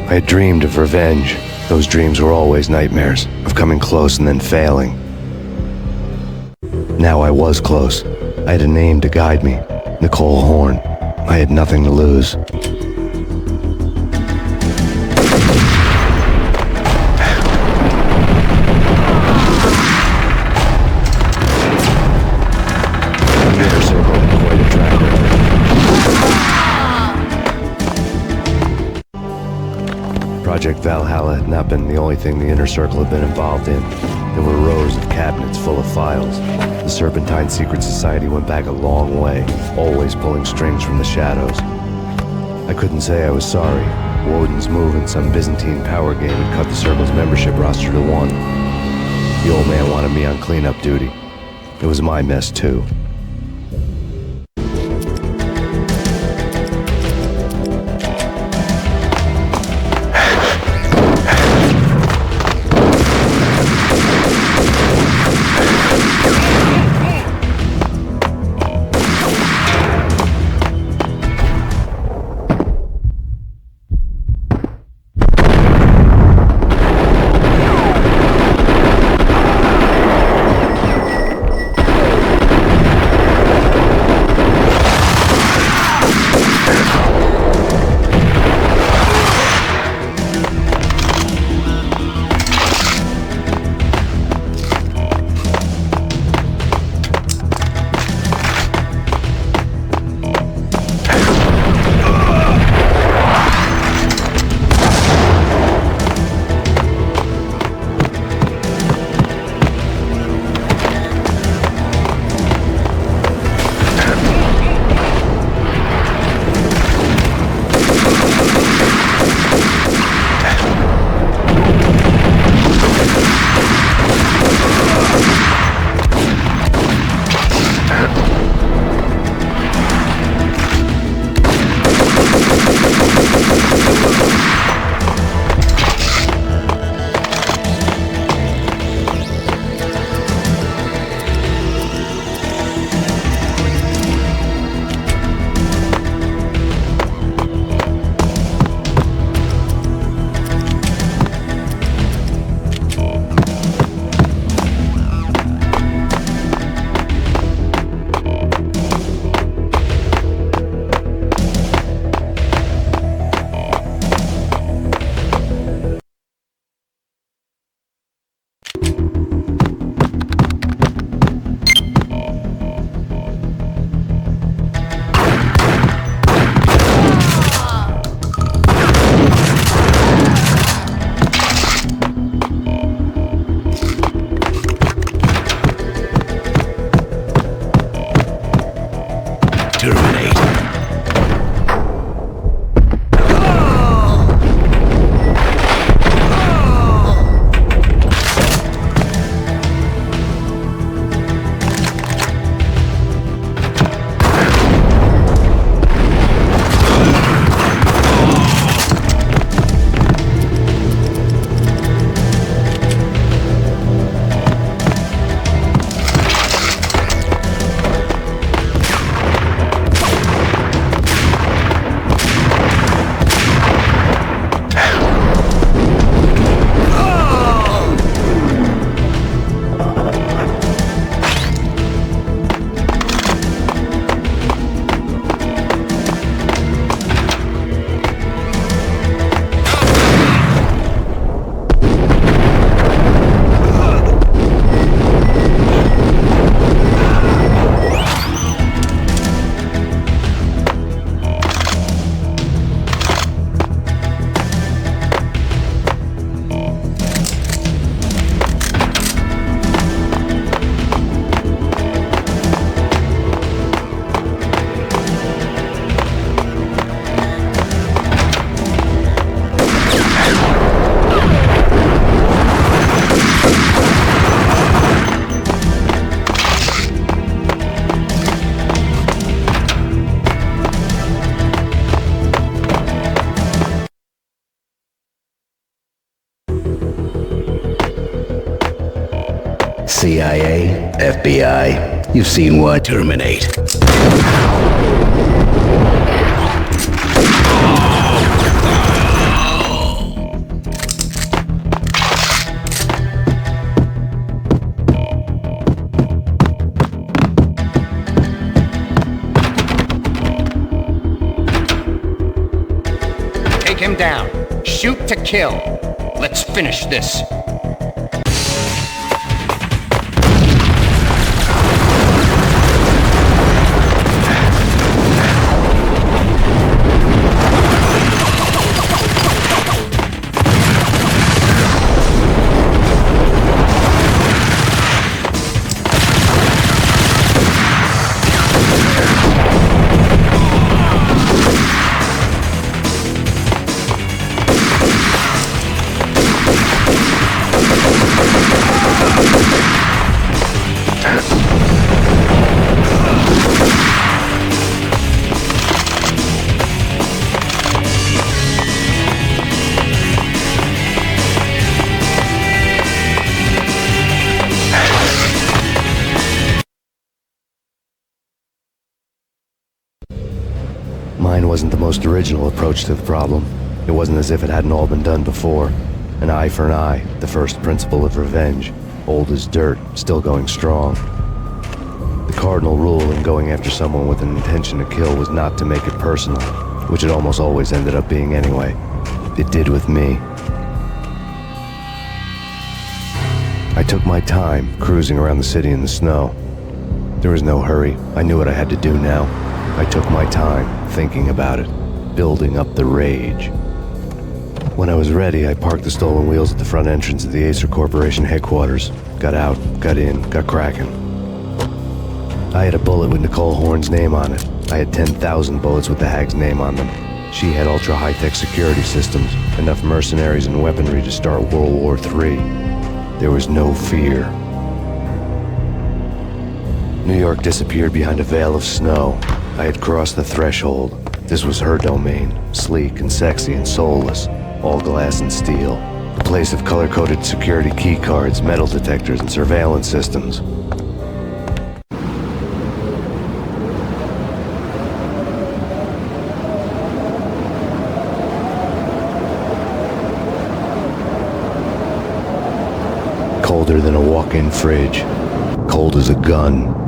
I had dreamed of revenge. Those dreams were always nightmares, of coming close and then failing. Now I was close. I had a name to guide me, Nicole Horn. I had nothing to lose. The Inner Circle had quite a track record. Project Valhalla had not been the only thing the Inner Circle had been involved in. There were rows of cabinets full of files. The Serpentine Secret Society went back a long way, always pulling strings from the shadows. I couldn't say I was sorry. Woden's move in some Byzantine power game had cut the Circle's membership roster to 1. The old man wanted me on cleanup duty. It was my mess, too. CIA, FBI, you've seen one. Terminate. Take him down. Shoot to kill. Let's finish this. Mine wasn't the most original approach to the problem. It wasn't as if it hadn't all been done before. An eye for an eye, the first principle of revenge. Old as dirt, still going strong. The cardinal rule in going after someone with an intention to kill was not to make it personal, which it almost always ended up being anyway. It did with me. I took my time, cruising around the city in the snow. There was no hurry. I knew what I had to do now. I took my time, thinking about it, building up the rage. When I was ready, I parked the stolen wheels at the front entrance of the Acer Corporation headquarters. Got out, got in, got cracking. I had a bullet with Nicole Horn's name on it. I had 10,000 bullets with the Hag's name on them. She had ultra-high-tech security systems, enough mercenaries and weaponry to start World War III. There was no fear. New York disappeared behind a veil of snow. I had crossed the threshold. This was her domain, sleek and sexy and soulless, all glass and steel. A place of color-coded security key cards, metal detectors, and surveillance systems. Colder than a walk-in fridge. Cold as a gun.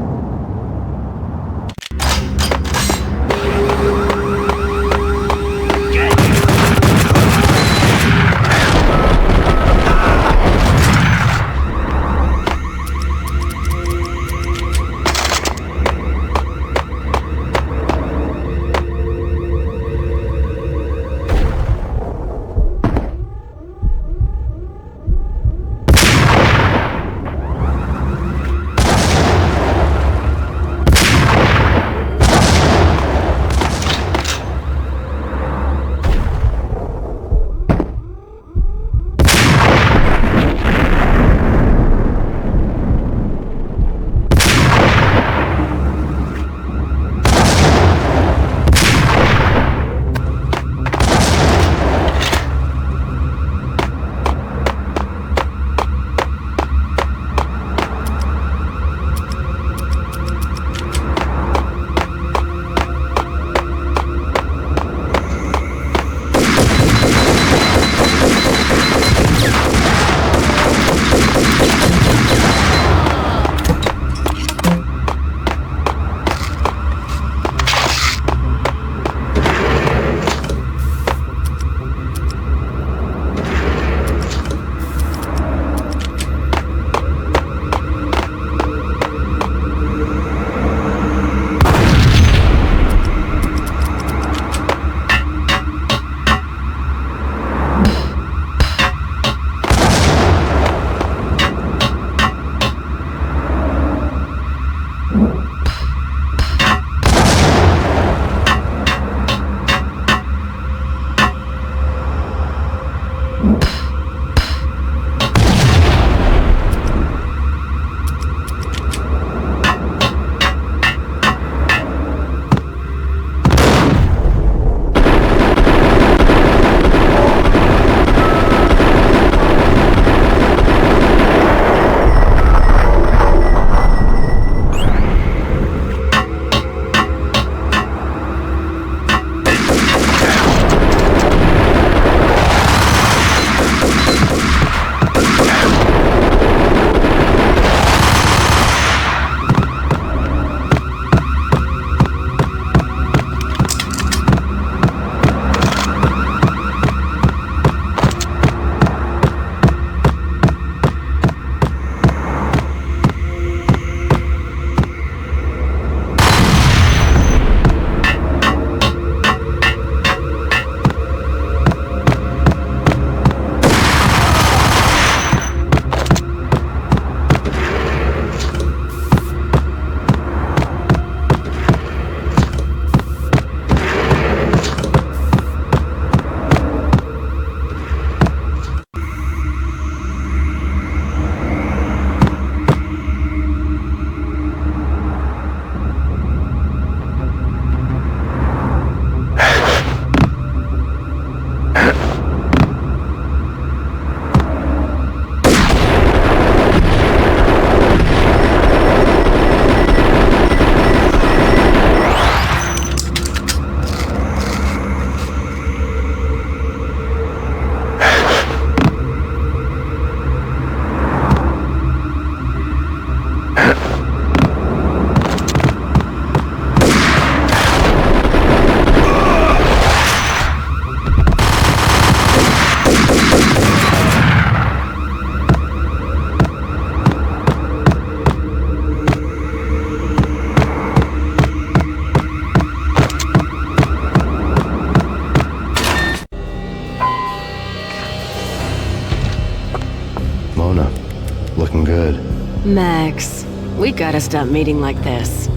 Max, we gotta stop meeting like this.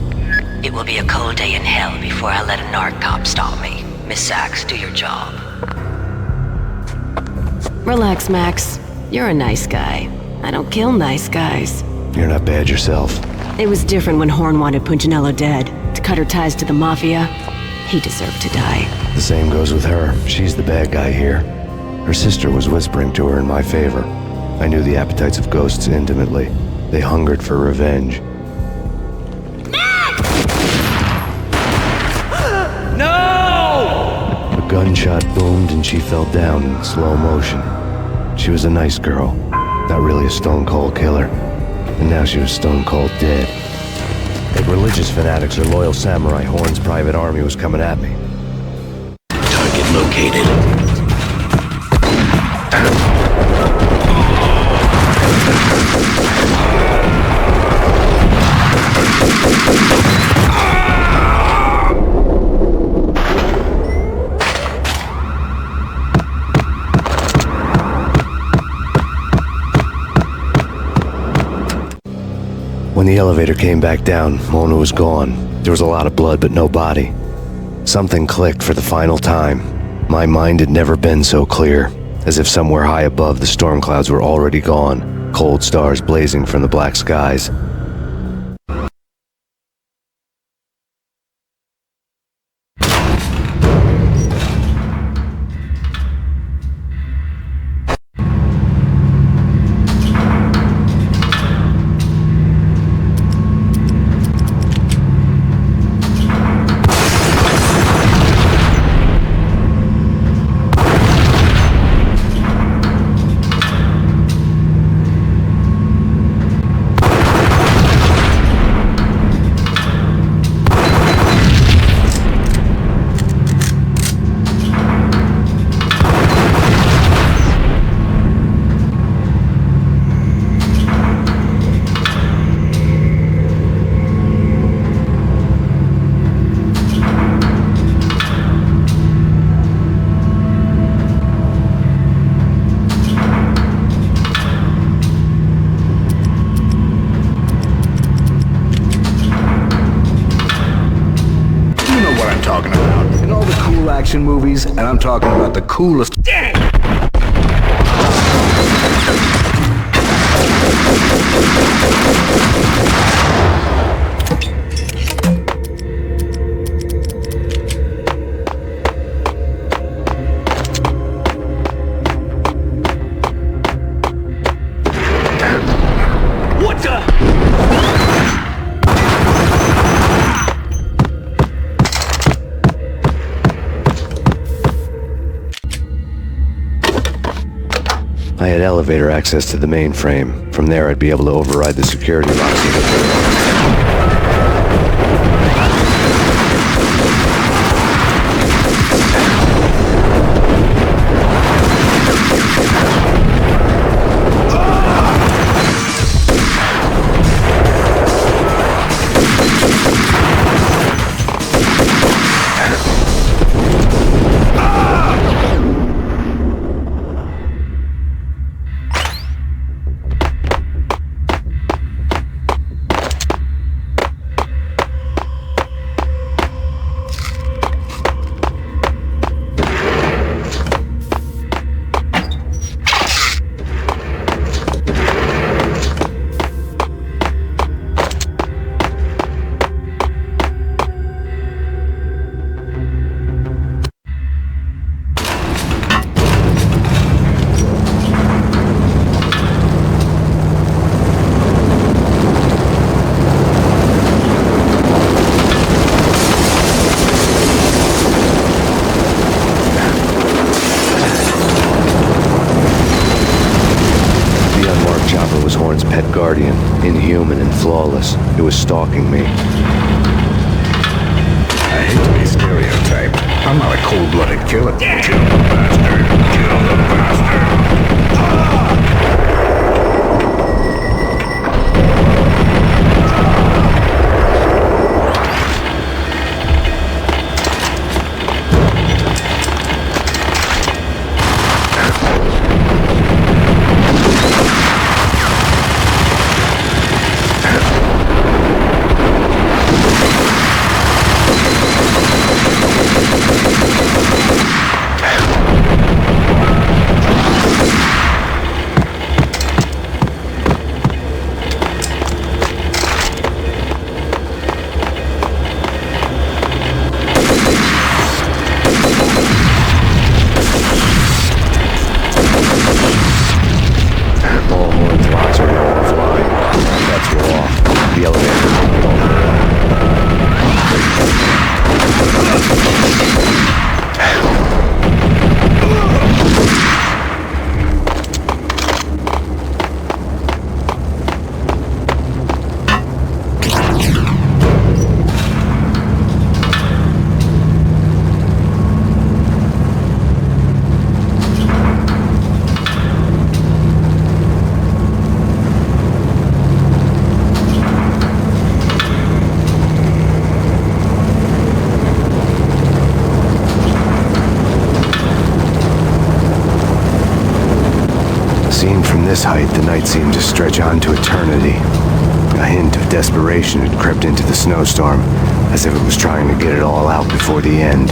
It will be a cold day in hell before I let a narc cop stop me. Miss Sachs, do your job. Relax, Max. You're a nice guy. I don't kill nice guys. You're not bad yourself. It was different when Horn wanted Punchinello dead. To cut her ties to the Mafia, he deserved to die. The same goes with her. She's the bad guy here. Her sister was whispering to her in my favor. I knew the appetites of ghosts intimately. They hungered for revenge. No! A gunshot boomed and she fell down in slow motion. She was a nice girl, not really a stone-cold killer. And now she was stone-cold dead. Like religious fanatics or loyal samurai, Horn's private army was coming at me. Target located. When the elevator came back down, Mona was gone. There was a lot of blood, but no body. Something clicked for the final time. My mind had never been so clear, as if somewhere high above the storm clouds were already gone, cold stars blazing from the black skies. Movies, and I'm talking about the coolest. What the? I had elevator access to the mainframe. From there, I'd be able to override the security locks of the door. Pet guardian, inhuman and flawless. It was stalking me. I hate to be stereotyped. I'm not a cold-blooded killer. Kill the bastard! Kill the bastard! From this height, the night seemed to stretch on to eternity. A hint of desperation had crept into the snowstorm, as if it was trying to get it all out before the end.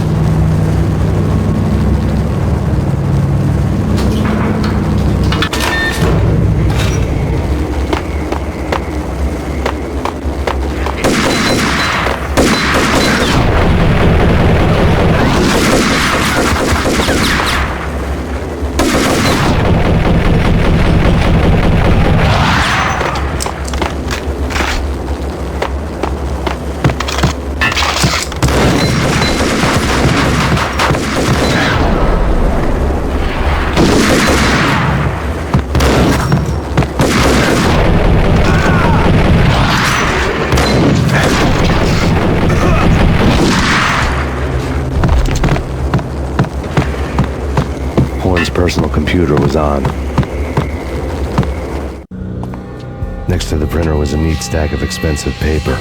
Personal computer was on. Next to the printer was a neat stack of expensive paper.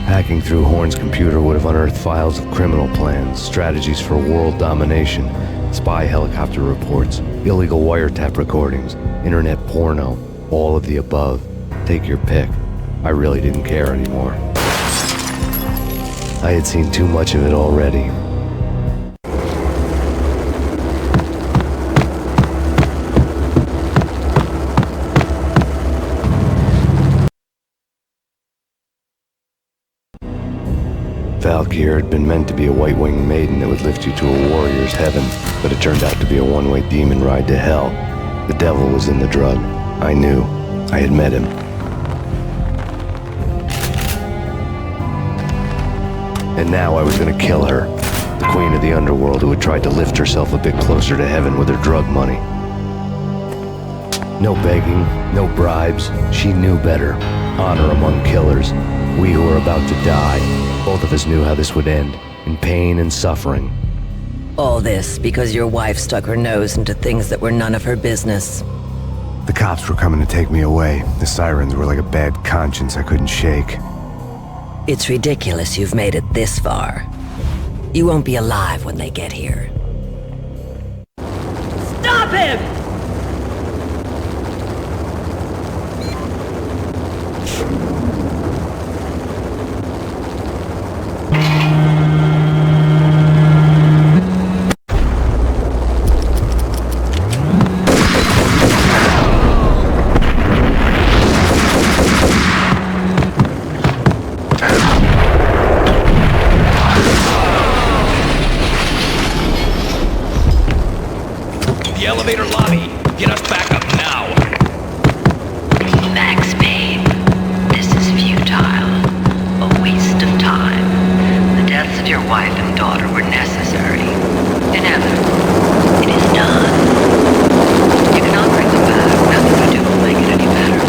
Hacking through Horn's computer would have unearthed files of criminal plans, strategies for world domination, spy helicopter reports, illegal wiretap recordings, internet porno, all of the above. Take your pick. I really didn't care anymore. I had seen too much of it already. Valkyr had been meant to be a white-winged maiden that would lift you to a warrior's heaven, but it turned out to be a one-way demon ride to hell. The devil was in the drug. I knew. I had met him. And now I was gonna kill her, the queen of the underworld who had tried to lift herself a bit closer to heaven with her drug money. No begging, no bribes. She knew better. Honor among killers. We who were about to die. Both of us knew how this would end, in pain and suffering. All this because your wife stuck her nose into things that were none of her business. The cops were coming to take me away. The sirens were like a bad conscience I couldn't shake. It's ridiculous you've made it this far. You won't be alive when they get here. Stop him! The elevator lobby. Get us back up now. Max Payne. This is futile. A waste of time. The deaths of your wife and daughter were necessary. Inevitable. It is done. You cannot bring them back. Nothing you do will make it any better.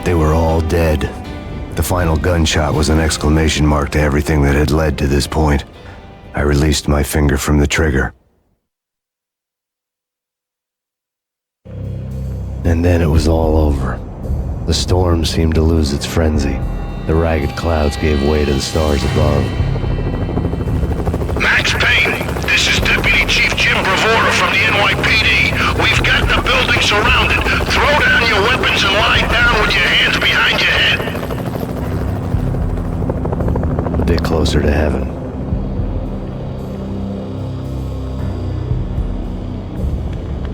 They were all dead. The final gunshot was an exclamation mark to everything that had led to this point. I released my finger from the trigger. And then it was all over. The storm seemed to lose its frenzy. The ragged clouds gave way to the stars above. Max Payne, this is Deputy Chief Jim Bravura from the NYPD. We've got the building surrounded. Throw down your weapons and lie down with your hands behind your head. A bit closer to heaven.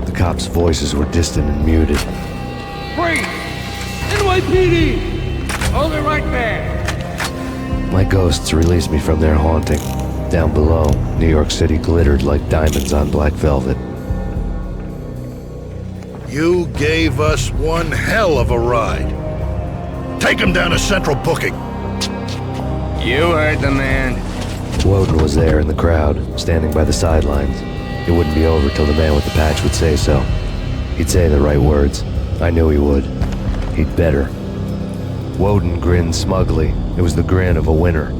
The cops' voices were distant and muted. Freeze! NYPD! Hold it right there! My ghosts released me from their haunting. Down below, New York City glittered like diamonds on black velvet. You gave us one hell of a ride. Take him down to Central Booking. You heard the man. Woden was there in the crowd, standing by the sidelines. It wouldn't be over till the man with the patch would say so. He'd say the right words. I knew he would. He'd better. Woden grinned smugly. It was the grin of a winner.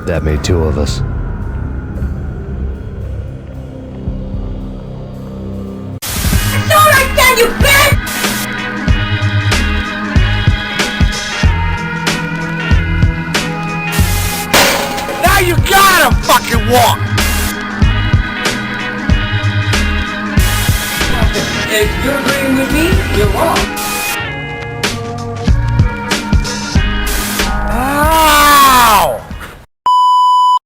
That made two of us. Not again, you bitch! Now you gotta fucking walk! If you're agreeing with me, you're wrong.